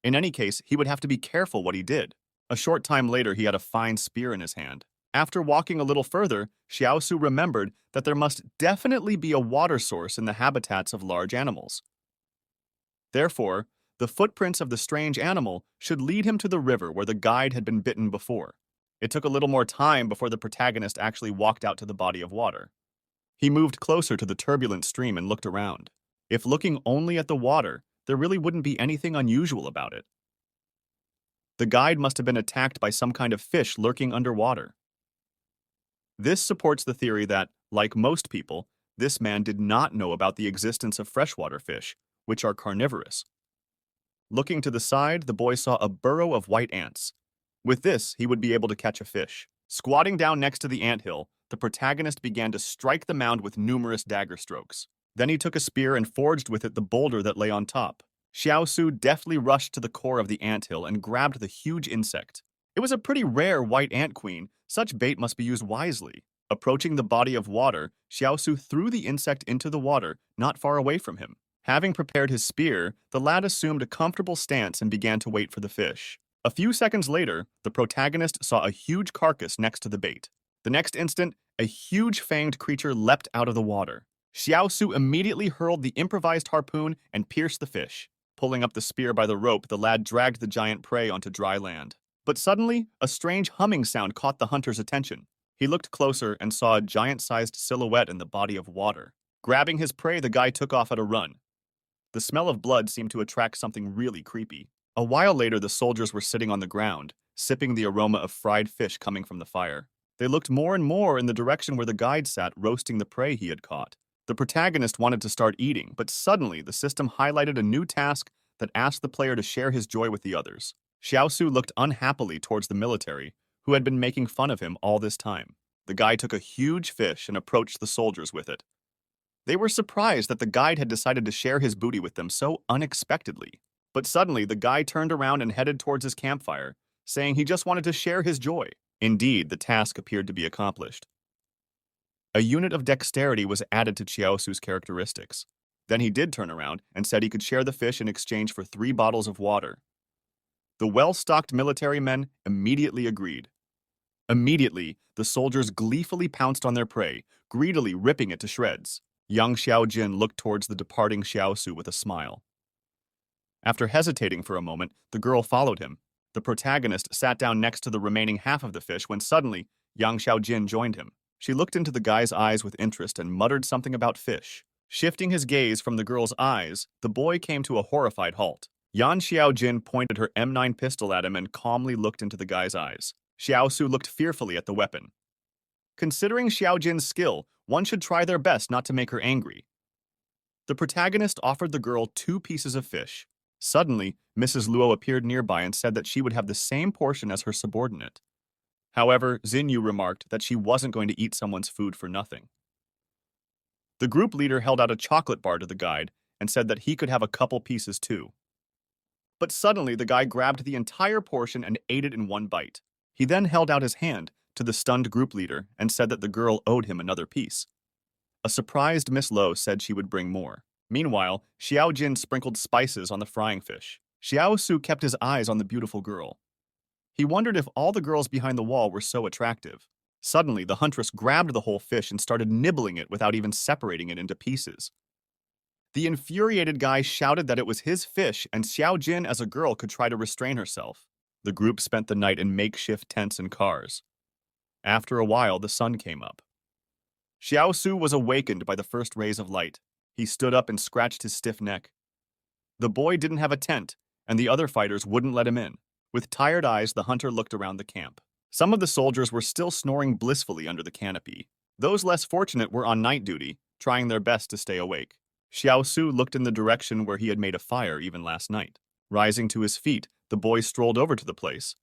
In any case, he would have to be careful what he did. A short time later, he had a fine spear in his hand. After walking a little further, Xiao Su remembered that there must definitely be a water source in the habitats of large animals. Therefore, the footprints of the strange animal should lead him to the river where the guide had been bitten before. It took a little more time before the protagonist actually walked out to the body of water. He moved closer to the turbulent stream and looked around. If looking only at the water, there really wouldn't be anything unusual about it. The guide must have been attacked by some kind of fish lurking underwater. This supports the theory that, like most people, this man did not know about the existence of freshwater fish, which are carnivorous. Looking to the side, the boy saw a burrow of white ants. With this, he would be able to catch a fish. Squatting down next to the anthill, the protagonist began to strike the mound with numerous dagger strokes. Then he took a spear and forged with it the boulder that lay on top. Xiao Su deftly rushed to the core of the anthill and grabbed the huge insect. It was a pretty rare white ant queen. Such bait must be used wisely. Approaching the body of water, Xiao Su threw the insect into the water, not far away from him. Having prepared his spear, the lad assumed a comfortable stance and began to wait for the fish. A few seconds later, the protagonist saw a huge carcass next to the bait. The next instant, a huge fanged creature leapt out of the water. Xiao Su immediately hurled the improvised harpoon and pierced the fish. Pulling up the spear by the rope, the lad dragged the giant prey onto dry land. But suddenly, a strange humming sound caught the hunter's attention. He looked closer and saw a giant-sized silhouette in the body of water. Grabbing his prey, the guy took off at a run. The smell of blood seemed to attract something really creepy. A while later, the soldiers were sitting on the ground, sipping the aroma of fried fish coming from the fire. They looked more and more in the direction where the guide sat, roasting the prey he had caught. The protagonist wanted to start eating, but suddenly the system highlighted a new task that asked the player to share his joy with the others. Xiaosu looked unhappily towards the military, who had been making fun of him all this time. The guy took a huge fish and approached the soldiers with it. They were surprised that the guide had decided to share his booty with them so unexpectedly. But suddenly, the guy turned around and headed towards his campfire, saying he just wanted to share his joy. Indeed, the task appeared to be accomplished. A unit of dexterity was added to Xiaosu's characteristics. Then he did turn around and said he could share the fish in exchange for 3 bottles of water. The well-stocked military men immediately agreed. Immediately, the soldiers gleefully pounced on their prey, greedily ripping it to shreds. Young Xiaojin looked towards the departing Xiaosu with a smile. After hesitating for a moment, the girl followed him. The protagonist sat down next to the remaining half of the fish when suddenly, Yang Xiaojin joined him. She looked into the guy's eyes with interest and muttered something about fish. Shifting his gaze from the girl's eyes, the boy came to a horrified halt. Yan Xiaojin pointed her M9 pistol at him and calmly looked into the guy's eyes. Xiaosu looked fearfully at the weapon. Considering Xiaojin's skill, one should try their best not to make her angry. The protagonist offered the girl 2 pieces of fish. Suddenly, Mrs. Luo appeared nearby and said that she would have the same portion as her subordinate. However, Xinyu remarked that she wasn't going to eat someone's food for nothing. The group leader held out a chocolate bar to the guide and said that he could have a couple pieces too. But suddenly, the guy grabbed the entire portion and ate it in one bite. He then held out his hand to the stunned group leader and said that the girl owed him another piece. A surprised Miss Lo said she would bring more. Meanwhile, Xiao Jin sprinkled spices on the frying fish. Xiao Su kept his eyes on the beautiful girl. He wondered if all the girls behind the wall were so attractive. Suddenly, the huntress grabbed the whole fish and started nibbling it without even separating it into pieces. The infuriated guy shouted that it was his fish and Xiao Jin as a girl could try to restrain herself. The group spent the night in makeshift tents and cars. After a while, the sun came up. Xiao Su was awakened by the first rays of light. He stood up and scratched his stiff neck. The boy didn't have a tent, and the other fighters wouldn't let him in. With tired eyes, the hunter looked around the camp. Some of the soldiers were still snoring blissfully under the canopy. Those less fortunate were on night duty, trying their best to stay awake. Xiao Su looked in the direction where he had made a fire even last night. Rising to his feet, the boy strolled over to the place.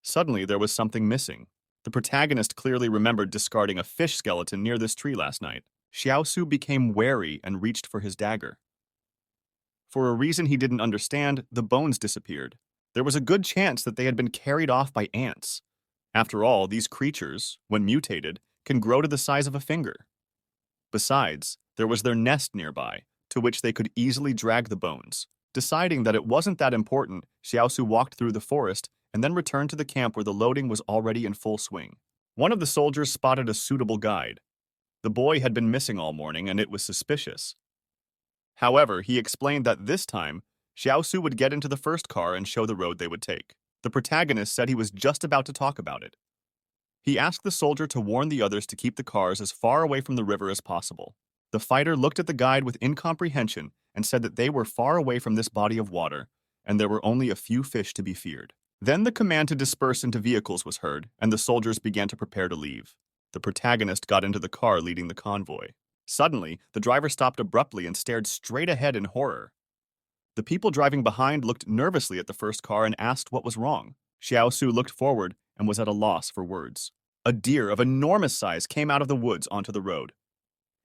Suddenly, there was something missing. The protagonist clearly remembered discarding a fish skeleton near this tree last night. Xiao Su became wary and reached for his dagger. For a reason he didn't understand, the bones disappeared. There was a good chance that they had been carried off by ants. After all, these creatures, when mutated, can grow to the size of a finger. Besides, there was their nest nearby, to which they could easily drag the bones. Deciding that it wasn't that important, Xiaosu walked through the forest and then returned to the camp where the loading was already in full swing. One of the soldiers spotted a suitable guide. The boy had been missing all morning, and it was suspicious. However, he explained that this time, Xiaosu would get into the first car and show the road they would take. The protagonist said he was just about to talk about it. He asked the soldier to warn the others to keep the cars as far away from the river as possible. The fighter looked at the guide with incomprehension and said that they were far away from this body of water, and there were only a few fish to be feared. Then the command to disperse into vehicles was heard, and the soldiers began to prepare to leave. The protagonist got into the car leading the convoy. Suddenly, the driver stopped abruptly and stared straight ahead in horror. The people driving behind looked nervously at the first car and asked what was wrong. Xiao Su looked forward and was at a loss for words. A deer of enormous size came out of the woods onto the road.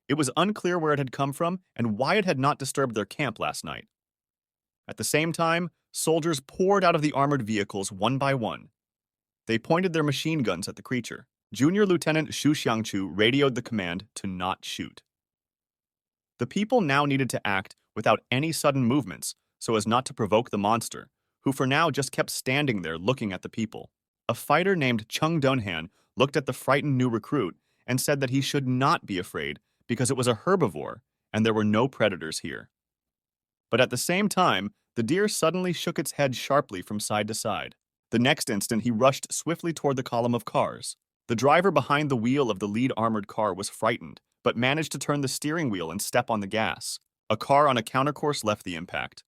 It was unclear where it had come from and why it had not disturbed their camp last night. At the same time, soldiers poured out of the armored vehicles one by one. They pointed their machine guns at the creature. Junior Lieutenant Xu Xiangchu radioed the command to not shoot. The people now needed to act without any sudden movements so as not to provoke the monster, who for now just kept standing there looking at the people. A fighter named Chung Donhan looked at the frightened new recruit and said that he should not be afraid because it was a herbivore and there were no predators here. But at the same time, the deer suddenly shook its head sharply from side to side. The next instant, he rushed swiftly toward the column of cars. The driver behind the wheel of the lead armored car was frightened, but managed to turn the steering wheel and step on the gas. A car on a countercourse left the impact.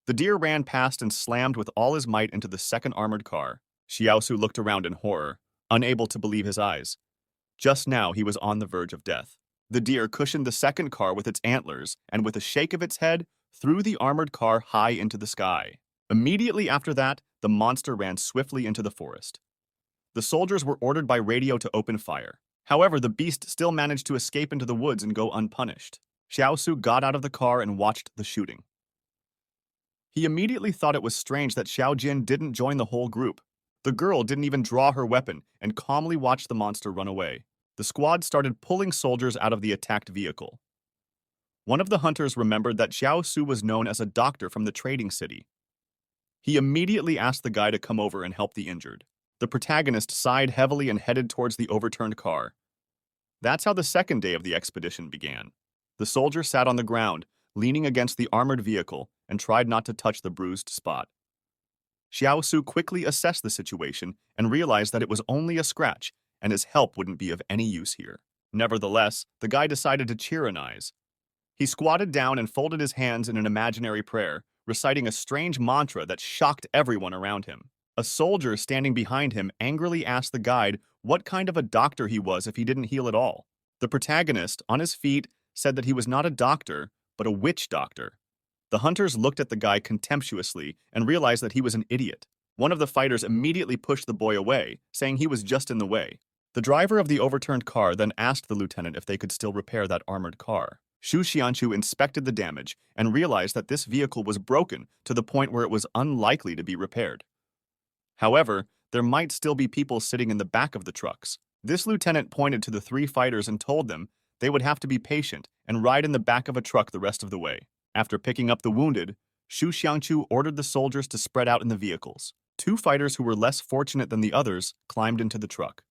The deer ran past and slammed with all his might into the second armored car. Xiaosu looked around in horror, unable to believe his eyes. Just now, he was on the verge of death. The deer cushioned the second car with its antlers and, with a shake of its head, threw the armored car high into the sky. Immediately after that, the monster ran swiftly into the forest. The soldiers were ordered by radio to open fire. However, the beast still managed to escape into the woods and go unpunished. Xiaosu got out of the car and watched the shooting. He immediately thought it was strange that Xiao Jin didn't join the whole group. The girl didn't even draw her weapon and calmly watched the monster run away. The squad started pulling soldiers out of the attacked vehicle. One of the hunters remembered that Xiaosu was known as a doctor from the trading city. He immediately asked the guy to come over and help the injured. The protagonist sighed heavily and headed towards the overturned car. That's how the second day of the expedition began. The soldier sat on the ground, leaning against the armored vehicle, and tried not to touch the bruised spot. Xiaosu quickly assessed the situation and realized that it was only a scratch, and his help wouldn't be of any use here. Nevertheless, the guy decided to tyrannize. He squatted down and folded his hands in an imaginary prayer, reciting a strange mantra that shocked everyone around him. A soldier standing behind him angrily asked the guide what kind of a doctor he was if he didn't heal at all. The protagonist, on his feet, said that he was not a doctor, but a witch doctor. The hunters looked at the guy contemptuously and realized that he was an idiot. One of the fighters immediately pushed the boy away, saying he was just in the way. The driver of the overturned car then asked the lieutenant if they could still repair that armored car. Shu Xianchu inspected the damage and realized that this vehicle was broken to the point where it was unlikely to be repaired. However, there might still be people sitting in the back of the trucks. This lieutenant pointed to the three fighters and told them they would have to be patient and ride in the back of a truck the rest of the way. After picking up the wounded, Shu Xiangchu ordered the soldiers to spread out in the vehicles. Two fighters who were less fortunate than the others climbed into the truck.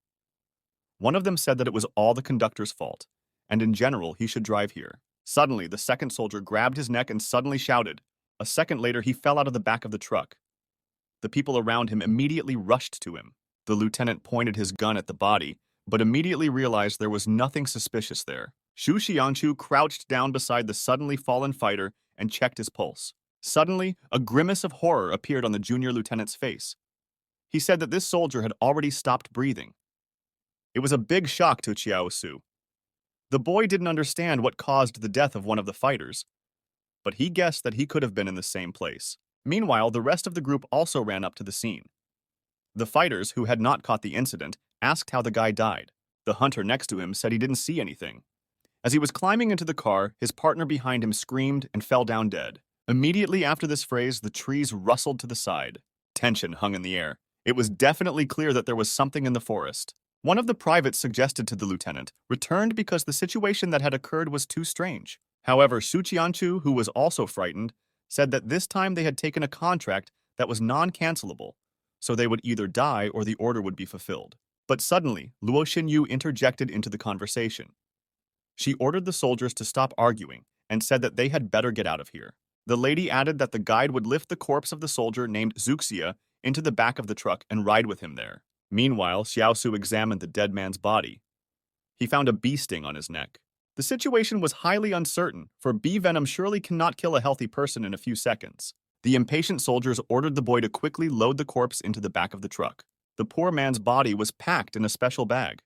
One of them said that it was all the conductor's fault, and in general he should drive here. Suddenly, the second soldier grabbed his neck and suddenly shouted. A second later, he fell out of the back of the truck. The people around him immediately rushed to him. The lieutenant pointed his gun at the body, but immediately realized there was nothing suspicious there. Shu Xiangchu crouched down beside the suddenly fallen fighter and checked his pulse. Suddenly, a grimace of horror appeared on the junior lieutenant's face. He said that this soldier had already stopped breathing. It was a big shock to Xiao Su. The boy didn't understand what caused the death of one of the fighters, but he guessed that he could have been in the same place. Meanwhile, the rest of the group also ran up to the scene. The fighters, who had not caught the incident, asked how the guy died. The hunter next to him said he didn't see anything. As he was climbing into the car, his partner behind him screamed and fell down dead. Immediately after this phrase, the trees rustled to the side. Tension hung in the air. It was definitely clear that there was something in the forest. One of the privates suggested to the lieutenant, returned because the situation that had occurred was too strange. However, Su Qianchu, who was also frightened, said that this time they had taken a contract that was non-cancelable, so they would either die or the order would be fulfilled. But suddenly, Luo Xinyu interjected into the conversation. She ordered the soldiers to stop arguing and said that they had better get out of here. The lady added that the guide would lift the corpse of the soldier named Zuxia into the back of the truck and ride with him there. Meanwhile, Xiaosu examined the dead man's body. He found a bee sting on his neck. The situation was highly uncertain, for bee venom surely cannot kill a healthy person in a few seconds. The impatient soldiers ordered the boy to quickly load the corpse into the back of the truck. The poor man's body was packed in a special bag.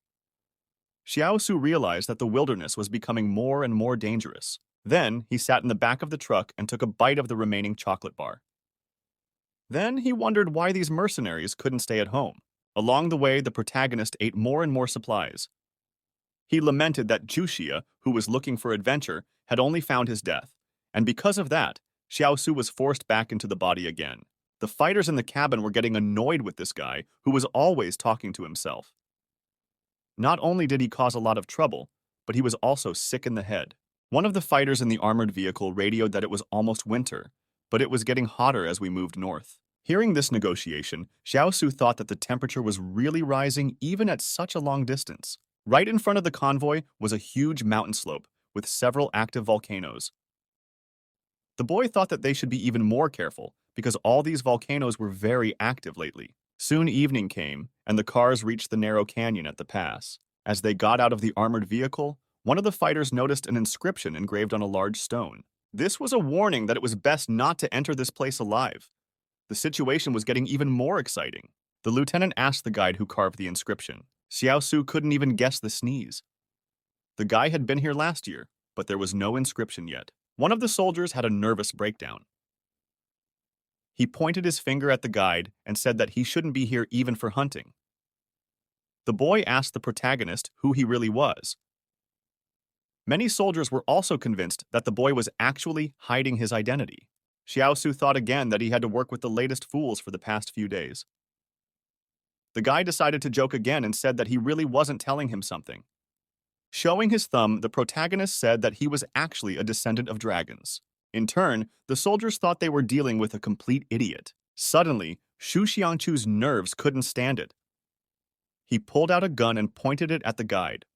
Xiaosu realized that the wilderness was becoming more and more dangerous. Then, he sat in the back of the truck and took a bite of the remaining chocolate bar. Then, he wondered why these mercenaries couldn't stay at home. Along the way, the protagonist ate more and more supplies. He lamented that Juxia, who was looking for adventure, had only found his death, and because of that, Xiaosu was forced back into the body again. The fighters in the cabin were getting annoyed with this guy, who was always talking to himself. Not only did he cause a lot of trouble, but he was also sick in the head. One of the fighters in the armored vehicle radioed that it was almost winter, but it was getting hotter as we moved north. Hearing this negotiation, Xiaosu thought that the temperature was really rising even at such a long distance. Right in front of the convoy was a huge mountain slope with several active volcanoes. The boy thought that they should be even more careful because all these volcanoes were very active lately. Soon evening came, and the cars reached the narrow canyon at the pass. As they got out of the armored vehicle, one of the fighters noticed an inscription engraved on a large stone. This was a warning that it was best not to enter this place alive. The situation was getting even more exciting. The lieutenant asked the guide who carved the inscription. Xiao Su couldn't even guess the sneeze. The guy had been here last year, but there was no inscription yet. One of the soldiers had a nervous breakdown. He pointed his finger at the guide and said that he shouldn't be here even for hunting. The boy asked the protagonist who he really was. Many soldiers were also convinced that the boy was actually hiding his identity. Xiao Su thought again that he had to work with the latest fools for the past few days. The guy decided to joke again and said that he really wasn't telling him something. Showing his thumb, the protagonist said that he was actually a descendant of dragons. In turn, the soldiers thought they were dealing with a complete idiot. Suddenly, Shu Xiangchu's nerves couldn't stand it. He pulled out a gun and pointed it at the guide.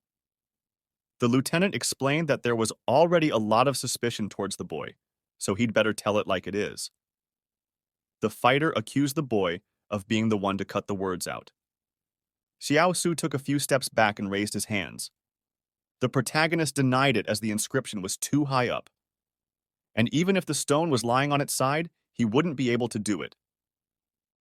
The lieutenant explained that there was already a lot of suspicion towards the boy, so he'd better tell it like it is. The fighter accused the boy of being the one to cut the words out. Xiao Su took a few steps back and raised his hands. The protagonist denied it as the inscription was too high up. And even if the stone was lying on its side, he wouldn't be able to do it.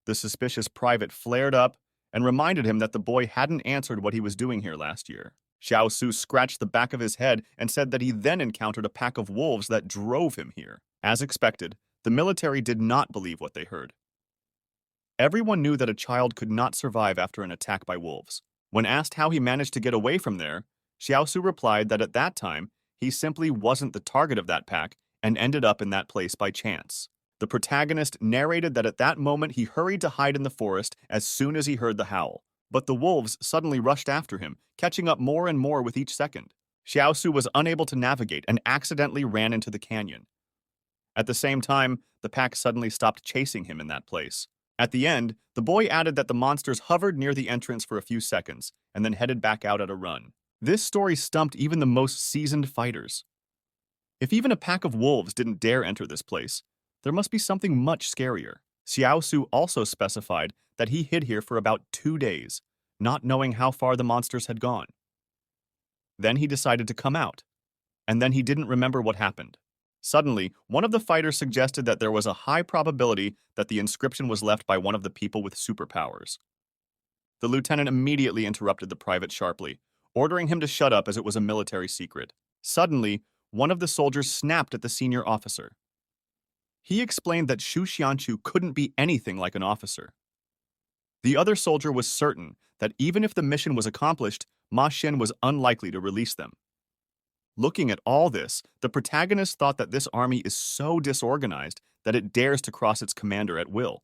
The suspicious private flared up and reminded him that the boy hadn't answered what he was doing here last year. Xiao Su scratched the back of his head and said that he then encountered a pack of wolves that drove him here. As expected, the military did not believe what they heard. Everyone knew that a child could not survive after an attack by wolves. When asked how he managed to get away from there, Xiao Su replied that at that time, he simply wasn't the target of that pack and ended up in that place by chance. The protagonist narrated that at that moment he hurried to hide in the forest as soon as he heard the howl. But the wolves suddenly rushed after him, catching up more and more with each second. Xiao Su was unable to navigate and accidentally ran into the canyon. At the same time, the pack suddenly stopped chasing him in that place. At the end, the boy added that the monsters hovered near the entrance for a few seconds and then headed back out at a run. This story stumped even the most seasoned fighters. If even a pack of wolves didn't dare enter this place, there must be something much scarier. Xiao Su also specified that he hid here for about 2 days, not knowing how far the monsters had gone. Then he decided to come out, and then he didn't remember what happened. Suddenly, one of the fighters suggested that there was a high probability that the inscription was left by one of the people with superpowers. The lieutenant immediately interrupted the private sharply, ordering him to shut up as it was a military secret. Suddenly, one of the soldiers snapped at the senior officer. He explained that Shu Xianchu couldn't be anything like an officer. The other soldier was certain that even if the mission was accomplished, Ma Xin was unlikely to release them. Looking at all this, the protagonist thought that this army is so disorganized that it dares to cross its commander at will.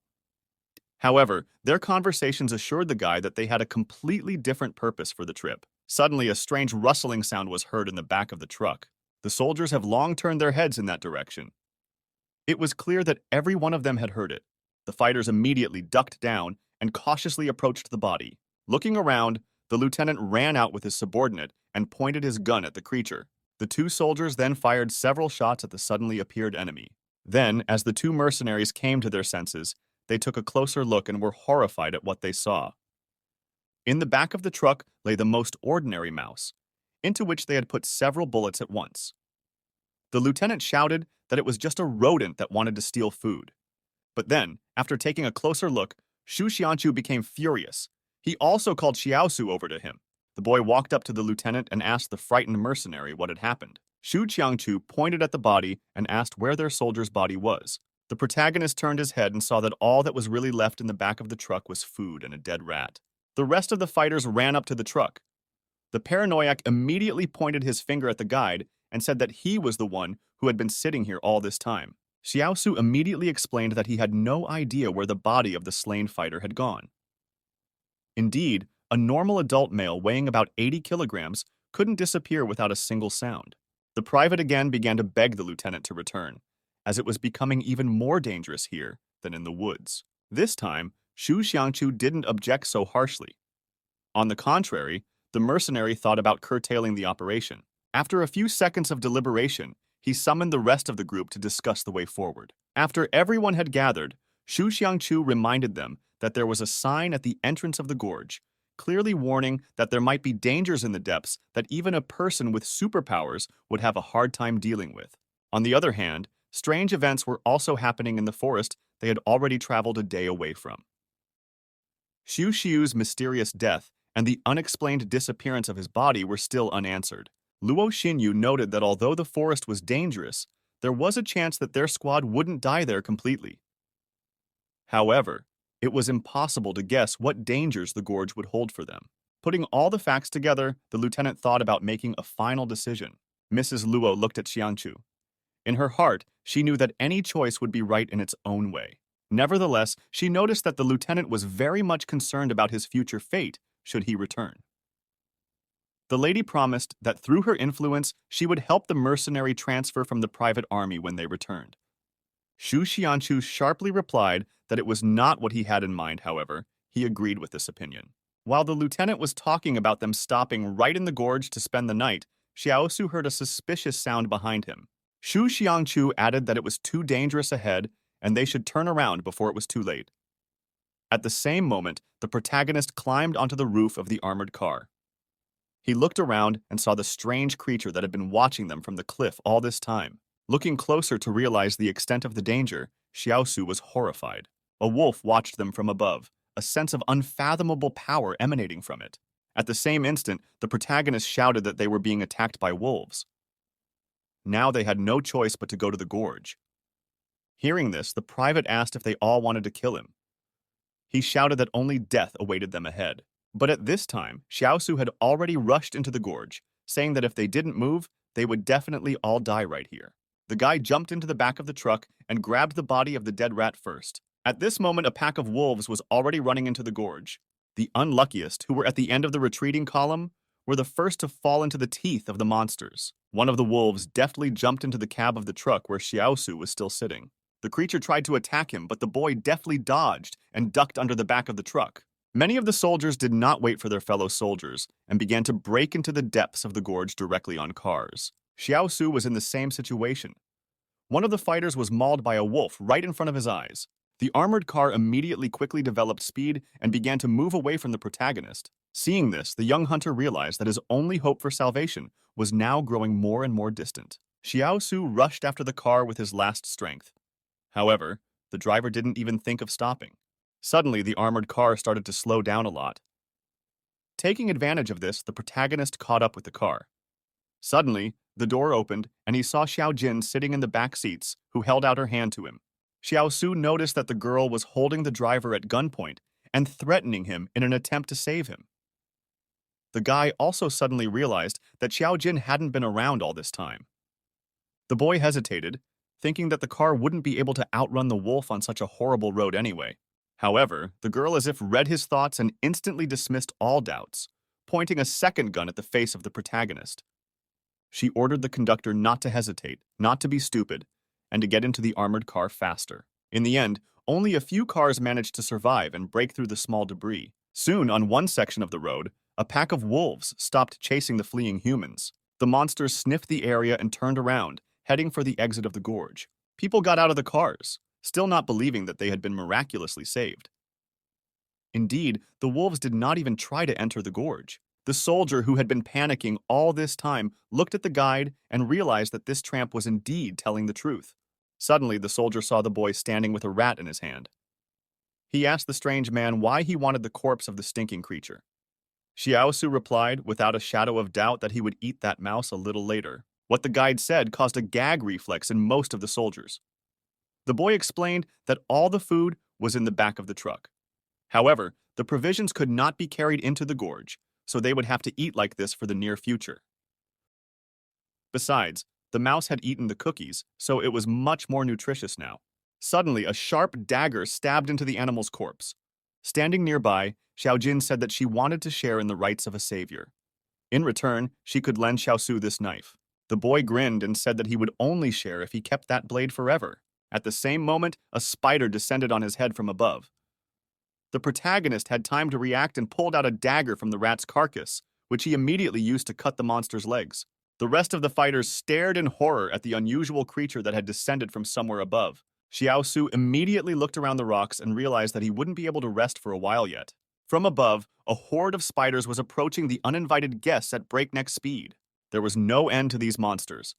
However, their conversations assured the guy that they had a completely different purpose for the trip. Suddenly, a strange rustling sound was heard in the back of the truck. The soldiers have long turned their heads in that direction. It was clear that every one of them had heard it. The fighters immediately ducked down and cautiously approached the body. Looking around, the lieutenant ran out with his subordinate and pointed his gun at the creature. The 2 soldiers then fired several shots at the suddenly appeared enemy. Then, as the 2 mercenaries came to their senses, they took a closer look and were horrified at what they saw. In the back of the truck lay the most ordinary mouse, into which they had put several bullets at once. The lieutenant shouted that it was just a rodent that wanted to steal food. But then, after taking a closer look, Shu Xianchu became furious. He also called Xiao Su over to him. The boy walked up to the lieutenant and asked the frightened mercenary what had happened. Shu Xiangchu pointed at the body and asked where their soldier's body was. The protagonist turned his head and saw that all that was really left in the back of the truck was food and a dead rat. The rest of the fighters ran up to the truck. The paranoiac immediately pointed his finger at the guide and said that he was the one who had been sitting here all this time. Xiao Su immediately explained that he had no idea where the body of the slain fighter had gone. Indeed, a normal adult male weighing about 80 kilograms couldn't disappear without a single sound. The private again began to beg the lieutenant to return, as it was becoming even more dangerous here than in the woods. This time, Shu Xiangchu didn't object so harshly. On the contrary, the mercenary thought about curtailing the operation. After a few seconds of deliberation, he summoned the rest of the group to discuss the way forward. After everyone had gathered, Shu Xiangchu reminded them that there was a sign at the entrance of the gorge, clearly warning that there might be dangers in the depths that even a person with superpowers would have a hard time dealing with. On the other hand, strange events were also happening in the forest they had already traveled a day away from. Xiu Xiu's mysterious death and the unexplained disappearance of his body were still unanswered. Luo Xinyu noted that although the forest was dangerous, there was a chance that their squad wouldn't die there completely. However, it was impossible to guess what dangers the gorge would hold for them. Putting all the facts together, the lieutenant thought about making a final decision. Mrs. Luo looked at Xianchu. In her heart, she knew that any choice would be right in its own way. Nevertheless, she noticed that the lieutenant was very much concerned about his future fate should he return. The lady promised that through her influence, she would help the mercenary transfer from the private army when they returned. Shu Xianchu sharply replied that it was not what he had in mind, however. He agreed with this opinion. While the lieutenant was talking about them stopping right in the gorge to spend the night, Xiaosu heard a suspicious sound behind him. Shu Xianchu added that it was too dangerous ahead and they should turn around before it was too late. At the same moment, the protagonist climbed onto the roof of the armored car. He looked around and saw the strange creature that had been watching them from the cliff all this time. Looking closer to realize the extent of the danger, Xiaosu was horrified. A wolf watched them from above, a sense of unfathomable power emanating from it. At the same instant, the protagonist shouted that they were being attacked by wolves. Now they had no choice but to go to the gorge. Hearing this, the private asked if they all wanted to kill him. He shouted that only death awaited them ahead. But at this time, Xiaosu had already rushed into the gorge, saying that if they didn't move, they would definitely all die right here. The guy jumped into the back of the truck and grabbed the body of the dead rat first. At this moment, a pack of wolves was already running into the gorge. The unluckiest, who were at the end of the retreating column, were the first to fall into the teeth of the monsters. One of the wolves deftly jumped into the cab of the truck where Xiaosu was still sitting. The creature tried to attack him, but the boy deftly dodged and ducked under the back of the truck. Many of the soldiers did not wait for their fellow soldiers and began to break into the depths of the gorge directly on cars. Xiaosu was in the same situation. One of the fighters was mauled by a wolf right in front of his eyes. The armored car immediately quickly developed speed and began to move away from the protagonist. Seeing this, the young hunter realized that his only hope for salvation was now growing more and more distant. Xiaosu rushed after the car with his last strength. However, the driver didn't even think of stopping. Suddenly, the armored car started to slow down a lot. Taking advantage of this, the protagonist caught up with the car. Suddenly, the door opened, and he saw Xiao Jin sitting in the back seats, who held out her hand to him. Xiao Su noticed that the girl was holding the driver at gunpoint and threatening him in an attempt to save him. The guy also suddenly realized that Xiao Jin hadn't been around all this time. The boy hesitated, thinking that the car wouldn't be able to outrun the wolf on such a horrible road anyway. However, the girl as if read his thoughts and instantly dismissed all doubts, pointing a second gun at the face of the protagonist. She ordered the conductor not to hesitate, not to be stupid, and to get into the armored car faster. In the end, only a few cars managed to survive and break through the small debris. Soon, on one section of the road, a pack of wolves stopped chasing the fleeing humans. The monsters sniffed the area and turned around, heading for the exit of the gorge. People got out of the cars, still not believing that they had been miraculously saved. Indeed, the wolves did not even try to enter the gorge. The soldier who had been panicking all this time looked at the guide and realized that this tramp was indeed telling the truth. Suddenly, the soldier saw the boy standing with a rat in his hand. He asked the strange man why he wanted the corpse of the stinking creature. Xiaosu replied, without a shadow of doubt, that he would eat that mouse a little later. What the guide said caused a gag reflex in most of the soldiers. The boy explained that all the food was in the back of the truck. However, the provisions could not be carried into the gorge, so they would have to eat like this for the near future. Besides, the mouse had eaten the cookies, so it was much more nutritious now. Suddenly, a sharp dagger stabbed into the animal's corpse. Standing nearby, Xiaojin said that she wanted to share in the rights of a savior. In return, she could lend Xiaosu this knife. The boy grinned and said that he would only share if he kept that blade forever. At the same moment, a spider descended on his head from above. The protagonist had time to react and pulled out a dagger from the rat's carcass, which he immediately used to cut the monster's legs. The rest of the fighters stared in horror at the unusual creature that had descended from somewhere above. Xiaosu immediately looked around the rocks and realized that he wouldn't be able to rest for a while yet. From above, a horde of spiders was approaching the uninvited guests at breakneck speed. There was no end to these monsters.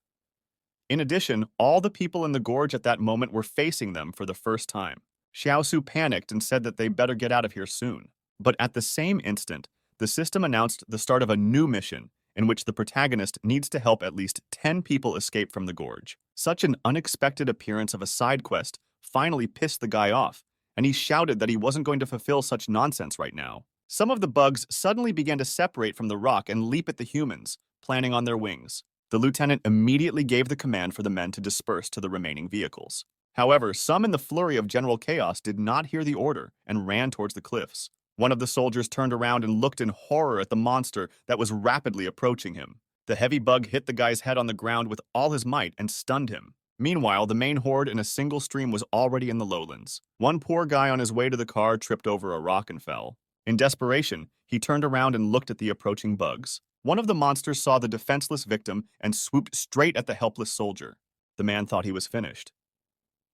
In addition, all the people in the gorge at that moment were facing them for the first time. Xiaosu panicked and said that they better get out of here soon. But at the same instant, the system announced the start of a new mission, in which the protagonist needs to help at least 10 people escape from the gorge. Such an unexpected appearance of a side quest finally pissed the guy off, and he shouted that he wasn't going to fulfill such nonsense right now. Some of the bugs suddenly began to separate from the rock and leap at the humans, planting on their wings. The lieutenant immediately gave the command for the men to disperse to the remaining vehicles. However, some in the flurry of general chaos did not hear the order and ran towards the cliffs. One of the soldiers turned around and looked in horror at the monster that was rapidly approaching him. The heavy bug hit the guy's head on the ground with all his might and stunned him. Meanwhile, the main horde in a single stream was already in the lowlands. One poor guy on his way to the car tripped over a rock and fell. In desperation, he turned around and looked at the approaching bugs. One of the monsters saw the defenseless victim and swooped straight at the helpless soldier. The man thought he was finished.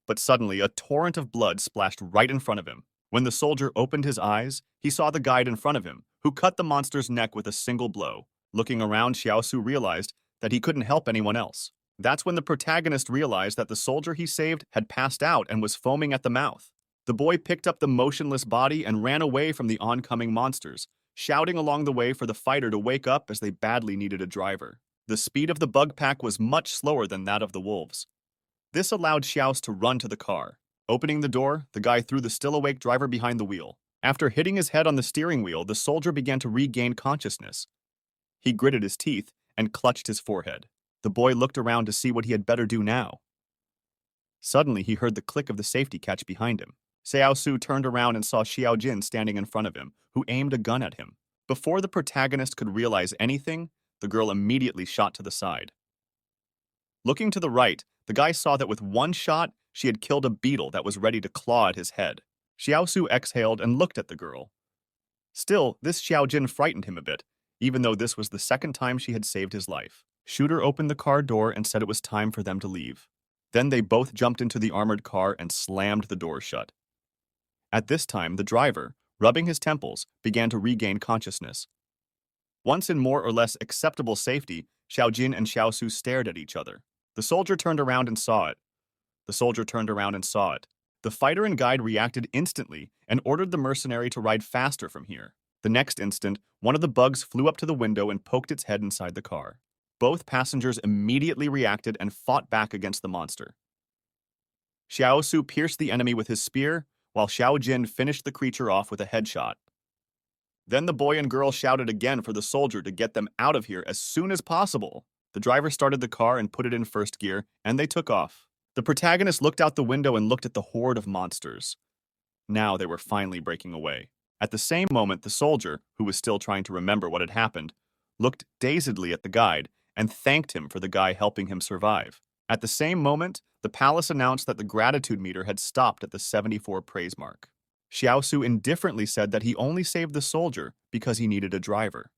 But suddenly, a torrent of blood splashed right in front of him. When the soldier opened his eyes, he saw the guide in front of him, who cut the monster's neck with a single blow. Looking around, Xiaosu realized that he couldn't help anyone else. That's when the protagonist realized that the soldier he saved had passed out and was foaming at the mouth. The boy picked up the motionless body and ran away from the oncoming monsters, shouting along the way for the fighter to wake up as they badly needed a driver. The speed of the bug pack was much slower than that of the wolves. This allowed Xiaos to run to the car. Opening the door, the guy threw the still-awake driver behind the wheel. After hitting his head on the steering wheel, the soldier began to regain consciousness. He gritted his teeth and clutched his forehead. The boy looked around to see what he had better do now. Suddenly, he heard the click of the safety catch behind him. Xiaosu turned around and saw Xiao Jin standing in front of him, who aimed a gun at him. Before the protagonist could realize anything, the girl immediately shot to the side. Looking to the right, the guy saw that with one shot, she had killed a beetle that was ready to claw at his head. Xiaosu exhaled and looked at the girl. Still, this Xiao Jin frightened him a bit, even though this was the second time she had saved his life. Shooter opened the car door and said it was time for them to leave. Then they both jumped into the armored car and slammed the door shut. At this time, the driver, rubbing his temples, began to regain consciousness. Once in more or less acceptable safety, Xiao Jin and Xiaosu stared at each other. The soldier turned around and saw it. The soldier turned around and saw it. The fighter and guide reacted instantly and ordered the mercenary to ride faster from here. The next instant, one of the bugs flew up to the window and poked its head inside the car. Both passengers immediately reacted and fought back against the monster. Xiaosu pierced the enemy with his spear, while Xiao Jin finished the creature off with a headshot. Then the boy and girl shouted again for the soldier to get them out of here as soon as possible. The driver started the car and put it in first gear, and they took off. The protagonist looked out the window and looked at the horde of monsters. Now they were finally breaking away. At the same moment, the soldier, who was still trying to remember what had happened, looked dazedly at the guide and thanked him for the guy helping him survive. At the same moment, the palace announced that the gratitude meter had stopped at the 74 praise mark. Xiaosu indifferently said that he only saved the soldier because he needed a driver.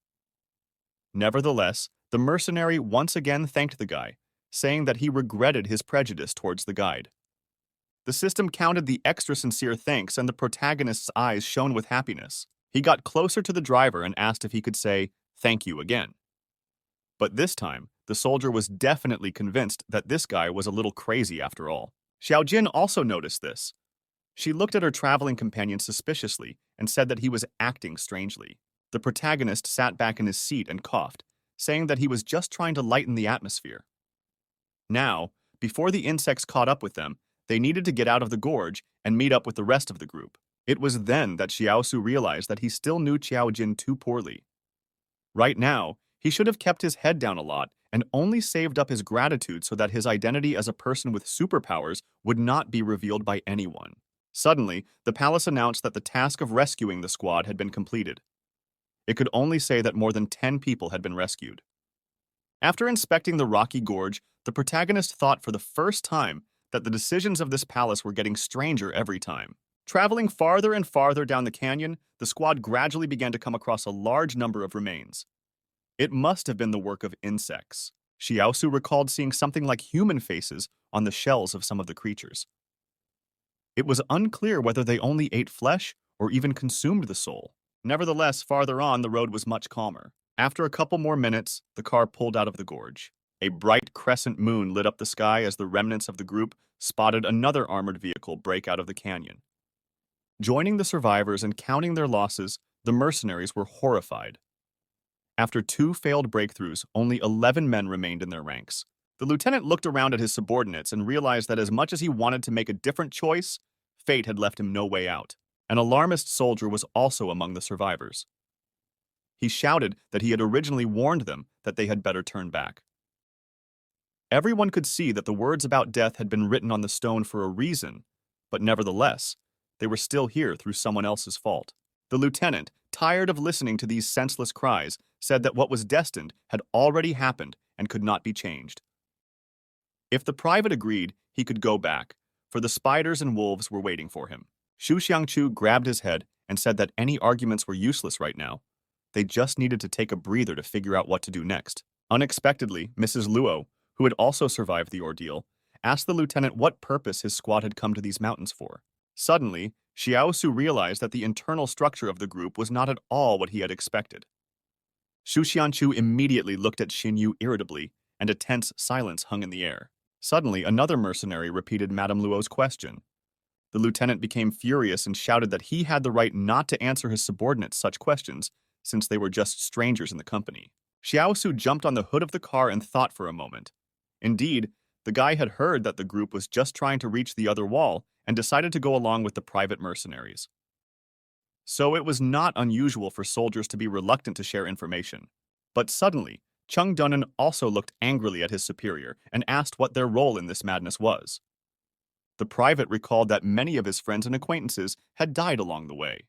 Nevertheless, the mercenary once again thanked the guy, saying that he regretted his prejudice towards the guide. The system counted the extra sincere thanks, and the protagonist's eyes shone with happiness. He got closer to the driver and asked if he could say, "Thank you" again. But this time, the soldier was definitely convinced that this guy was a little crazy after all. Xiao Jin also noticed this. She looked at her traveling companion suspiciously and said that he was acting strangely. The protagonist sat back in his seat and coughed, saying that he was just trying to lighten the atmosphere. Now, before the insects caught up with them, they needed to get out of the gorge and meet up with the rest of the group. It was then that Xiaosu realized that he still knew Xiao Jin too poorly. Right now, he should have kept his head down a lot and only saved up his gratitude so that his identity as a person with superpowers would not be revealed by anyone. Suddenly, the palace announced that the task of rescuing the squad had been completed. It could only say that more than 10 people had been rescued. After inspecting the rocky gorge, the protagonist thought for the first time that the decisions of this palace were getting stranger every time. Traveling farther and farther down the canyon, the squad gradually began to come across a large number of remains. It must have been the work of insects. Xiaosu recalled seeing something like human faces on the shells of some of the creatures. It was unclear whether they only ate flesh or even consumed the soul. Nevertheless, farther on, the road was much calmer. After a couple more minutes, the car pulled out of the gorge. A bright crescent moon lit up the sky as the remnants of the group spotted another armored vehicle break out of the canyon. Joining the survivors and counting their losses, the mercenaries were horrified. After 2 failed breakthroughs, only 11 men remained in their ranks. The lieutenant looked around at his subordinates and realized that as much as he wanted to make a different choice, fate had left him no way out. An alarmist soldier was also among the survivors. He shouted that he had originally warned them that they had better turn back. Everyone could see that the words about death had been written on the stone for a reason, but nevertheless, they were still here through someone else's fault. The lieutenant, tired of listening to these senseless cries, said that what was destined had already happened and could not be changed. If the private agreed, he could go back, for the spiders and wolves were waiting for him. Xu Xiangchu grabbed his head and said that any arguments were useless right now. They just needed to take a breather to figure out what to do next. Unexpectedly, Mrs. Luo, who had also survived the ordeal, asked the lieutenant what purpose his squad had come to these mountains for. Suddenly, Xiaosu realized that the internal structure of the group was not at all what he had expected. Xu Xianchu immediately looked at Xinyu irritably, and a tense silence hung in the air. Suddenly, another mercenary repeated Madame Luo's question. The lieutenant became furious and shouted that he had the right not to answer his subordinates such questions, since they were just strangers in the company. Xiaosu jumped on the hood of the car and thought for a moment. Indeed, the guy had heard that the group was just trying to reach the other wall and decided to go along with the private mercenaries. So it was not unusual for soldiers to be reluctant to share information. But suddenly, Chung Dunan also looked angrily at his superior and asked what their role in this madness was. The private recalled that many of his friends and acquaintances had died along the way.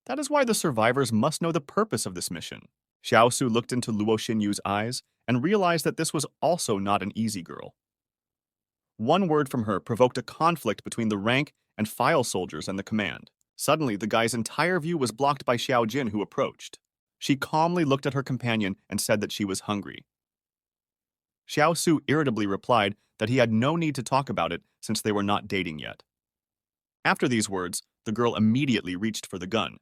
That is why the survivors must know the purpose of this mission. Xiaosu looked into Luo Xinyu's eyes and realized that this was also not an easy girl. One word from her provoked a conflict between the rank and file soldiers and the command. Suddenly, the guy's entire view was blocked by Xiao Jin, who approached. She calmly looked at her companion and said that she was hungry. Xiao Su irritably replied that he had no need to talk about it since they were not dating yet. After these words, the girl immediately reached for the gun.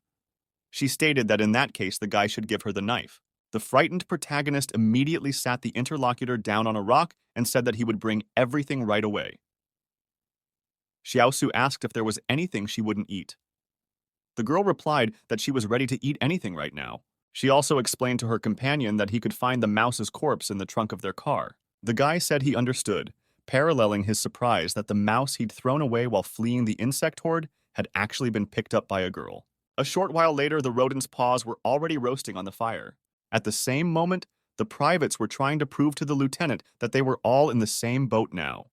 She stated that in that case the guy should give her the knife. The frightened protagonist immediately sat the interlocutor down on a rock and said that he would bring everything right away. Xiaosu asked if there was anything she wouldn't eat. The girl replied that she was ready to eat anything right now. She also explained to her companion that he could find the mouse's corpse in the trunk of their car. The guy said he understood, paralleling his surprise that the mouse he'd thrown away while fleeing the insect horde had actually been picked up by a girl. A short while later, the rodent's paws were already roasting on the fire. At the same moment, the privates were trying to prove to the lieutenant that they were all in the same boat now.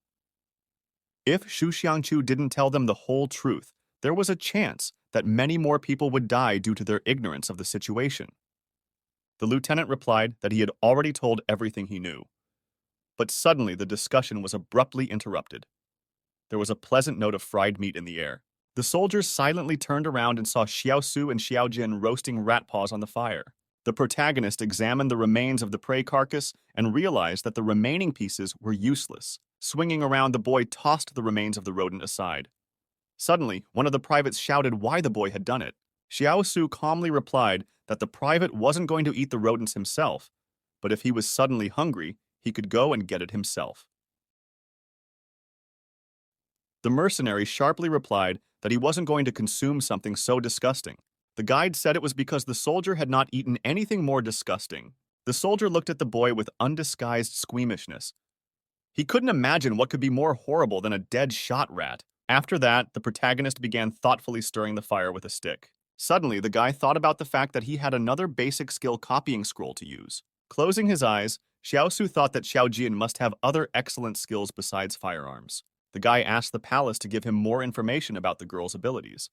If Xu Xiangchu didn't tell them the whole truth, there was a chance that many more people would die due to their ignorance of the situation. The lieutenant replied that he had already told everything he knew. But suddenly the discussion was abruptly interrupted. There was a pleasant note of fried meat in the air. The soldiers silently turned around and saw Xiao Su and Xiao Jin roasting rat paws on the fire. The protagonist examined the remains of the prey carcass and realized that the remaining pieces were useless. Swinging around, the boy tossed the remains of the rodent aside. Suddenly, one of the privates shouted why the boy had done it. Xiao Su calmly replied that the private wasn't going to eat the rodents himself, but if he was suddenly hungry, he could go and get it himself. The mercenary sharply replied that he wasn't going to consume something so disgusting. The guide said it was because the soldier had not eaten anything more disgusting. The soldier looked at the boy with undisguised squeamishness. He couldn't imagine what could be more horrible than a dead shot rat. After that, the protagonist began thoughtfully stirring the fire with a stick. Suddenly, the guy thought about the fact that he had another basic skill copying scroll to use. Closing his eyes, Xiaosu thought that Xiao Jin must have other excellent skills besides firearms. The guy asked the palace to give him more information about the girl's abilities.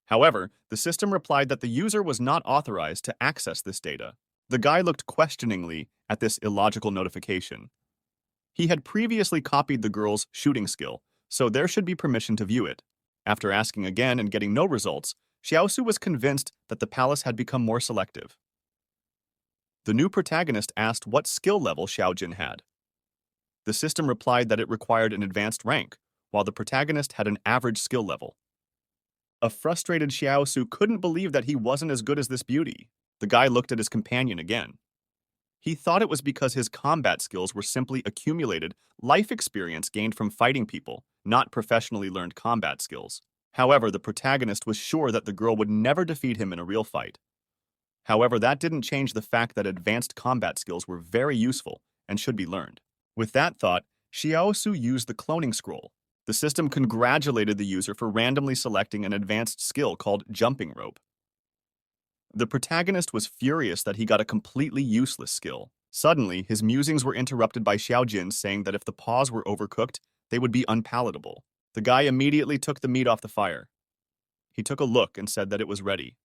However, the system replied that the user was not authorized to access this data. The guy looked questioningly at this illogical notification. He had previously copied the girl's shooting skill, so there should be permission to view it. After asking again and getting no results, Xiaosu was convinced that the palace had become more selective. The new protagonist asked what skill level Xiao Jin had. The system replied that it required an advanced rank, while the protagonist had an average skill level. A frustrated Xiaosu couldn't believe that he wasn't as good as this beauty. The guy looked at his companion again. He thought it was because his combat skills were simply accumulated life experience gained from fighting people, not professionally learned combat skills. However, the protagonist was sure that the girl would never defeat him in a real fight. However, that didn't change the fact that advanced combat skills were very useful and should be learned. With that thought, Xiaosu used the cloning scroll. The system congratulated the user for randomly selecting an advanced skill called jumping rope. The protagonist was furious that he got a completely useless skill. Suddenly, his musings were interrupted by Xiaojin saying that if the paws were overcooked, they would be unpalatable. The guy immediately took the meat off the fire. He took a look and said that it was ready.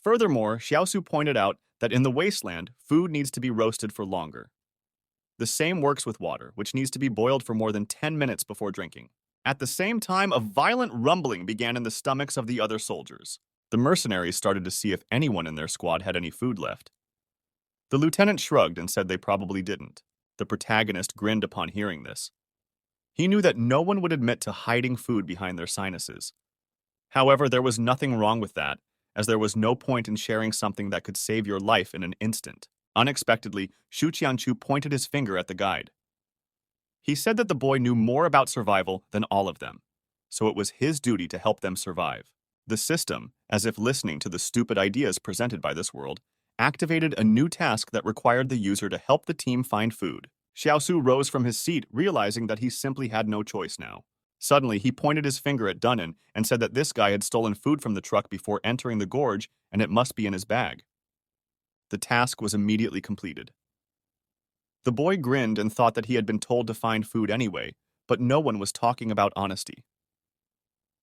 Furthermore, Xiaosu pointed out that in the wasteland, food needs to be roasted for longer. The same works with water, which needs to be boiled for more than 10 minutes before drinking. At the same time, a violent rumbling began in the stomachs of the other soldiers. The mercenaries started to see if anyone in their squad had any food left. The lieutenant shrugged and said they probably didn't. The protagonist grinned upon hearing this. He knew that no one would admit to hiding food behind their sinuses. However, there was nothing wrong with that, as there was no point in sharing something that could save your life in an instant. Unexpectedly, Shu Qianchu pointed his finger at the guide. He said that the boy knew more about survival than all of them, so it was his duty to help them survive. The system, as if listening to the stupid ideas presented by this world, activated a new task that required the user to help the team find food. Xiaosu rose from his seat, realizing that he simply had no choice now. Suddenly, he pointed his finger at Dunnan and said that this guy had stolen food from the truck before entering the gorge, and it must be in his bag. The task was immediately completed. The boy grinned and thought that he had been told to find food anyway, but no one was talking about honesty.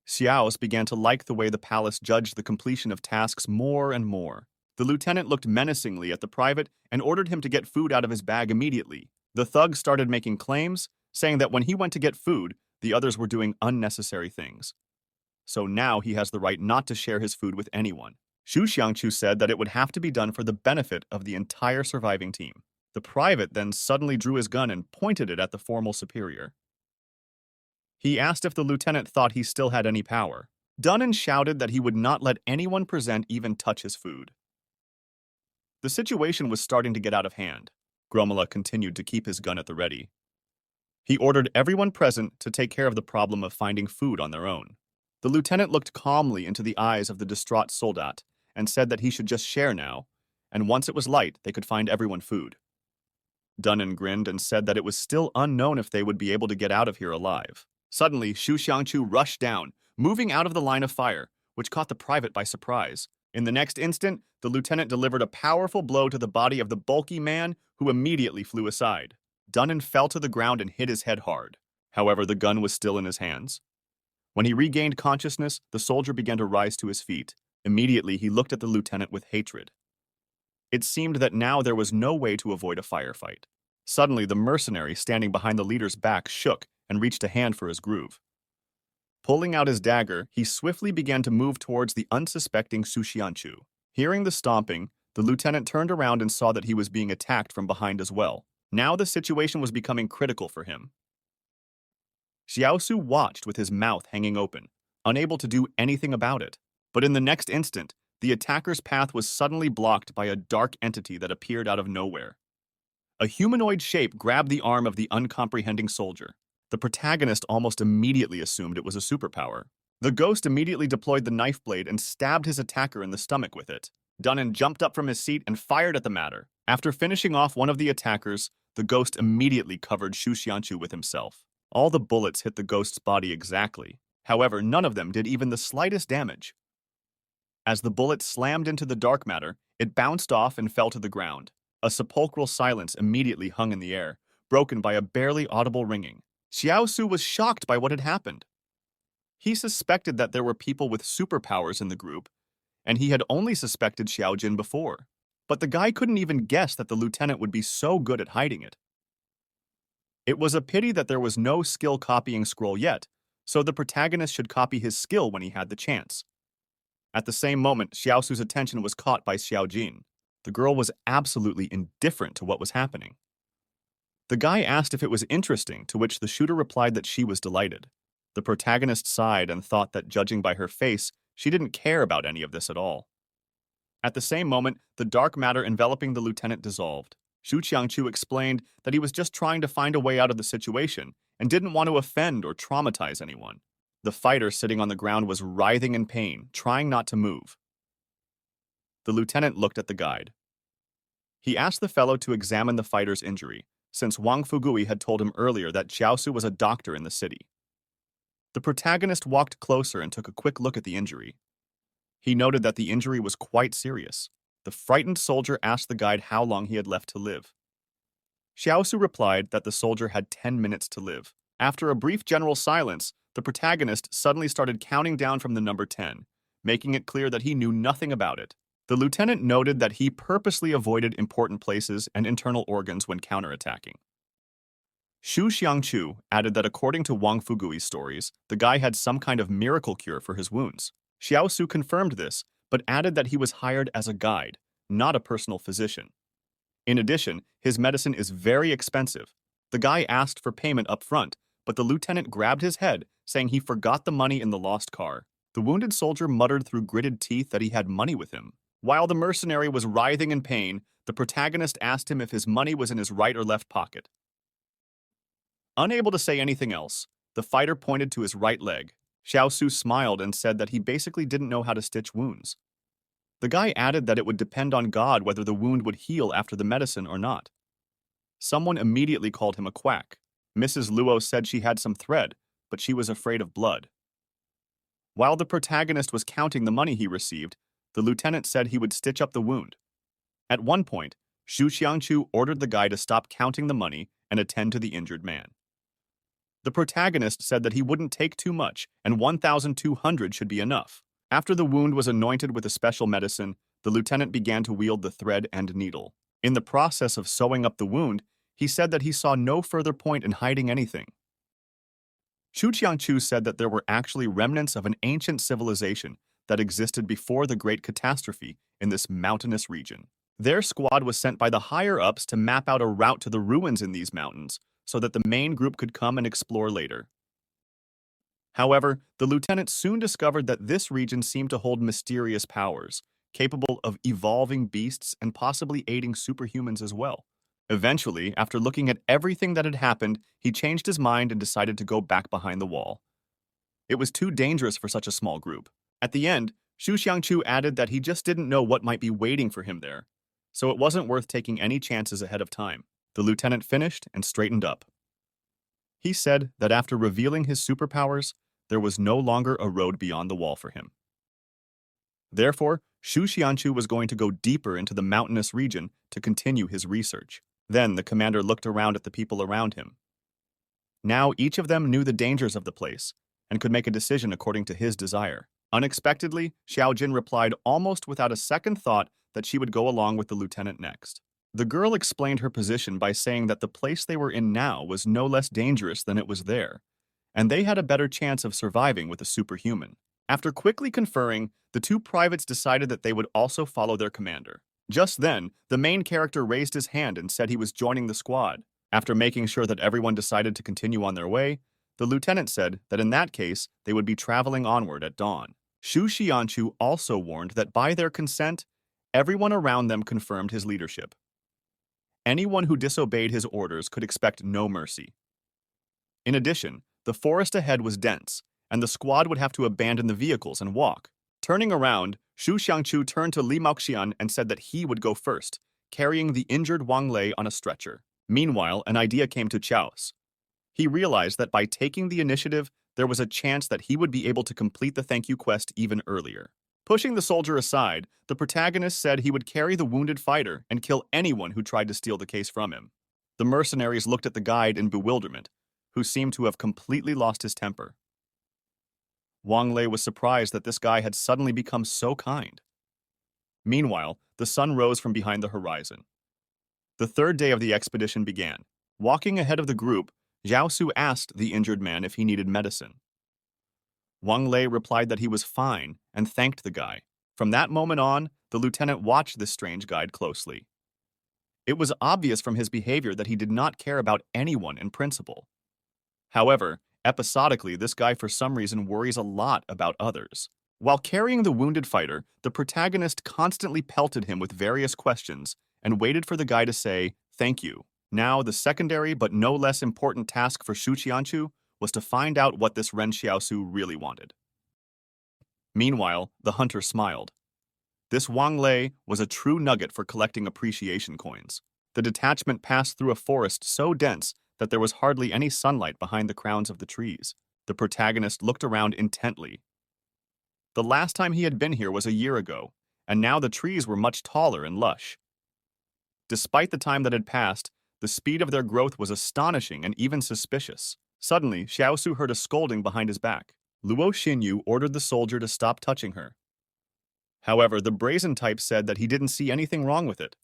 Xiaos began to like the way the palace judged the completion of tasks more and more. The lieutenant looked menacingly at the private and ordered him to get food out of his bag immediately. The thug started making claims, saying that when he went to get food, the others were doing unnecessary things. So now he has the right not to share his food with anyone. Shu Xiangchu said that it would have to be done for the benefit of the entire surviving team. The private then suddenly drew his gun and pointed it at the formal superior. He asked if the lieutenant thought he still had any power. Dunnan shouted that he would not let anyone present even touch his food. The situation was starting to get out of hand. Gromala continued to keep his gun at the ready. He ordered everyone present to take care of the problem of finding food on their own. The lieutenant looked calmly into the eyes of the distraught soldat and said that he should just share now, and once it was light, they could find everyone food. Dunnan grinned and said that it was still unknown if they would be able to get out of here alive. Suddenly, Shu Xiangchu rushed down, moving out of the line of fire, which caught the private by surprise. In the next instant, the lieutenant delivered a powerful blow to the body of the bulky man, who immediately flew aside. Dunnan fell to the ground and hit his head hard. However, the gun was still in his hands. When he regained consciousness, the soldier began to rise to his feet. Immediately, he looked at the lieutenant with hatred. It seemed that now there was no way to avoid a firefight. Suddenly, the mercenary standing behind the leader's back shook and reached a hand for his groove. Pulling out his dagger, he swiftly began to move towards the unsuspecting Shu Xianchu. Hearing the stomping, the lieutenant turned around and saw that he was being attacked from behind as well. Now the situation was becoming critical for him. Xiaosu watched with his mouth hanging open, unable to do anything about it. But in the next instant, the attacker's path was suddenly blocked by a dark entity that appeared out of nowhere. A humanoid shape grabbed the arm of the uncomprehending soldier. The protagonist almost immediately assumed it was a superpower. The ghost immediately deployed the knife blade and stabbed his attacker in the stomach with it. Dunnan jumped up from his seat and fired at the matter. After finishing off one of the attackers, the ghost immediately covered Shu Xianchu with himself. All the bullets hit the ghost's body exactly. However, none of them did even the slightest damage. As the bullet slammed into the dark matter, it bounced off and fell to the ground. A sepulchral silence immediately hung in the air, broken by a barely audible ringing. Xiaosu was shocked by what had happened. He suspected that there were people with superpowers in the group, and he had only suspected Xiaojin before. But the guy couldn't even guess that the lieutenant would be so good at hiding it. It was a pity that there was no skill copying scroll yet, so the protagonist should copy his skill when he had the chance. At the same moment, Xiaosu's attention was caught by Xiaojin. The girl was absolutely indifferent to what was happening. The guy asked if it was interesting, to which the shooter replied that she was delighted. The protagonist sighed and thought that, judging by her face, she didn't care about any of this at all. At the same moment, the dark matter enveloping the lieutenant dissolved. Xu Qiangchu explained that he was just trying to find a way out of the situation and didn't want to offend or traumatize anyone. The fighter sitting on the ground was writhing in pain, trying not to move. The lieutenant looked at the guide. He asked the fellow to examine the fighter's injury, since Wang Fugui had told him earlier that Jiaosu was a doctor in the city. The protagonist walked closer and took a quick look at the injury. He noted that the injury was quite serious. The frightened soldier asked the guide how long he had left to live. Xiaosu replied that the soldier had 10 minutes to live. After a brief general silence, the protagonist suddenly started counting down from the number 10, making it clear that he knew nothing about it. The lieutenant noted that he purposely avoided important places and internal organs when counterattacking. Xu Xiangchu added that according to Wang Fugui's stories, the guy had some kind of miracle cure for his wounds. Xiaosu confirmed this, but added that he was hired as a guide, not a personal physician. In addition, his medicine is very expensive. The guy asked for payment up front, but the lieutenant grabbed his head, saying he forgot the money in the lost car. The wounded soldier muttered through gritted teeth that he had money with him. While the mercenary was writhing in pain, the protagonist asked him if his money was in his right or left pocket. Unable to say anything else, the fighter pointed to his right leg. Xiaosu smiled and said that he basically didn't know how to stitch wounds. The guy added that it would depend on God whether the wound would heal after the medicine or not. Someone immediately called him a quack. Mrs. Luo said she had some thread, but she was afraid of blood. While the protagonist was counting the money he received, the lieutenant said he would stitch up the wound. At one point, Xu Xiangchu ordered the guy to stop counting the money and attend to the injured man. The protagonist said that he wouldn't take too much, and 1,200 should be enough. After the wound was anointed with a special medicine, the lieutenant began to wield the thread and needle. In the process of sewing up the wound, he said that he saw no further point in hiding anything. Xu Qiangchu said that there were actually remnants of an ancient civilization that existed before the Great Catastrophe in this mountainous region. Their squad was sent by the higher-ups to map out a route to the ruins in these mountains, so that the main group could come and explore later. However, the lieutenant soon discovered that this region seemed to hold mysterious powers, capable of evolving beasts and possibly aiding superhumans as well. Eventually, after looking at everything that had happened, he changed his mind and decided to go back behind the wall. It was too dangerous for such a small group. At the end, Xu Xiangchu added that he just didn't know what might be waiting for him there, so it wasn't worth taking any chances ahead of time. The lieutenant finished and straightened up. He said that after revealing his superpowers, there was no longer a road beyond the wall for him. Therefore, Xu Xiangchu was going to go deeper into the mountainous region to continue his research. Then the commander looked around at the people around him. Now each of them knew the dangers of the place and could make a decision according to his desire. Unexpectedly, Xiao Jin replied almost without a second thought that she would go along with the lieutenant next. The girl explained her position by saying that the place they were in now was no less dangerous than it was there, and they had a better chance of surviving with a superhuman. After quickly conferring, the two privates decided that they would also follow their commander. Just then, the main character raised his hand and said he was joining the squad. After making sure that everyone decided to continue on their way, the lieutenant said that in that case, they would be traveling onward at dawn. Xu Xiangchu also warned that by their consent, everyone around them confirmed his leadership. Anyone who disobeyed his orders could expect no mercy. In addition, the forest ahead was dense, and the squad would have to abandon the vehicles and walk. Turning around, Xu Xiangchu turned to Li Maoxian and said that he would go first, carrying the injured Wang Lei on a stretcher. Meanwhile, an idea came to Chaos. He realized that by taking the initiative, there was a chance that he would be able to complete the thank you quest even earlier. Pushing the soldier aside, the protagonist said he would carry the wounded fighter and kill anyone who tried to steal the case from him. The mercenaries looked at the guide in bewilderment, who seemed to have completely lost his temper. Wang Lei was surprised that this guy had suddenly become so kind. Meanwhile, the sun rose from behind the horizon. The third day of the expedition began. Walking ahead of the group, Zhao Su asked the injured man if he needed medicine. Wang Lei replied that he was fine and thanked the guy. From that moment on, the lieutenant watched this strange guide closely. It was obvious from his behavior that he did not care about anyone in principle. However, episodically, this guy for some reason worries a lot about others. While carrying the wounded fighter, the protagonist constantly pelted him with various questions and waited for the guy to say, "Thank you." Now, the secondary but no less important task for Shu Qianchu was to find out what this Ren Xiaosu really wanted. Meanwhile, the hunter smiled. This Wang Lei was a true nugget for collecting appreciation coins. The detachment passed through a forest so dense that there was hardly any sunlight behind the crowns of the trees. The protagonist looked around intently. The last time he had been here was a year ago, and now the trees were much taller and lush. Despite the time that had passed, the speed of their growth was astonishing and even suspicious. Suddenly, Xiaosu heard a scolding behind his back. Luo Xinyu ordered the soldier to stop touching her. However, the brazen type said that he didn't see anything wrong with it.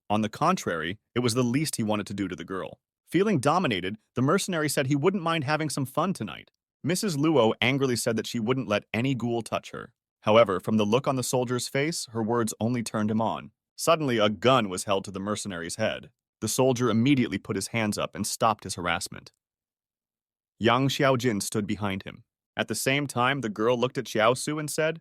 On the contrary, it was the least he wanted to do to the girl. Feeling dominated, the mercenary said he wouldn't mind having some fun tonight. Mrs. Luo angrily said that she wouldn't let any ghoul touch her. However, from the look on the soldier's face, her words only turned him on. Suddenly, a gun was held to the mercenary's head. The soldier immediately put his hands up and stopped his harassment. Yang Xiaojin stood behind him. At the same time, the girl looked at Xiaosu and said,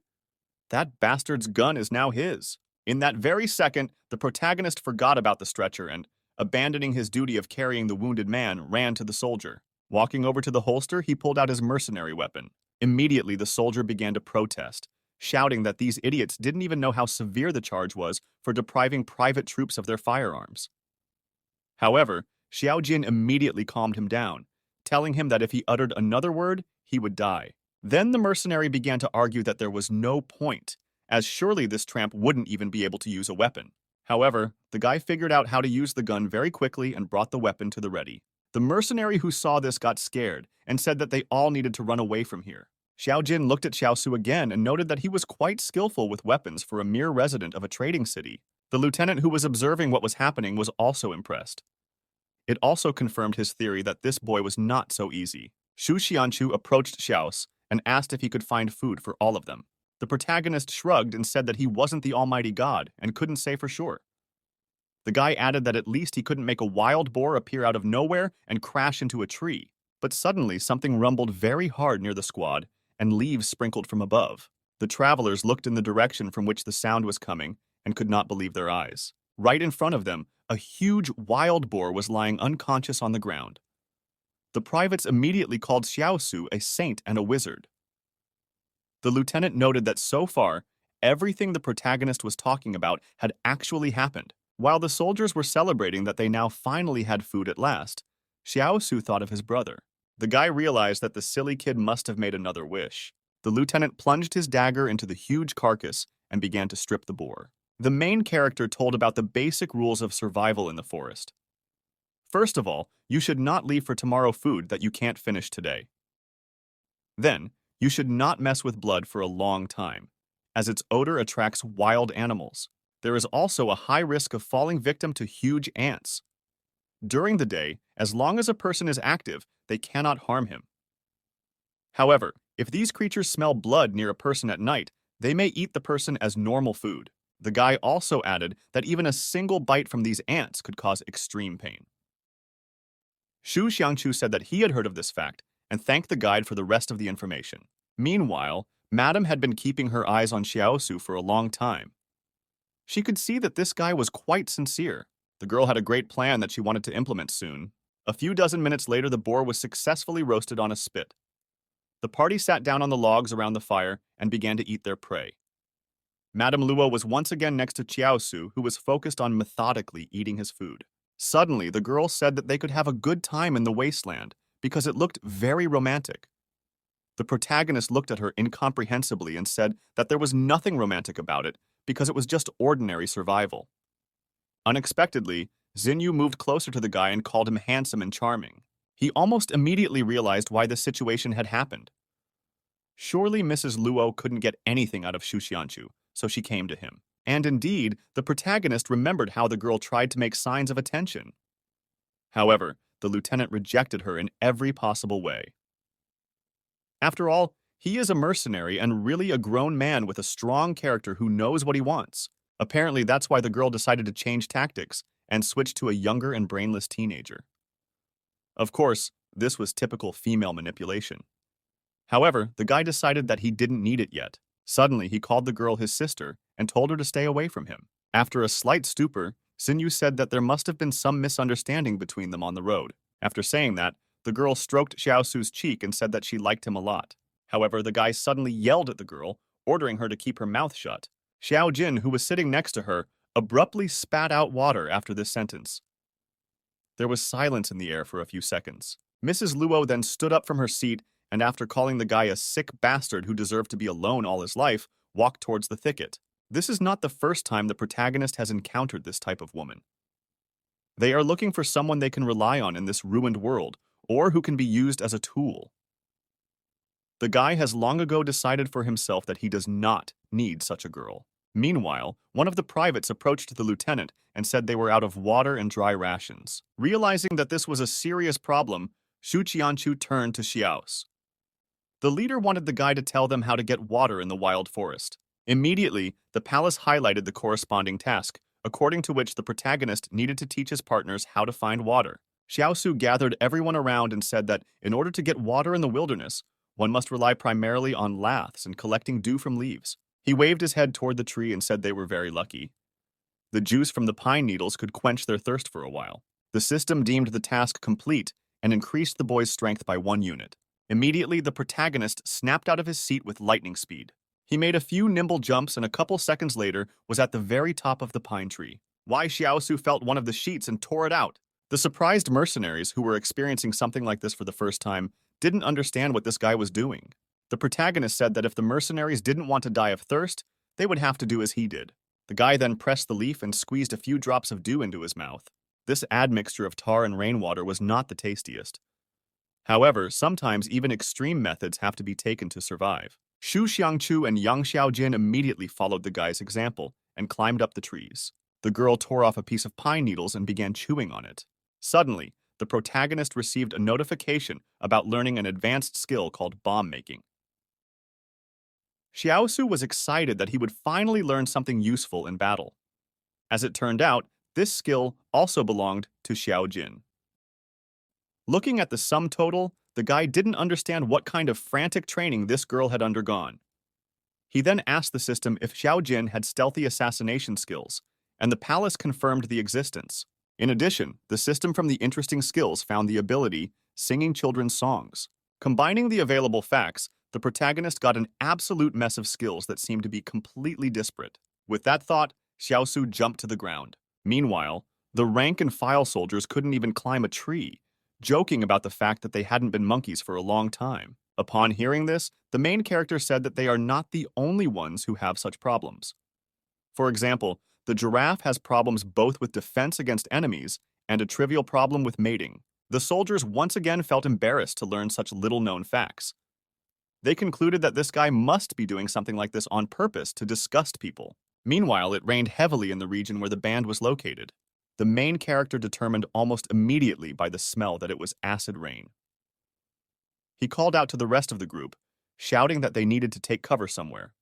"That bastard's gun is now his." In that very second, the protagonist forgot about the stretcher and, abandoning his duty of carrying the wounded man, ran to the soldier. Walking over to the holster, he pulled out his mercenary weapon. Immediately, the soldier began to protest, shouting that these idiots didn't even know how severe the charge was for depriving private troops of their firearms. However, Xiao Jin immediately calmed him down, telling him that if he uttered another word, he would die. Then the mercenary began to argue that there was no point, as surely this tramp wouldn't even be able to use a weapon. However, the guy figured out how to use the gun very quickly and brought the weapon to the ready. The mercenary who saw this got scared and said that they all needed to run away from here. Xiao Jin looked at Xiaosu again and noted that he was quite skillful with weapons for a mere resident of a trading city. The lieutenant who was observing what was happening was also impressed. It also confirmed his theory that this boy was not so easy. Shu Xianchu approached Xiaos and asked if he could find food for all of them. The protagonist shrugged and said that he wasn't the almighty god and couldn't say for sure. The guy added that at least he couldn't make a wild boar appear out of nowhere and crash into a tree. But suddenly, something rumbled very hard near the squad, and leaves sprinkled from above. The travelers looked in the direction from which the sound was coming and could not believe their eyes. Right in front of them, a huge wild boar was lying unconscious on the ground. The privates immediately called Xiaosu a saint and a wizard. The lieutenant noted that so far, everything the protagonist was talking about had actually happened. While the soldiers were celebrating that they now finally had food at last, Xiaosu thought of his brother. The guy realized that the silly kid must have made another wish. The lieutenant plunged his dagger into the huge carcass and began to strip the boar. The main character told about the basic rules of survival in the forest. First of all, you should not leave for tomorrow food that you can't finish today. Then, you should not mess with blood for a long time, as its odor attracts wild animals. There is also a high risk of falling victim to huge ants. During the day, as long as a person is active, they cannot harm him. However, if these creatures smell blood near a person at night, they may eat the person as normal food. The guy also added that even a single bite from these ants could cause extreme pain. Shu Xiangchu said that he had heard of this fact and thanked the guide for the rest of the information. Meanwhile, Madame had been keeping her eyes on Xiaosu for a long time. She could see that this guy was quite sincere. The girl had a great plan that she wanted to implement soon. A few dozen minutes later, the boar was successfully roasted on a spit. The party sat down on the logs around the fire and began to eat their prey. Madame Luo was once again next to Xiaosu, who was focused on methodically eating his food. Suddenly, the girl said that they could have a good time in the wasteland because it looked very romantic. The protagonist looked at her incomprehensibly and said that there was nothing romantic about it because it was just ordinary survival. Unexpectedly, Xinyu moved closer to the guy and called him handsome and charming. He almost immediately realized why the situation had happened. Surely Mrs. Luo couldn't get anything out of Shu Xianchu, so she came to him. And indeed, the protagonist remembered how the girl tried to make signs of attention. However, the lieutenant rejected her in every possible way. After all, he is a mercenary and really a grown man with a strong character who knows what he wants. Apparently, that's why the girl decided to change tactics and switched to a younger and brainless teenager. Of course, this was typical female manipulation. However, the guy decided that he didn't need it yet. Suddenly, he called the girl his sister and told her to stay away from him. After a slight stupor, Xinyu said that there must have been some misunderstanding between them on the road. After saying that, the girl stroked Xiaosu's cheek and said that she liked him a lot. However, the guy suddenly yelled at the girl, ordering her to keep her mouth shut. Xiao Jin, who was sitting next to her, abruptly spat out water after this sentence. There was silence in the air for a few seconds. Mrs. Luo then stood up from her seat and, after calling the guy a sick bastard who deserved to be alone all his life, walked towards the thicket. This is not the first time the protagonist has encountered this type of woman. They are looking for someone they can rely on in this ruined world, or who can be used as a tool. The guy has long ago decided for himself that he does not need such a girl. Meanwhile, one of the privates approached the lieutenant and said they were out of water and dry rations. Realizing that this was a serious problem, Shu Qianchu turned to Xiaos. The leader wanted the guy to tell them how to get water in the wild forest. Immediately, the palace highlighted the corresponding task, according to which the protagonist needed to teach his partners how to find water. Xiaosu gathered everyone around and said that in order to get water in the wilderness, one must rely primarily on laths and collecting dew from leaves. He waved his head toward the tree and said they were very lucky. The juice from the pine needles could quench their thirst for a while. The system deemed the task complete and increased the boy's strength by 1 unit. Immediately, the protagonist snapped out of his seat with lightning speed. He made a few nimble jumps and a couple seconds later was at the very top of the pine tree. Wai Xiaosu felt one of the sheets and tore it out. The surprised mercenaries, who were experiencing something like this for the first time, didn't understand what this guy was doing. The protagonist said that if the mercenaries didn't want to die of thirst, they would have to do as he did. The guy then pressed the leaf and squeezed a few drops of dew into his mouth. This admixture of tar and rainwater was not the tastiest. However, sometimes even extreme methods have to be taken to survive. Shu Xiangchu and Yang Xiaojin immediately followed the guy's example and climbed up the trees. The girl tore off a piece of pine needles and began chewing on it. Suddenly, the protagonist received a notification about learning an advanced skill called bomb making. Xiaosu was excited that he would finally learn something useful in battle. As it turned out, this skill also belonged to Xiao Jin. Looking at the sum total, the guy didn't understand what kind of frantic training this girl had undergone. He then asked the system if Xiao Jin had stealthy assassination skills, and the palace confirmed the existence. In addition, the system from the interesting skills found the ability singing children's songs. Combining the available facts, the protagonist got an absolute mess of skills that seemed to be completely disparate. With that thought, Xiaosu jumped to the ground. Meanwhile, the rank-and-file soldiers couldn't even climb a tree, joking about the fact that they hadn't been monkeys for a long time. Upon hearing this, the main character said that they are not the only ones who have such problems. For example, the giraffe has problems both with defense against enemies and a trivial problem with mating. The soldiers once again felt embarrassed to learn such little-known facts. They concluded that this guy must be doing something like this on purpose to disgust people. Meanwhile, it rained heavily in the region where the band was located. The main character determined almost immediately by the smell that it was acid rain. He called out to the rest of the group, shouting that they needed to take cover somewhere.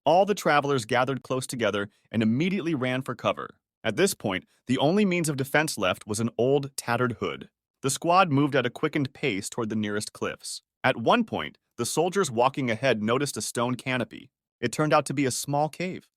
All the travelers gathered close together and immediately ran for cover. At this point, the only means of defense left was an old, tattered hood. The squad moved at a quickened pace toward the nearest cliffs. At one point, the soldiers walking ahead noticed a stone canopy. It turned out to be a small cave.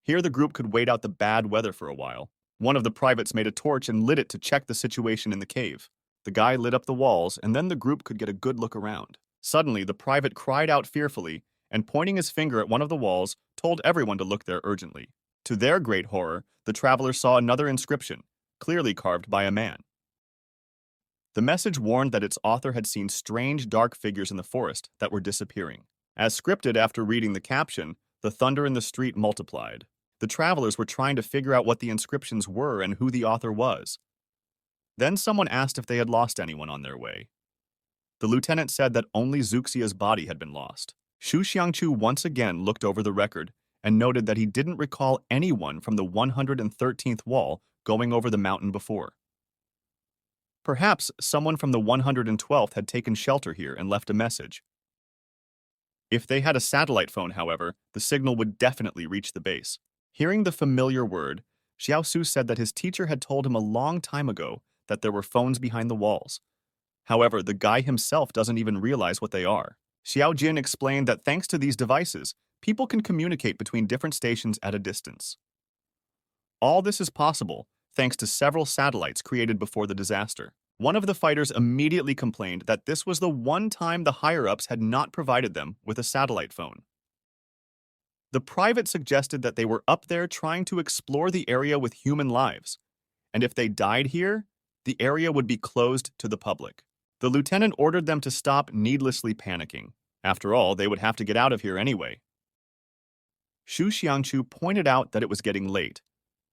Here the group could wait out the bad weather for a while. One of the privates made a torch and lit it to check the situation in the cave. The guy lit up the walls, and then the group could get a good look around. Suddenly, the private cried out fearfully, and pointing his finger at one of the walls, told everyone to look there urgently. To their great horror, the travelers saw another inscription, clearly carved by a man. The message warned that its author had seen strange, dark figures in the forest that were disappearing. As scripted after reading the caption, the thunder in the street multiplied. The travelers were trying to figure out what the inscriptions were and who the author was. Then someone asked if they had lost anyone on their way. The lieutenant said that only Zuxia's body had been lost. Shu Xiangchu once again looked over the record and noted that he didn't recall anyone from the 113th wall going over the mountain before. Perhaps someone from the 112th had taken shelter here and left a message. If they had a satellite phone, however, the signal would definitely reach the base. Hearing the familiar word, Xiao Su said that his teacher had told him a long time ago that there were phones behind the walls. However, the guy himself doesn't even realize what they are. Xiao Jin explained that thanks to these devices, people can communicate between different stations at a distance. All this is possible thanks to several satellites created before the disaster. One of the fighters immediately complained that this was the one time the higher-ups had not provided them with a satellite phone. The private suggested that they were up there trying to explore the area with human lives, and if they died here, the area would be closed to the public. The lieutenant ordered them to stop needlessly panicking. After all, they would have to get out of here anyway. Xu Xiangchu pointed out that it was getting late,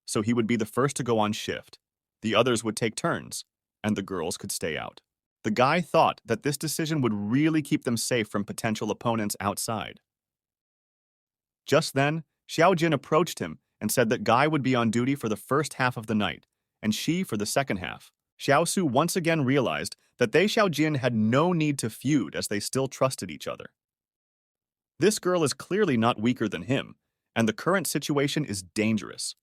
so he would be the first to go on shift. The others would take turns, and the girls could stay out. The guy thought that this decision would really keep them safe from potential opponents outside. Just then, Xiao Jin approached him and said that Guy would be on duty for the first half of the night, and she for the second half. Xiao Su once again realized that they Xiao Jin had no need to feud as they still trusted each other. This girl is clearly not weaker than him, and the current situation is dangerous.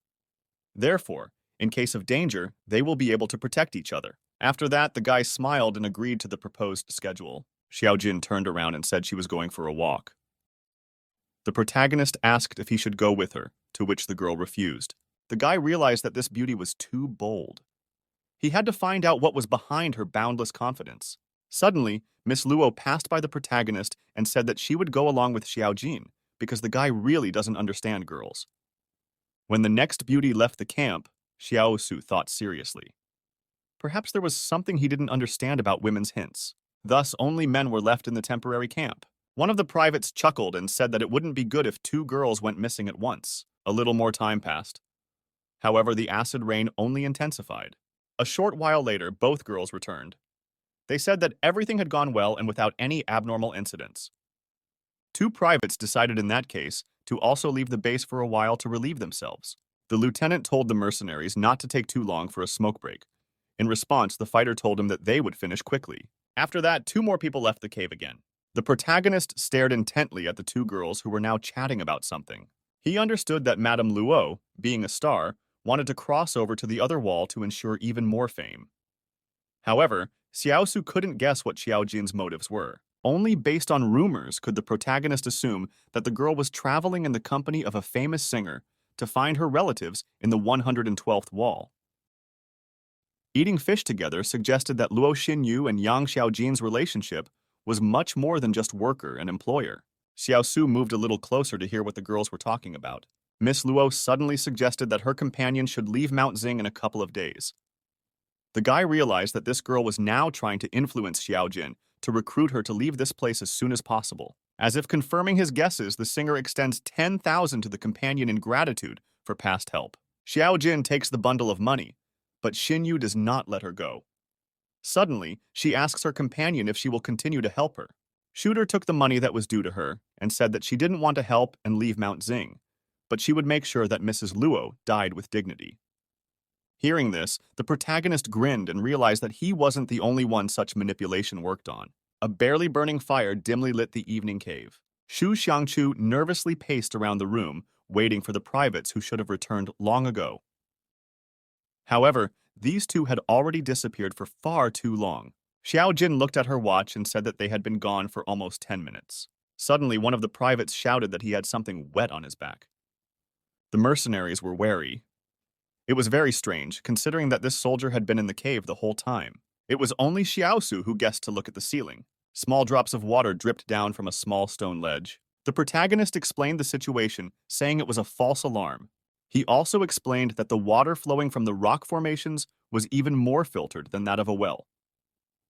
Therefore, in case of danger, they will be able to protect each other. After that, the guy smiled and agreed to the proposed schedule. Xiao Jin turned around and said she was going for a walk. The protagonist asked if he should go with her, to which the girl refused. The guy realized that this beauty was too bold. He had to find out what was behind her boundless confidence. Suddenly, Miss Luo passed by the protagonist and said that she would go along with Xiao Jin because the guy really doesn't understand girls. When the next beauty left the camp, Xiao Su thought seriously. Perhaps there was something he didn't understand about women's hints. Thus, only men were left in the temporary camp. One of the privates chuckled and said that it wouldn't be good if 2 girls went missing at once. A little more time passed. However, the acid rain only intensified. A short while later, both girls returned. They said that everything had gone well and without any abnormal incidents. 2 privates decided in that case to also leave the base for a while to relieve themselves. The lieutenant told the mercenaries not to take too long for a smoke break. In response, the fighter told him that they would finish quickly. After that, 2 more people left the cave again. The protagonist stared intently at the 2 girls who were now chatting about something. He understood that Madame Luo, being a star, wanted to cross over to the other wall to ensure even more fame. However, Xiao Su couldn't guess what Xiao Jin's motives were. Only based on rumors could the protagonist assume that the girl was traveling in the company of a famous singer to find her relatives in the 112th wall. Eating fish together suggested that Luo Xinyu and Yang Xiaojin's relationship was much more than just worker and employer. Xiao Su moved a little closer to hear what the girls were talking about. Miss Luo suddenly suggested that her companion should leave Mount Zing in a couple of days. The guy realized that this girl was now trying to influence Xiao Jin to recruit her to leave this place as soon as possible. As if confirming his guesses, the singer extends 10,000 to the companion in gratitude for past help. Xiao Jin takes the bundle of money, but Xinyu does not let her go. Suddenly, she asks her companion if she will continue to help her. Shooter took the money that was due to her and said that she didn't want to help and leave Mount Zing, but she would make sure that Mrs. Luo died with dignity. Hearing this, the protagonist grinned and realized that he wasn't the only one such manipulation worked on. A barely burning fire dimly lit the evening cave. Xu Xiangchu nervously paced around the room, waiting for the privates who should have returned long ago. However, these 2 had already disappeared for far too long. Xiao Jin looked at her watch and said that they had been gone for almost 10 minutes. Suddenly, one of the privates shouted that he had something wet on his back. The mercenaries were wary. It was very strange, considering that this soldier had been in the cave the whole time. It was only Xiao Su who guessed to look at the ceiling. Small drops of water dripped down from a small stone ledge. The protagonist explained the situation, saying it was a false alarm. He also explained that the water flowing from the rock formations was even more filtered than that of a well.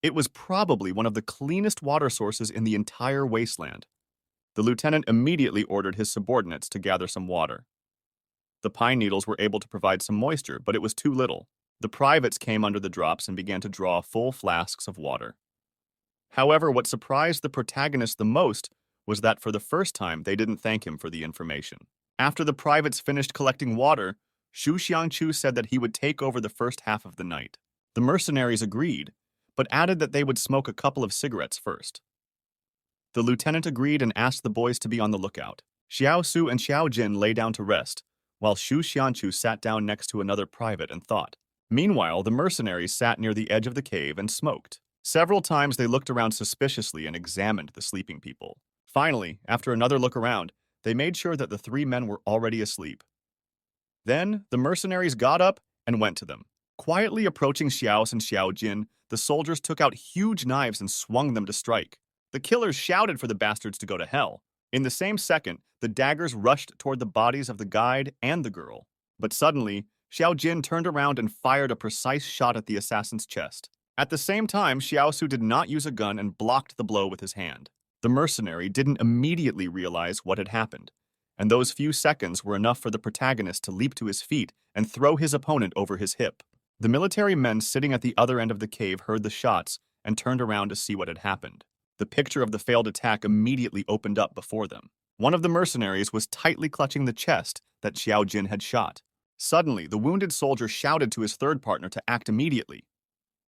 It was probably one of the cleanest water sources in the entire wasteland. The lieutenant immediately ordered his subordinates to gather some water. The pine needles were able to provide some moisture, but it was too little. The privates came under the drops and began to draw full flasks of water. However, what surprised the protagonist the most was that for the first time they didn't thank him for the information. After the privates finished collecting water, Xu Xiangchu said that he would take over the first half of the night. The mercenaries agreed, but added that they would smoke a couple of cigarettes first. The lieutenant agreed and asked the boys to be on the lookout. Xiao Su and Xiao Jin lay down to rest, while Shu Xianchu sat down next to another private and thought. Meanwhile, the mercenaries sat near the edge of the cave and smoked. Several times they looked around suspiciously and examined the sleeping people. Finally, after another look around, they made sure that the three men were already asleep. Then, the mercenaries got up and went to them. Quietly approaching Xiaos and Xiao Jin, the soldiers took out huge knives and swung them to strike. The killers shouted for the bastards to go to hell. In the same second, the daggers rushed toward the bodies of the guide and the girl. But suddenly, Xiao Jin turned around and fired a precise shot at the assassin's chest. At the same time, Xiao Su did not use a gun and blocked the blow with his hand. The mercenary didn't immediately realize what had happened, and those few seconds were enough for the protagonist to leap to his feet and throw his opponent over his hip. The military men sitting at the other end of the cave heard the shots and turned around to see what had happened. The picture of the failed attack immediately opened up before them. One of the mercenaries was tightly clutching the chest that Xiao Jin had shot. Suddenly, the wounded soldier shouted to his third partner to act immediately.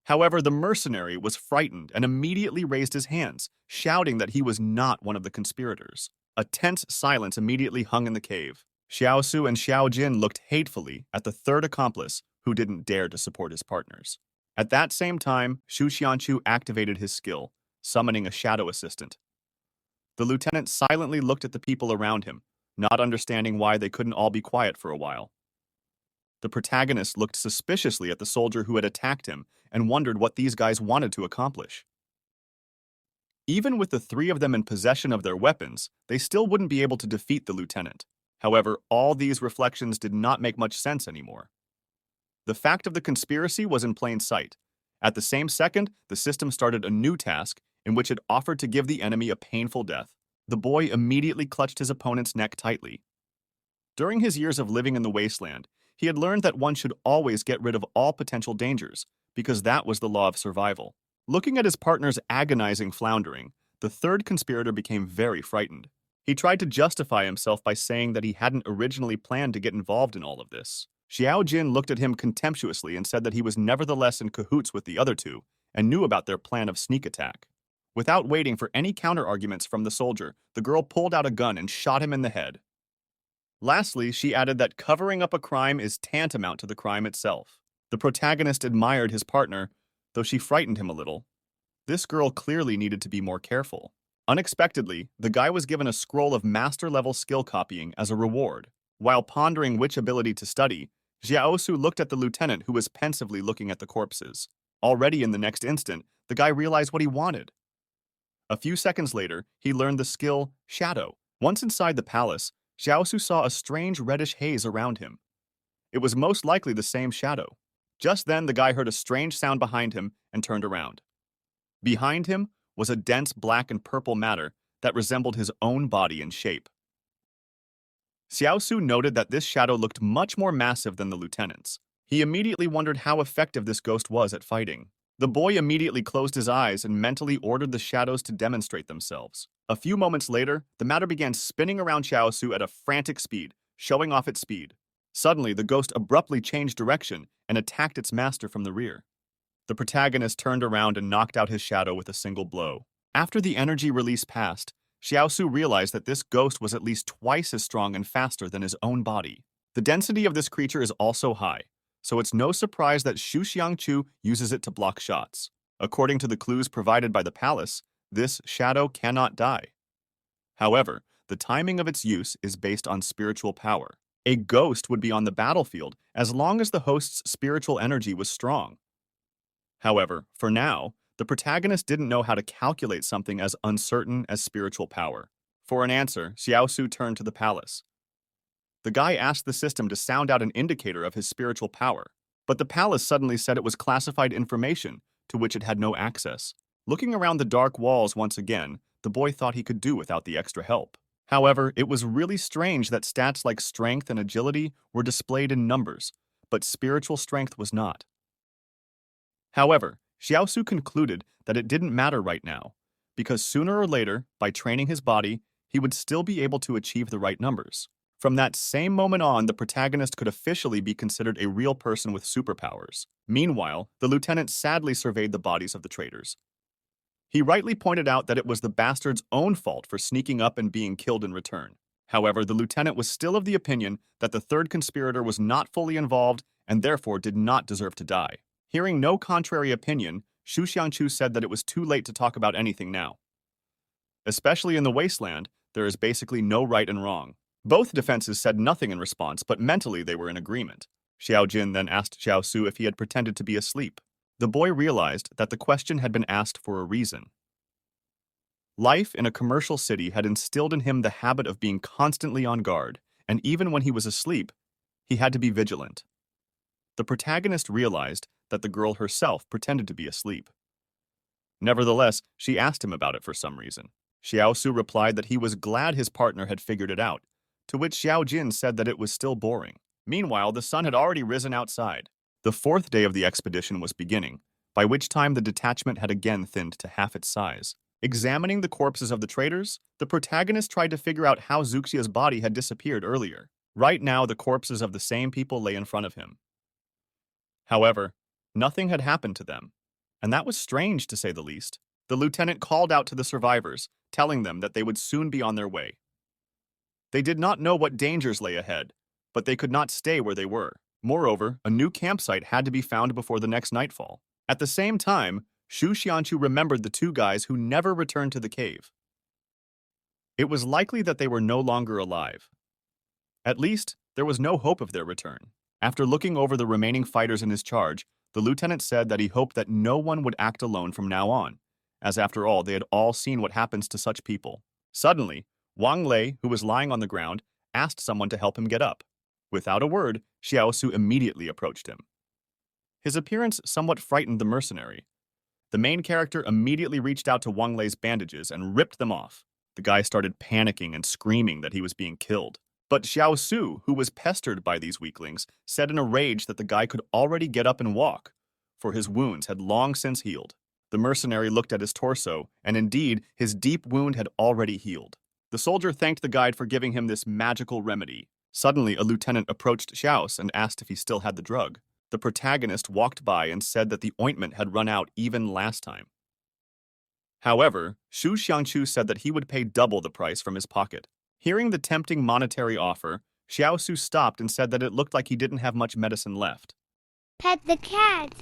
However, the mercenary was frightened and immediately raised his hands, shouting that he was not one of the conspirators. A tense silence immediately hung in the cave. Xiao Su and Xiao Jin looked hatefully at the third accomplice who didn't dare to support his partners. At that same time, Shu Xianchu activated his skill, summoning a shadow assistant. The lieutenant silently looked at the people around him, not understanding why they couldn't all be quiet for a while. The protagonist looked suspiciously at the soldier who had attacked him and wondered what these guys wanted to accomplish. Even with the three of them in possession of their weapons, they still wouldn't be able to defeat the lieutenant. However, all these reflections did not make much sense anymore. The fact of the conspiracy was in plain sight. At the same second, the system started a new task in which it offered to give the enemy a painful death. The boy immediately clutched his opponent's neck tightly. During his years of living in the wasteland, he had learned that one should always get rid of all potential dangers, because that was the law of survival. Looking at his partner's agonizing floundering, the third conspirator became very frightened. He tried to justify himself by saying that he hadn't originally planned to get involved in all of this. Xiao Jin looked at him contemptuously and said that he was nevertheless in cahoots with the other two and knew about their plan of sneak attack. Without waiting for any counter-arguments from the soldier, the girl pulled out a gun and shot him in the head. Lastly, she added that covering up a crime is tantamount to the crime itself. The protagonist admired his partner, though she frightened him a little. This girl clearly needed to be more careful. Unexpectedly, the guy was given a scroll of master-level skill copying as a reward. While pondering which ability to study, Xiao Su looked at the lieutenant who was pensively looking at the corpses. Already in the next instant, the guy realized what he wanted. A few seconds later, he learned the skill Shadow. Once inside the palace, Xiao Su saw a strange reddish haze around him. It was most likely the same shadow. Just then, the guy heard a strange sound behind him and turned around. Behind him was a dense black and purple matter that resembled his own body in shape. Xiao Su noted that this shadow looked much more massive than the lieutenant's. He immediately wondered how effective this ghost was at fighting. The boy immediately closed his eyes and mentally ordered the shadows to demonstrate themselves. A few moments later, the matter began spinning around Xiao Su at a frantic speed, showing off its speed. Suddenly, the ghost abruptly changed direction and attacked its master from the rear. The protagonist turned around and knocked out his shadow with a single blow. After the energy release passed, Xiao Su realized that this ghost was at least twice as strong and faster than his own body. The density of this creature is also high, so it's no surprise that Shu Xiangchu uses it to block shots. According to the clues provided by the palace, this shadow cannot die. However, the timing of its use is based on spiritual power. A ghost would be on the battlefield as long as the host's spiritual energy was strong. However, for now, the protagonist didn't know how to calculate something as uncertain as spiritual power. For an answer, Xiao Su turned to the palace. The guy asked the system to sound out an indicator of his spiritual power, but the palace suddenly said it was classified information to which it had no access. Looking around the dark walls once again, the boy thought he could do without the extra help. However, it was really strange that stats like strength and agility were displayed in numbers, but spiritual strength was not. However, Xiao Su concluded that it didn't matter right now, because sooner or later, by training his body, he would still be able to achieve the right numbers. From that same moment on, the protagonist could officially be considered a real person with superpowers. Meanwhile, the lieutenant sadly surveyed the bodies of the traitors. He rightly pointed out that it was the bastard's own fault for sneaking up and being killed in return. However, the lieutenant was still of the opinion that the third conspirator was not fully involved and therefore did not deserve to die. Hearing no contrary opinion, Xu Xiangchu said that it was too late to talk about anything now. Especially in the wasteland, there is basically no right and wrong. Both defenses said nothing in response, but mentally they were in agreement. Xiao Jin then asked Xiao Su if he had pretended to be asleep. The boy realized that the question had been asked for a reason. Life in a commercial city had instilled in him the habit of being constantly on guard, and even when he was asleep, he had to be vigilant. The protagonist realized that the girl herself pretended to be asleep. Nevertheless, she asked him about it for some reason. Xiao Su replied that he was glad his partner had figured it out, to which Xiao Jin said that it was still boring. Meanwhile, the sun had already risen outside. The fourth day of the expedition was beginning, by which time the detachment had again thinned to half its size. Examining the corpses of the traitors, the protagonist tried to figure out how Zuxia's body had disappeared earlier. Right now, the corpses of the same people lay in front of him. However, nothing had happened to them, and that was strange to say the least. The lieutenant called out to the survivors, telling them that they would soon be on their way. They did not know what dangers lay ahead, but they could not stay where they were. Moreover, a new campsite had to be found before the next nightfall. At the same time, Xu Xianchu remembered the two guys who never returned to the cave. It was likely that they were no longer alive. At least, there was no hope of their return. After looking over the remaining fighters in his charge, the lieutenant said that he hoped that no one would act alone from now on, as after all, they had all seen what happens to such people. Suddenly, Wang Lei, who was lying on the ground, asked someone to help him get up. Without a word, Xiao Su immediately approached him. His appearance somewhat frightened the mercenary. The main character immediately reached out to Wang Lei's bandages and ripped them off. The guy started panicking and screaming that he was being killed. But Xiao Su, who was pestered by these weaklings, said in a rage that the guy could already get up and walk, for his wounds had long since healed. The mercenary looked at his torso, and indeed, his deep wound had already healed. The soldier thanked the guide for giving him this magical remedy. Suddenly, a lieutenant approached Xiaos and asked if he still had the drug. The protagonist walked by and said that the ointment had run out even last time. However, Xu Xiangchu said that he would pay double the price from his pocket. Hearing the tempting monetary offer, Xiao Su stopped and said that it looked like he didn't have much medicine left. Pet the cat.